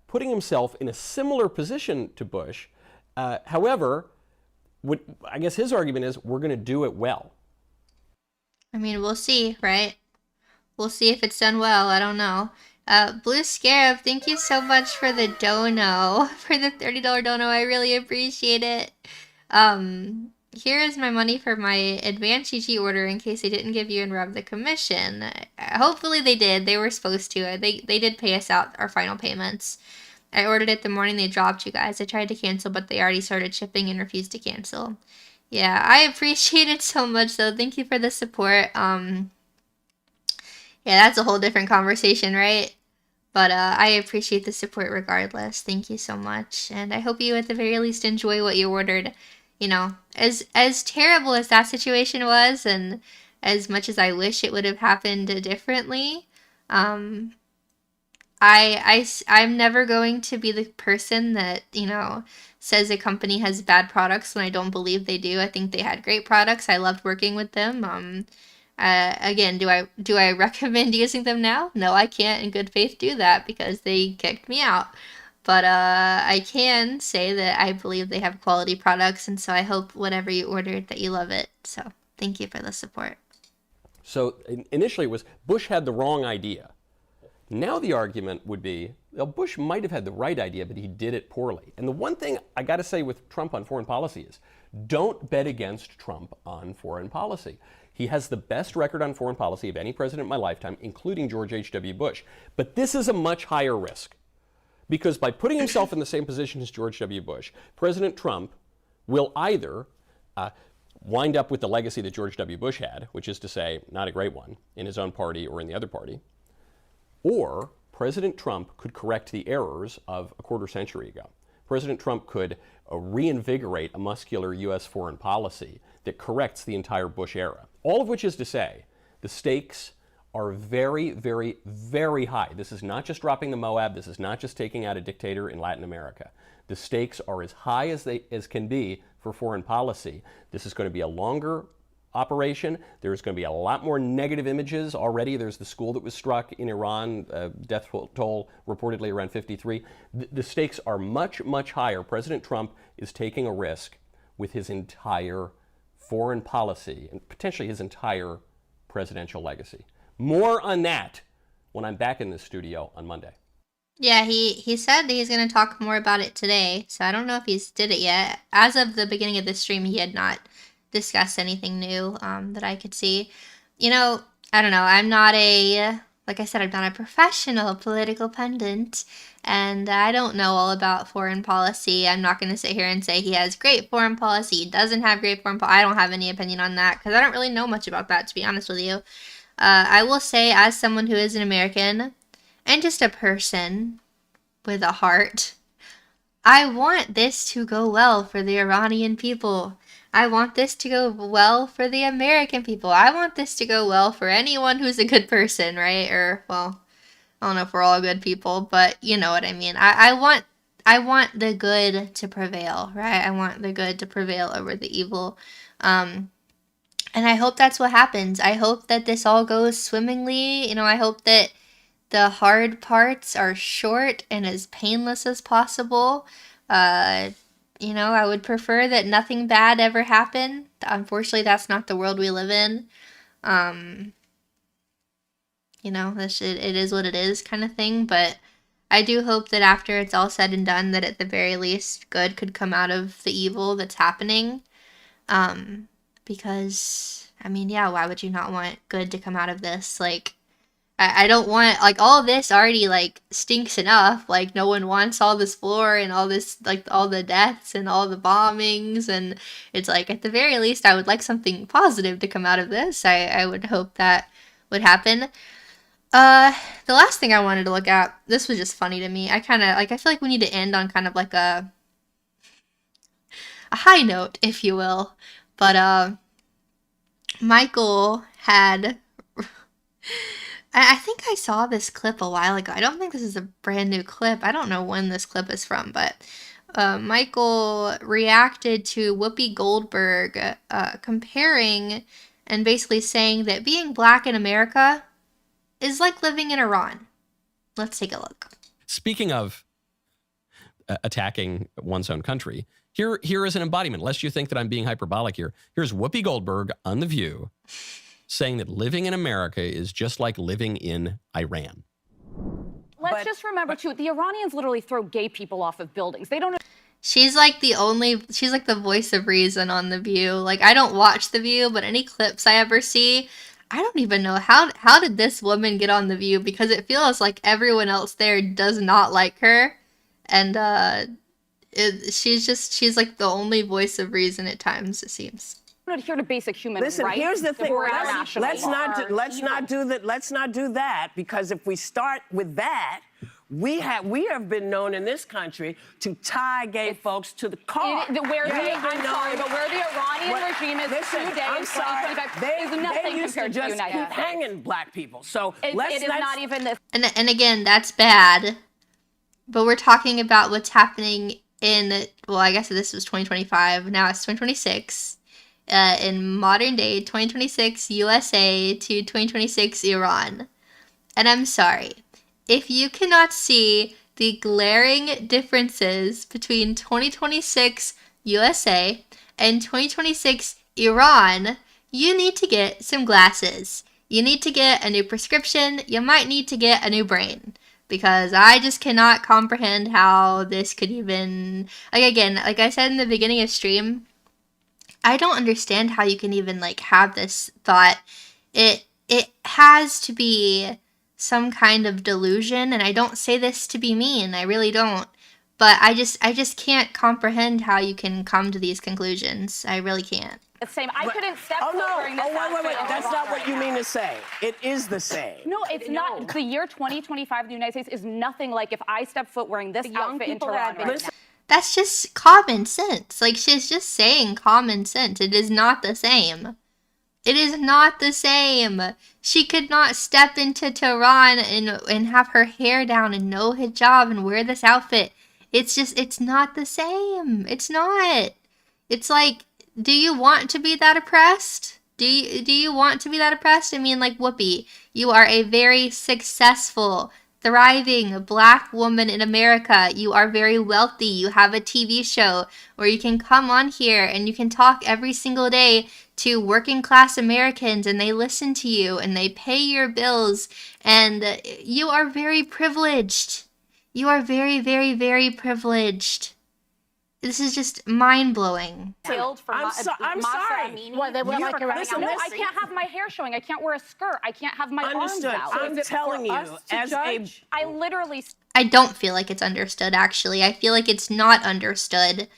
putting himself in a similar position to Bush. However, I guess his argument is we're going to do it well. I mean, we'll see, right? We'll see if it's done well. I don't know. Blue Scarab, thank you so much for the dono, for the $30 dono. I really appreciate it. Here is my money for my advanced GG order in case they didn't give you and Rob the commission. Hopefully they did. They were supposed to. They did pay us out our final payments. I ordered it the morning they dropped, you guys. I tried to cancel, but they already started shipping and refused to cancel. Yeah, I appreciate it so much, though. Thank you for the support. Yeah, that's a whole different conversation, right? But I appreciate the support regardless. Thank you so much. And I hope you at the very least enjoy what you ordered. You know, as terrible as that situation was, and as much as I wish it would have happened differently, I'm never going to be the person that, you know, says a company has bad products when I don't believe they do. I think they had great products. I loved working with them. Again, do I recommend using them now? No, I can't in good faith do that because they kicked me out. But I can say that I believe they have quality products, and so I hope whatever you ordered that you love it. So thank you for the support. So initially it was Bush had the wrong idea. Now the argument would be, well, Bush might have had the right idea, but he did it poorly. And the one thing I got to say with Trump on foreign policy is, don't bet against Trump on foreign policy. He has the best record on foreign policy of any president in my lifetime, including George H.W. Bush. But this is a much higher risk. Because by putting himself in the same position as George W. Bush, President Trump will either wind up with the legacy that George W. Bush had, which is to say, not a great one, in his own party or in the other party, or President Trump could correct the errors of a quarter century ago. President Trump could reinvigorate a muscular U.S. foreign policy that corrects the entire Bush era. All of which is to say, the stakes are very, very, very high. This is not just dropping the Moab. This is not just taking out a dictator in Latin America. The stakes are as high as can be for foreign policy. This is going to be a longer operation. There's going to be a lot more negative images already. There's the school that was struck in Iran, death toll reportedly around 53. The stakes are much, much higher. President Trump is taking a risk with his entire foreign policy and potentially his entire presidential legacy. More on that when I'm back in this studio on Monday. Yeah, he said that he's going to talk more about it today, so I don't know if he's did it yet. As of the beginning of the stream, he had not discussed anything new that I could see. You know, I don't know. I'm not like I said, I'm not a professional political pundit, and I don't know all about foreign policy. I'm not going to sit here and say he has great foreign policy, he doesn't have great foreign policy. I don't have any opinion on that, because I don't really know much about that, to be honest with you. I will say, as someone who is an American, and just a person with a heart, I want this to go well for the Iranian people. I want this to go well for the American people. I want this to go well for anyone who's a good person, right? Or, well, I don't know if we're all good people, but you know what I mean. I want the good to prevail, right? I want the good to prevail over the evil. And I hope that's what happens. I hope that this all goes swimmingly. You know, I hope that the hard parts are short and as painless as possible. You know, I would prefer that nothing bad ever happen. Unfortunately, that's not the world we live in. You know, it is what it is kind of thing. But I do hope that after it's all said and done, that at the very least, good could come out of the evil that's happening. Because, I mean, yeah, why would you not want good to come out of this? Like, I don't want, like, all of this already, like, stinks enough. Like, no one wants all this war and all this, like, all the deaths and all the bombings. And it's like, at the very least, I would like something positive to come out of this. I would hope that would happen. The last thing I wanted to look at, this was just funny to me. I kind of, like, I feel like we need to end on kind of like a high note, if you will. But, Michael had... I think I saw this clip a while ago. I don't think this is a brand new clip. I don't know when this clip is from, but Michael reacted to Whoopi Goldberg comparing and basically saying that being black in America is like living in Iran. Let's take a look. Speaking of attacking one's own country, here is an embodiment. Lest you think that I'm being hyperbolic here. Here's Whoopi Goldberg on The View saying that living in America is just like living in Iran. Let's just remember, too, the Iranians literally throw gay people off of buildings. They don't... She's like the voice of reason on The View. Like, I don't watch The View, but any clips I ever see, I don't even know how did this woman get on The View, because it feels like everyone else there does not like her. And she's like the only voice of reason at times, it seems. Adhere to basic human rights. Listen, here's the thing. Let's not do that, because if we start with that, we have been known in this country to tie gay folks to the car. I'm sorry, but where the Iranian regime is today in 2025 is nothing compared to the United States. Keep hanging black people. So it is not even this. And again, that's bad. But we're talking about what's happening in, well, I guess this was 2025. Now it's 2026. In modern day 2026 USA to 2026 Iran. And I'm sorry, if you cannot see the glaring differences between 2026 USA and 2026 Iran, you need to get some glasses. You need to get a new prescription. You might need to get a new brain. Because I just cannot comprehend how this could even... Like, again, like I said in the beginning of stream, I don't understand how you can even, like, have this thought. It has to be some kind of delusion, and I don't say this to be mean, I really don't. But I just can't comprehend how you can come to these conclusions. I really can't. The same. I couldn't step Oh, foot no. wearing this Oh, wait. outfit in That's Iran not what right you now. mean to say. It is the same. No, it's not. The year 2025 in the United States is nothing like if I step foot wearing this outfit in Tehran right now. That's just common sense. Like, she's just saying common sense. It is not the same. It is not the same. She could not step into Tehran and have her hair down and no hijab and wear this outfit. It's not the same. It's not. It's like, do you want to be that oppressed? Do you want to be that oppressed? I mean, like, Whoopi, you are a very successful, thriving Black woman in America. You are very wealthy. You have a TV show where you can come on here and you can talk every single day to working class Americans, and they listen to you and they pay your bills, and you are very privileged. You are very, very, very privileged. This is just mind-blowing. Killed for I'm sorry. What, they wear like a listen, No, I can't have my hair showing. I can't wear a skirt. I can't have my Understood. arms out. I'm telling you, as I literally... I don't feel like it's understood, actually. I feel like it's not understood,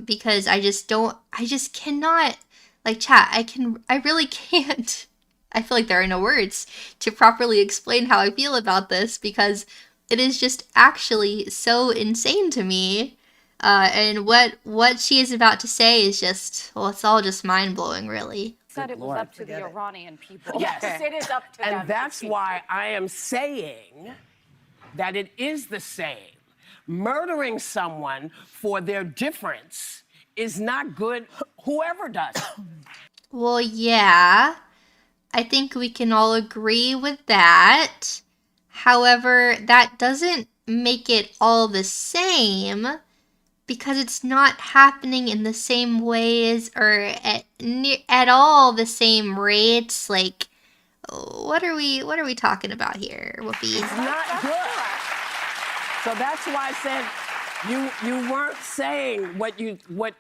because I just cannot, like, chat, I really can't. I feel like there are no words to properly explain how I feel about this, because it is just actually so insane to me. And what she is about to say is just, well, it's all just mind-blowing, really. Said it was up to the Iranian people. Yes. It is up to them. And that's why I am saying that it is the same. Murdering someone for their difference is not good, whoever does it. Well, yeah, I think we can all agree with that. However, that doesn't make it all the same, because it's not happening in the same ways or at all the same rates. Like, what are we talking about here, Whoopi? It's not good. So that's why I said you weren't saying what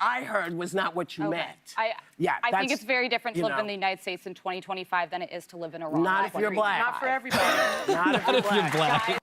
I heard was not what you meant. I think it's very different to you live know. in the United States in 2025 than it is to live in Iran. Not if you're black. Not for everybody. Not if you're black.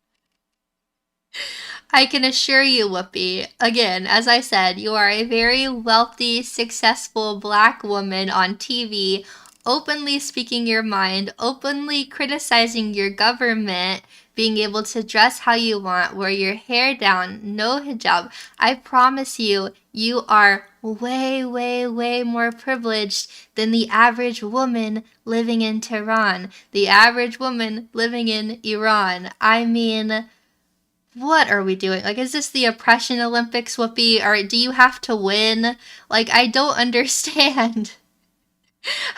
I can assure you, Whoopi, again, as I said, you are a very wealthy, successful Black woman on TV, openly speaking your mind, openly criticizing your government, being able to dress how you want, wear your hair down, no hijab. I promise you, you are way, way, way more privileged than the average woman living in Tehran, the average woman living in Iran. I mean, what are we doing? Like, is this the oppression Olympics, Whoopi? Or do you have to win? Like, I don't understand.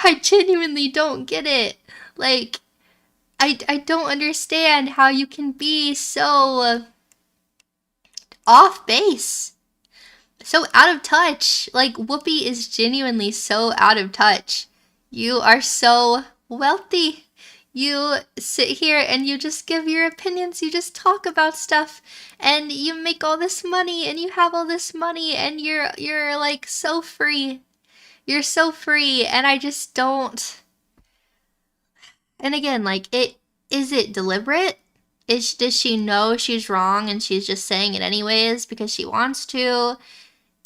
I genuinely don't get it. Like, I don't understand how you can be so off base, so out of touch. Like, Whoopi is genuinely so out of touch. You are so wealthy. You sit here and you just give your opinions, you just talk about stuff, and you make all this money, and you have all this money, and you're like so free. You're so free, and I just don't. And again, like, is it deliberate? Does she know she's wrong and she's just saying it anyways because she wants to?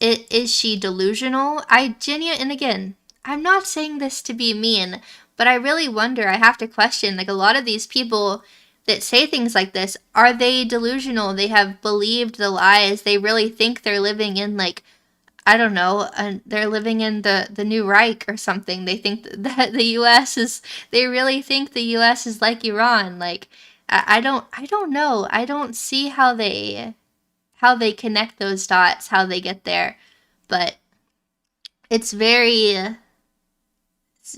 Is she delusional? And again, I'm not saying this to be mean, but I really wonder, I have to question, like, a lot of these people that say things like this, are they delusional? They have believed the lies. They really think they're living in, like, I don't know, they're living in the new Reich or something. They think that the U.S. is, they really think the U.S. is like Iran. Like, I don't know. I don't see how they connect those dots, how they get there. But it's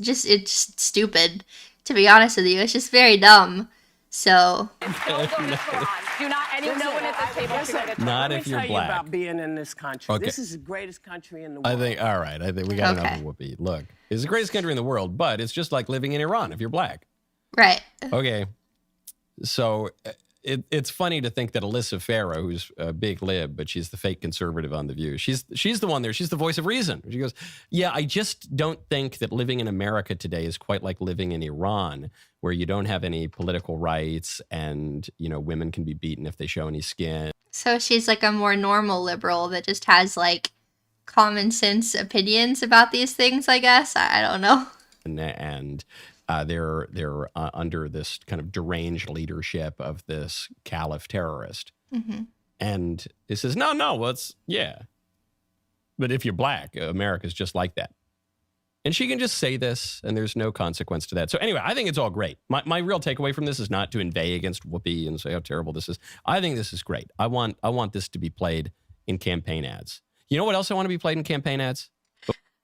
just stupid, to be honest with you. It's just very dumb. So Do not anyone at this table should go to Not Let if me you're tell black. you about being in this country. Okay. This is the greatest country in the world. I think we got enough of Whoopi. Look, it's the greatest country in the world, but it's just like living in Iran if you're black. Right. Okay. So it's funny to think that Alyssa Farah, who's a big lib, but she's the fake conservative on The View, she's the one there. She's the voice of reason. She goes, yeah, I just don't think that living in America today is quite like living in Iran, where you don't have any political rights and, women can be beaten if they show any skin. she's like a more normal liberal that just has, like, common sense opinions about these things, I guess. I don't know. And they're under this kind of deranged leadership of this caliph terrorist. Mm-hmm. And it says, no, yeah. But if you're black, America's just like that. And she can just say this, and there's no consequence to that. So anyway, I think it's all great. My real takeaway from this is not to inveigh against Whoopi and say how terrible this is. I think this is great. I want this to be played in campaign ads. You know what else I want to be played in campaign ads?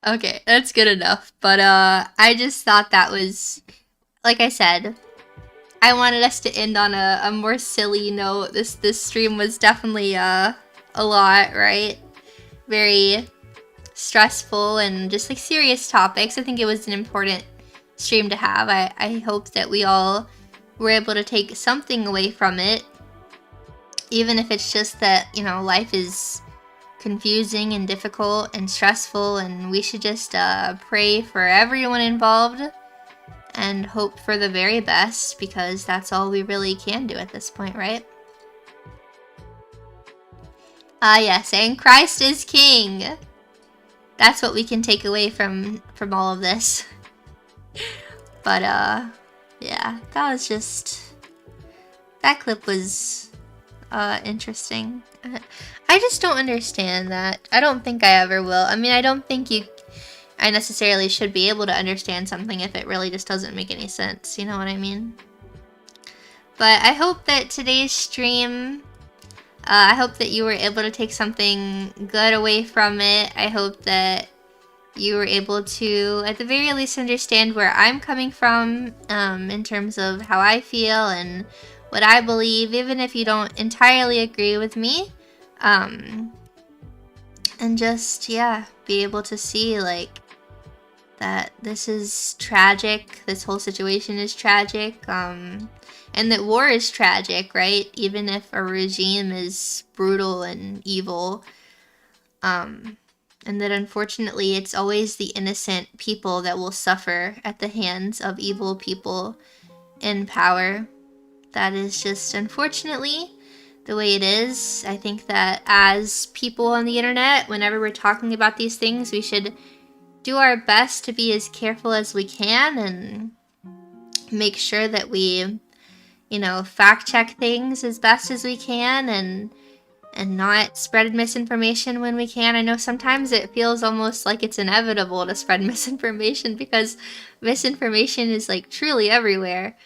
Okay, that's good enough. But I just thought that was, like I said, I wanted us to end on a more silly note. This stream was definitely a lot, right? Very stressful and just like serious topics. I think it was an important stream to have. I hope that we all were able to take something away from it, even if it's just that, you know, life is confusing and difficult and stressful, and we should just pray for everyone involved and hope for the very best, because that's all we really can do at this point, right? Yes, and Christ is King. That's what we can take away from all of this. But yeah, that clip was interesting. I just don't understand that. I don't think I ever will. I mean, I don't think I necessarily should be able to understand something if it really just doesn't make any sense. You know what I mean? But I hope that today's stream, I hope that you were able to take something good away from it. I hope that you were able to, at the very least, understand where I'm coming from in terms of how I feel and what I believe, even if you don't entirely agree with me. And just, yeah, be able to see, like, that this is tragic, this whole situation is tragic, and that war is tragic, right? Even if a regime is brutal and evil, and that unfortunately it's always the innocent people that will suffer at the hands of evil people in power. That is just, unfortunately, the way it is. I think that as people on the internet, whenever we're talking about these things, we should do our best to be as careful as we can and make sure that we, you know, fact check things as best as we can and not spread misinformation when we can. I know sometimes it feels almost like it's inevitable to spread misinformation because misinformation is like truly everywhere.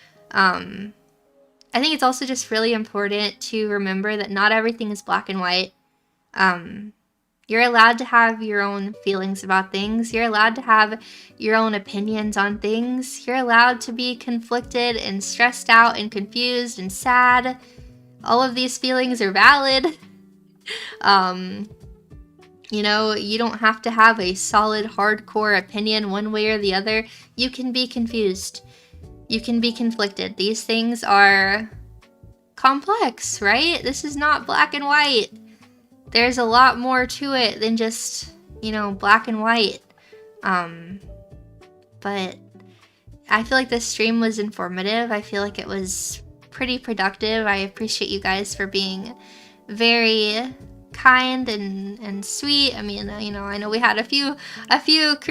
I think it's also just really important to remember that not everything is black and white. You're allowed to have your own feelings about things. You're allowed to have your own opinions on things. You're allowed to be conflicted and stressed out and confused and sad. All of these feelings are valid. You know, you don't have to have a solid, hardcore opinion one way or the other. You can be confused. You can be conflicted. These things are complex, right? This is not black and white. There's a lot more to it than just, you know, black and white. But I feel like this stream was informative. I feel like it was pretty productive. I appreciate you guys for being very kind and sweet. I mean, you know, I know we had a few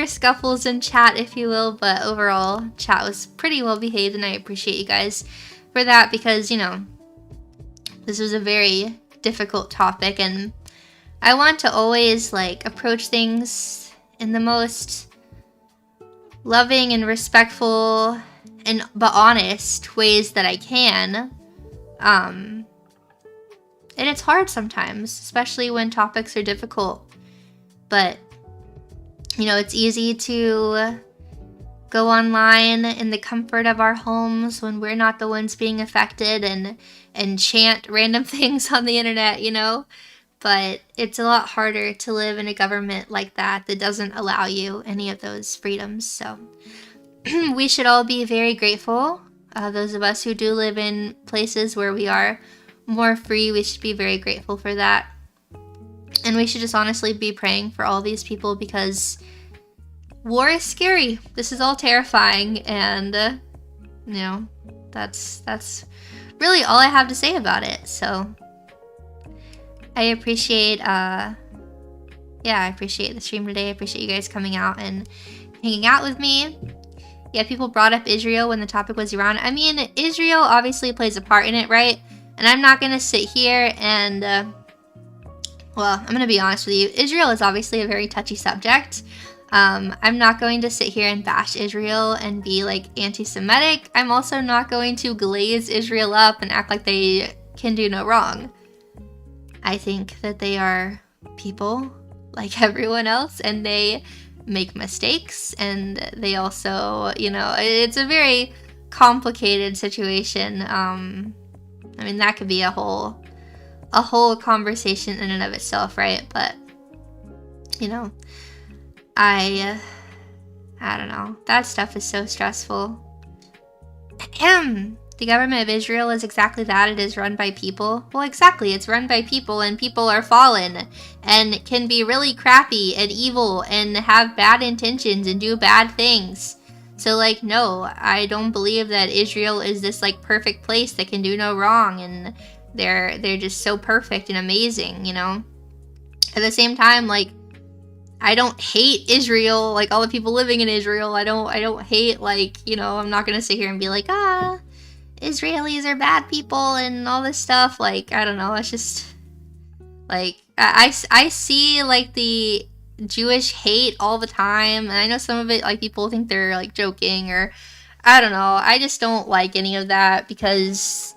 Scuffles in chat, if you will, but overall chat was pretty well behaved, and I appreciate you guys for that, because, you know, this was a very difficult topic, and I want to always, like, approach things in the most loving and respectful but honest ways that I can. And it's hard sometimes, especially when topics are difficult. But, you know, it's easy to go online in the comfort of our homes when we're not the ones being affected and chant random things on the internet, you know? But it's a lot harder to live in a government like that doesn't allow you any of those freedoms. So we should all be very grateful. Those of us who do live in places where we are more free, we should be very grateful for that. And we should just honestly be praying for all these people, because war is scary. This is all terrifying, and you know, that's really all I have to say about it. So I appreciate yeah, I appreciate the stream today. I appreciate you guys coming out and hanging out with me. Yeah, people brought up Israel when the topic was Iran. I mean, Israel obviously plays a part in it, right? And I'm not going to sit here and, well, I'm going to be honest with you. Israel is obviously a very touchy subject. I'm not going to sit here and bash Israel and be like anti-Semitic. I'm also not going to glaze Israel up and act like they can do no wrong. I think that they are people like everyone else, and they make mistakes, and they also, you know, it's a very complicated situation. I mean, that could be a whole conversation in and of itself, right? But, you know, I don't know. That stuff is so stressful. The government of Israel is exactly that. It is run by people. Well, exactly. It's run by people, and people are fallen and can be really crappy and evil and have bad intentions and do bad things. So, like, no, I don't believe that Israel is this, like, perfect place that can do no wrong, and they're just so perfect and amazing, you know? At the same time, like, I don't hate Israel, like, all the people living in Israel. I don't hate, like, you know, I'm not gonna sit here and be like, Israelis are bad people and all this stuff. Like, I don't know, it's just, like, I see, like, the Jewish hate all the time, and I know some of it, like, people think they're, like, joking, or, I don't know, I just don't like any of that, because,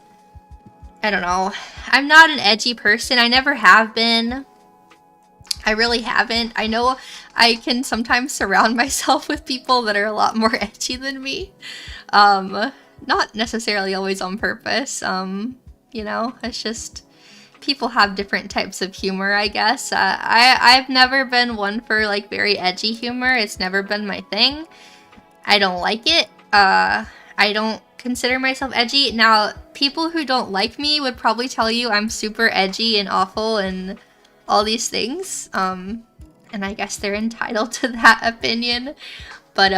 I don't know, I'm not an edgy person. I never have been. I really haven't. I know I can sometimes surround myself with people that are a lot more edgy than me. Not necessarily always on purpose. You know, it's just people have different types of humor, I guess. I've never been one for, like, very edgy humor. It's never been my thing. I don't like it. I don't consider myself edgy. Now, people who don't like me would probably tell you I'm super edgy and awful and all these things, and I guess they're entitled to that opinion, but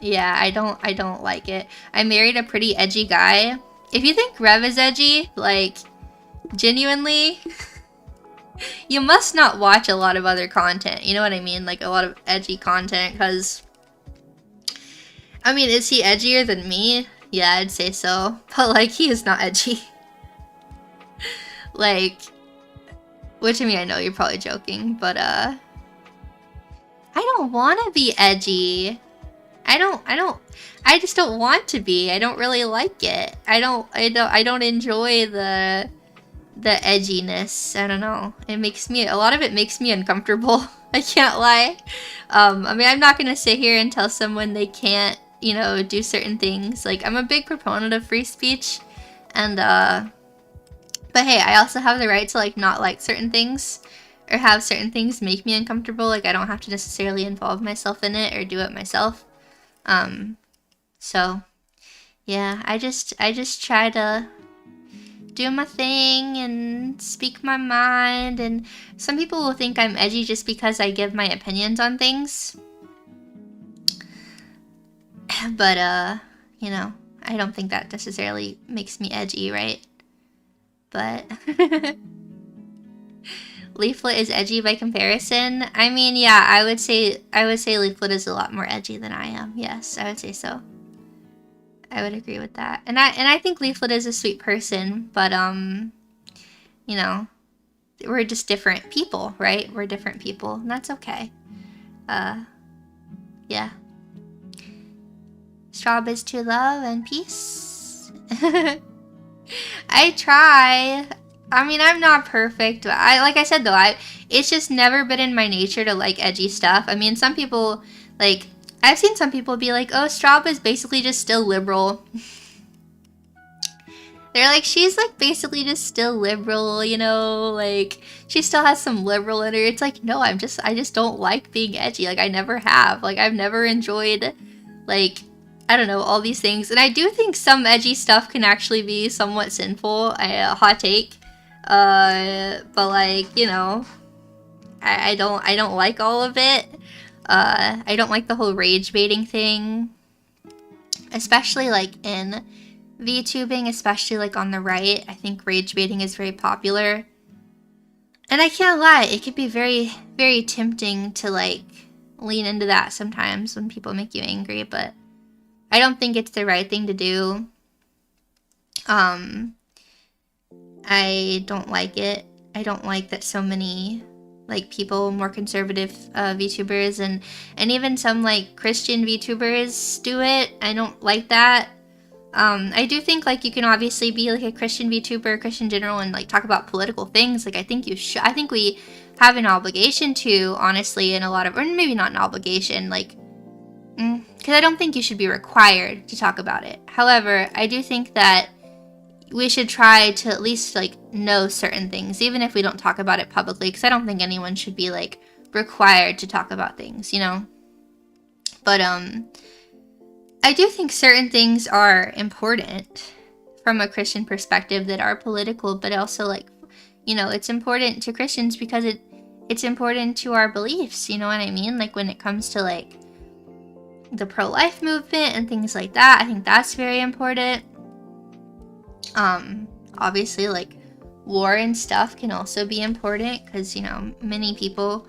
yeah, I don't like it. I married a pretty edgy guy. If you think Rev is edgy, like, genuinely, you must not watch a lot of other content, you know what I mean? Like, a lot of edgy content, because, I mean, is he edgier than me? Yeah, I'd say so, but, like, he is not edgy. Like, which, I mean, I know you're probably joking, but, I don't want to be edgy. I just don't want to be. I don't really like it. I don't enjoy the edginess. I don't know. A lot of it makes me uncomfortable. I can't lie. I mean, I'm not gonna sit here and tell someone they can't, you know, do certain things. Like, I'm a big proponent of free speech, and, but hey, I also have the right to, like, not like certain things, or have certain things make me uncomfortable. Like, I don't have to necessarily involve myself in it or do it myself. So, yeah, I just try to do my thing and speak my mind, and some people will think I'm edgy just because I give my opinions on things. But, you know, I don't think that necessarily makes me edgy, right? But Leaflet is edgy by comparison. I mean, yeah, I would say Leaflet is a lot more edgy than I am. Yes, I would say so. I would agree with that. And I think Leaflet is a sweet person, but you know, we're just different people, right? We're different people, and that's okay. Yeah. Strawb is to love and peace. I try. I mean, I'm not perfect. Like I said, though, it's just never been in my nature to like edgy stuff. I mean, some people, like, I've seen some people be like, oh, Strawb is basically just still liberal. They're like, she's like basically just still liberal, you know, like she still has some liberal in her. It's like, no, I just don't like being edgy. Like, I never have. Like, I've never enjoyed, like, I don't know, all these things. And I do think some edgy stuff can actually be somewhat sinful. Hot take. But like, you know, I don't like all of it. I don't like the whole rage baiting thing, especially like in VTubing, especially like on the right. I think rage baiting is very popular, and I can't lie, it could be very, very tempting to like lean into that sometimes when people make you angry, but I don't think it's the right thing to do. I don't like it. I don't like that so many like people, more conservative VTubers and even some like Christian VTubers do it. I don't like that. I do think like you can obviously be like a Christian VTuber, Christian general, and like talk about political things. Like I think you should. I think we have an obligation to, honestly, in a lot of, or maybe not an obligation, like, because I don't think you should be required to talk about it. However, I do think that we should try to at least like know certain things, even if we don't talk about it publicly, because I don't think anyone should be like required to talk about things, you know? But I do think certain things are important from a Christian perspective that are political, but also like, you know, it's important to Christians because it's important to our beliefs, you know what I mean? Like when it comes to like the pro-life movement and things like that, I think that's very important. Obviously like war and stuff can also be important because, you know, many people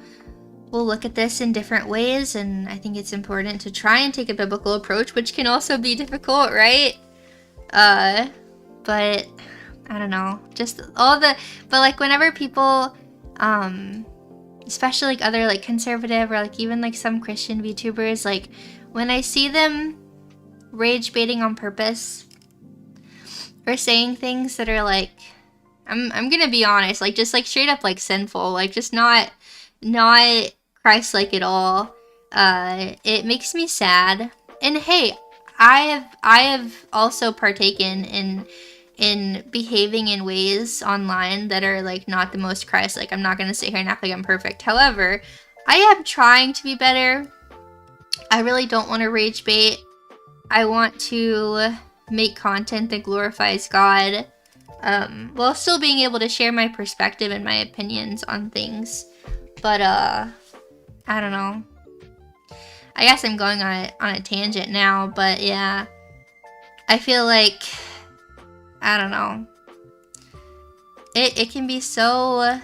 will look at this in different ways, and I think it's important to try and take a biblical approach, which can also be difficult, right? But I don't know, just all the, but like whenever people, especially like other like conservative or like even like some Christian VTubers, like when I see them rage baiting on purpose or saying things that are like, I'm gonna be honest, like just like straight up like sinful, like just not Christ-like at all, it makes me sad. And hey, I have also partaken in behaving in ways online that are like not the most Christ-like. I'm not gonna sit here and act like I'm perfect. However, I am trying to be better. I really don't want to rage bait. I want to make content that glorifies God, while still being able to share my perspective and my opinions on things. But I don't know. I guess I'm going on a tangent now, but yeah. I feel like, I don't know. It can be so,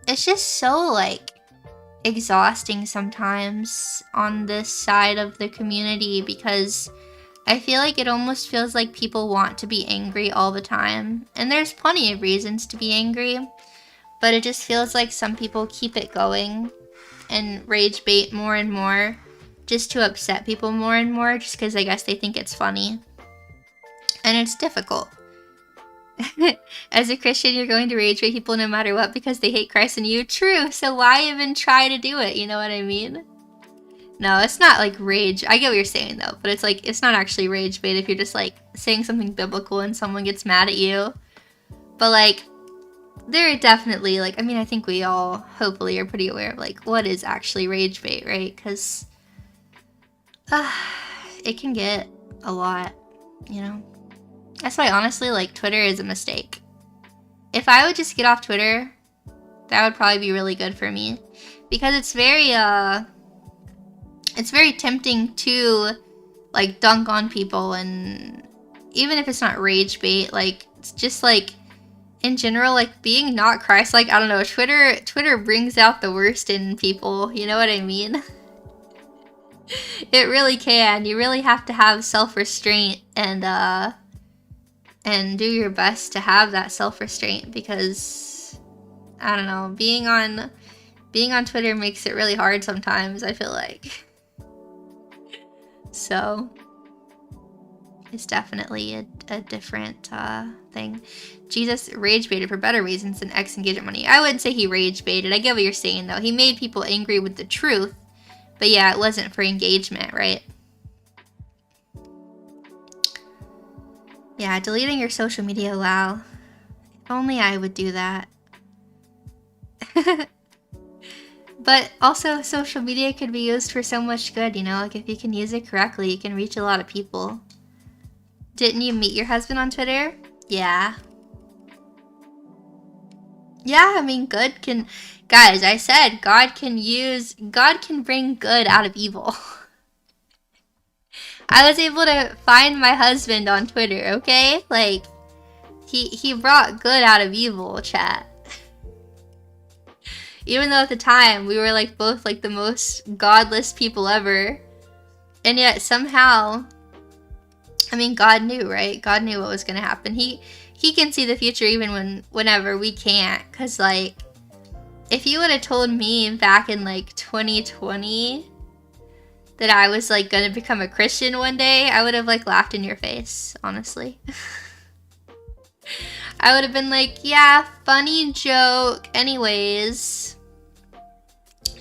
it's just so like exhausting sometimes on this side of the community, because I feel like it almost feels like people want to be angry all the time. And there's plenty of reasons to be angry, but it just feels like some people keep it going and rage bait more and more just to upset people more and more, just because I guess they think it's funny. And it's difficult. As a Christian, you're going to rage bait people no matter what because they hate Christ and you. True, so why even try to do it? You know what I mean? No, it's not like rage. I get what you're saying though, but it's like, it's not actually rage bait if you're just like saying something biblical and someone gets mad at you. But like, there are definitely like, I mean, I think we all hopefully are pretty aware of like what is actually rage bait, right? Because it can get a lot, you know? That's why honestly, like, Twitter is a mistake. If I would just get off Twitter, that would probably be really good for me. Because it's very tempting to, like, dunk on people, and even if it's not rage bait, like, it's just, like, in general, like, being not Christ-like, I don't know, Twitter brings out the worst in people, you know what I mean? It really can. You really have to have self-restraint and do your best to have that self-restraint, because I don't know, being on Twitter makes it really hard sometimes, I feel like. So it's definitely a different thing. Jesus rage baited for better reasons than X engagement money. I wouldn't say he rage baited. I get what you're saying though. He made people angry with the truth, but yeah, it wasn't for engagement, right? Yeah, deleting your social media, wow. If only I would do that. But also, social media could be used for so much good, you know? Like, if you can use it correctly, you can reach a lot of people. Didn't you meet your husband on Twitter? Yeah. Yeah, I mean, good can... Guys, I said God can bring good out of evil. I was able to find my husband on Twitter, okay? Like, he brought good out of evil, chat. Even though at the time we were like both like the most godless people ever. And yet somehow, I mean, God knew, right? God knew what was going to happen. He can see the future even whenever we can't. Cause like, if you would have told me back in like 2020 that I was like going to become a Christian one day, I would have like laughed in your face, honestly. I would have been like, yeah, funny joke. Anyways,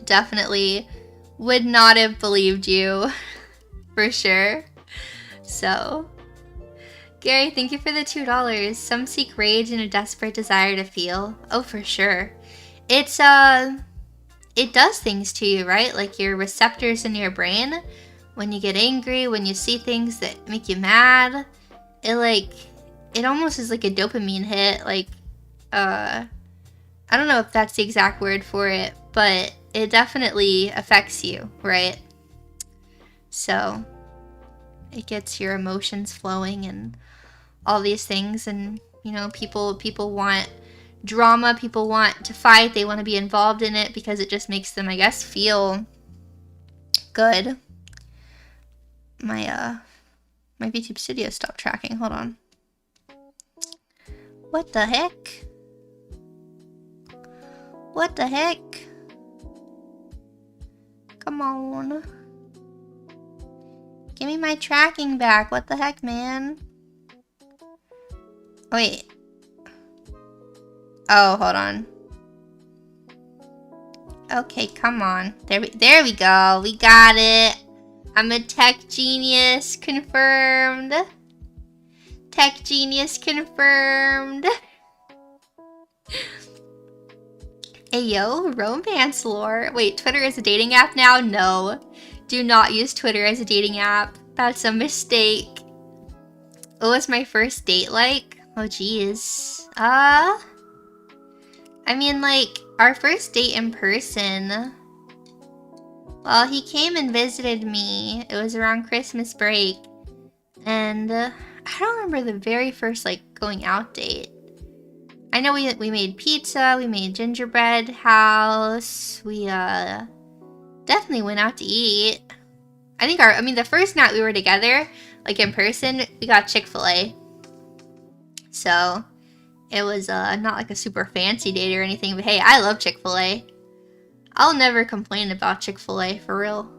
definitely would not have believed you for sure. So, Gary, thank you for the $2. Some seek rage and a desperate desire to feel. Oh, for sure. It's, it does things to you, right? Like your receptors in your brain, when you get angry, when you see things that make you mad, it almost is like a dopamine hit. Like, I don't know if that's the exact word for it, but it definitely affects you, right? So, it gets your emotions flowing and all these things. And, you know, people want drama, people want to fight, they want to be involved in it because it just makes them, I guess, feel good. My YouTube Studio stopped tracking. Hold on. What the heck? What the heck? Come on. Give me my tracking back. What the heck, man? Wait. Oh, hold on. Okay, come on. There we go. We got it. I'm a tech genius. Confirmed. Tech genius confirmed. Ayo, romance lore. Wait, Twitter is a dating app now? No. Do not use Twitter as a dating app. That's a mistake. What was my first date like? Oh, geez. I mean, like, our first date in person. Well, he came and visited me. It was around Christmas break. And I don't remember the very first, like, going out date. I know we made pizza, we made gingerbread house, we definitely went out to eat. I think the first night we were together, like in person, we got Chick-fil-A. So it was not like a super fancy date or anything, but hey, I love Chick-fil-A. I'll never complain about Chick-fil-A, for real.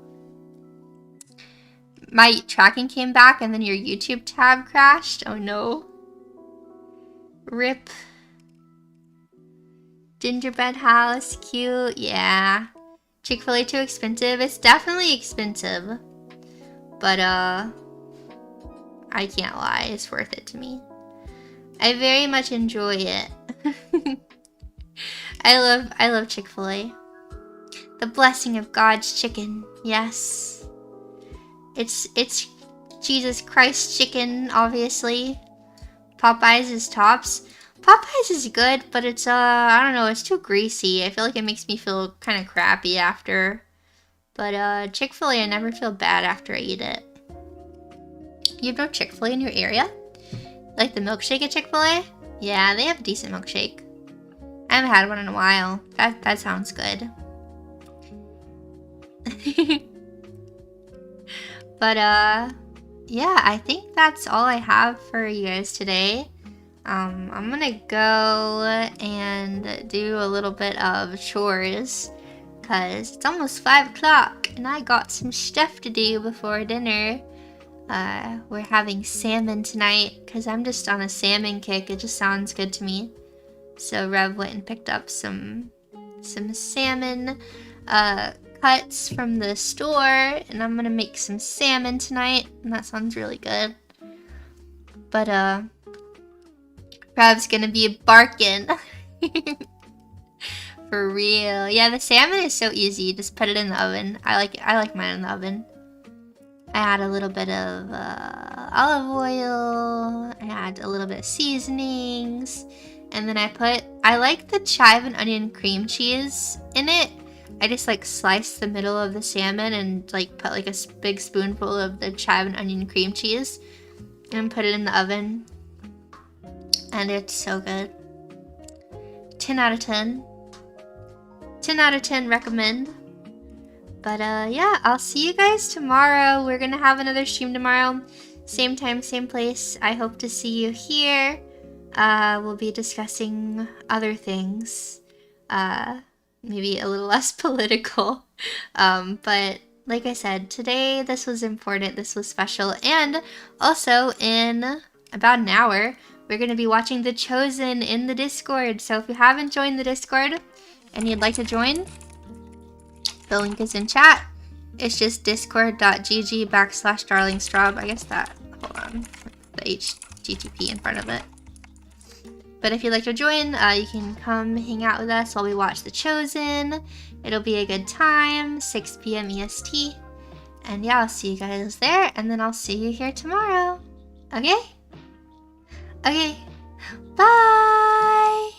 My tracking came back and then your YouTube tab crashed. Oh no. Rip. Gingerbread house, cute, yeah. Chick-fil-A too expensive? It's definitely expensive. But, I can't lie, it's worth it to me. I very much enjoy it. I love Chick-fil-A. The blessing of God's chicken, yes. It's Jesus Christ chicken, obviously. Popeyes is tops. Popeyes is good, but it's, I don't know, it's too greasy. I feel like it makes me feel kind of crappy after. But, Chick-fil-A, I never feel bad after I eat it. You have no Chick-fil-A in your area? Like the milkshake at Chick-fil-A? Yeah, they have a decent milkshake. I haven't had one in a while. That sounds good. But, yeah, I think that's all I have for you guys today. I'm gonna go and do a little bit of chores because it's almost 5 o'clock and I got some stuff to do before dinner. We're having salmon tonight because I'm just on a salmon kick. It just sounds good to me. So Rev went and picked up some salmon cuts from the store and I'm gonna make some salmon tonight and that sounds really good. But Rev's gonna be barking. For real. Yeah, the salmon is so easy. You just put it in the oven. I like mine in the oven. I add a little bit of olive oil. I add a little bit of seasonings. And then I like the chive and onion cream cheese in it. I just like slice the middle of the salmon and like put like a big spoonful of the chive and onion cream cheese. And put it in the oven. And it's so good. 10 out of 10. 10 out of 10 recommend. But yeah, I'll see you guys tomorrow. We're gonna have another stream tomorrow. Same time, same place. I hope to see you here. We'll be discussing other things. Maybe a little less political. But like I said, today this was important, this was special. And also in about an hour, we're going to be watching The Chosen in the Discord. So if you haven't joined the Discord and you'd like to join, the link is in chat. It's just discord.gg/darlingstrawb. I guess that, hold on, the HTTP in front of it. But if you'd like to join, you can come hang out with us while we watch The Chosen. It'll be a good time, 6 p.m. EST. And yeah, I'll see you guys there, and then I'll see you here tomorrow. Okay? Okay. Bye!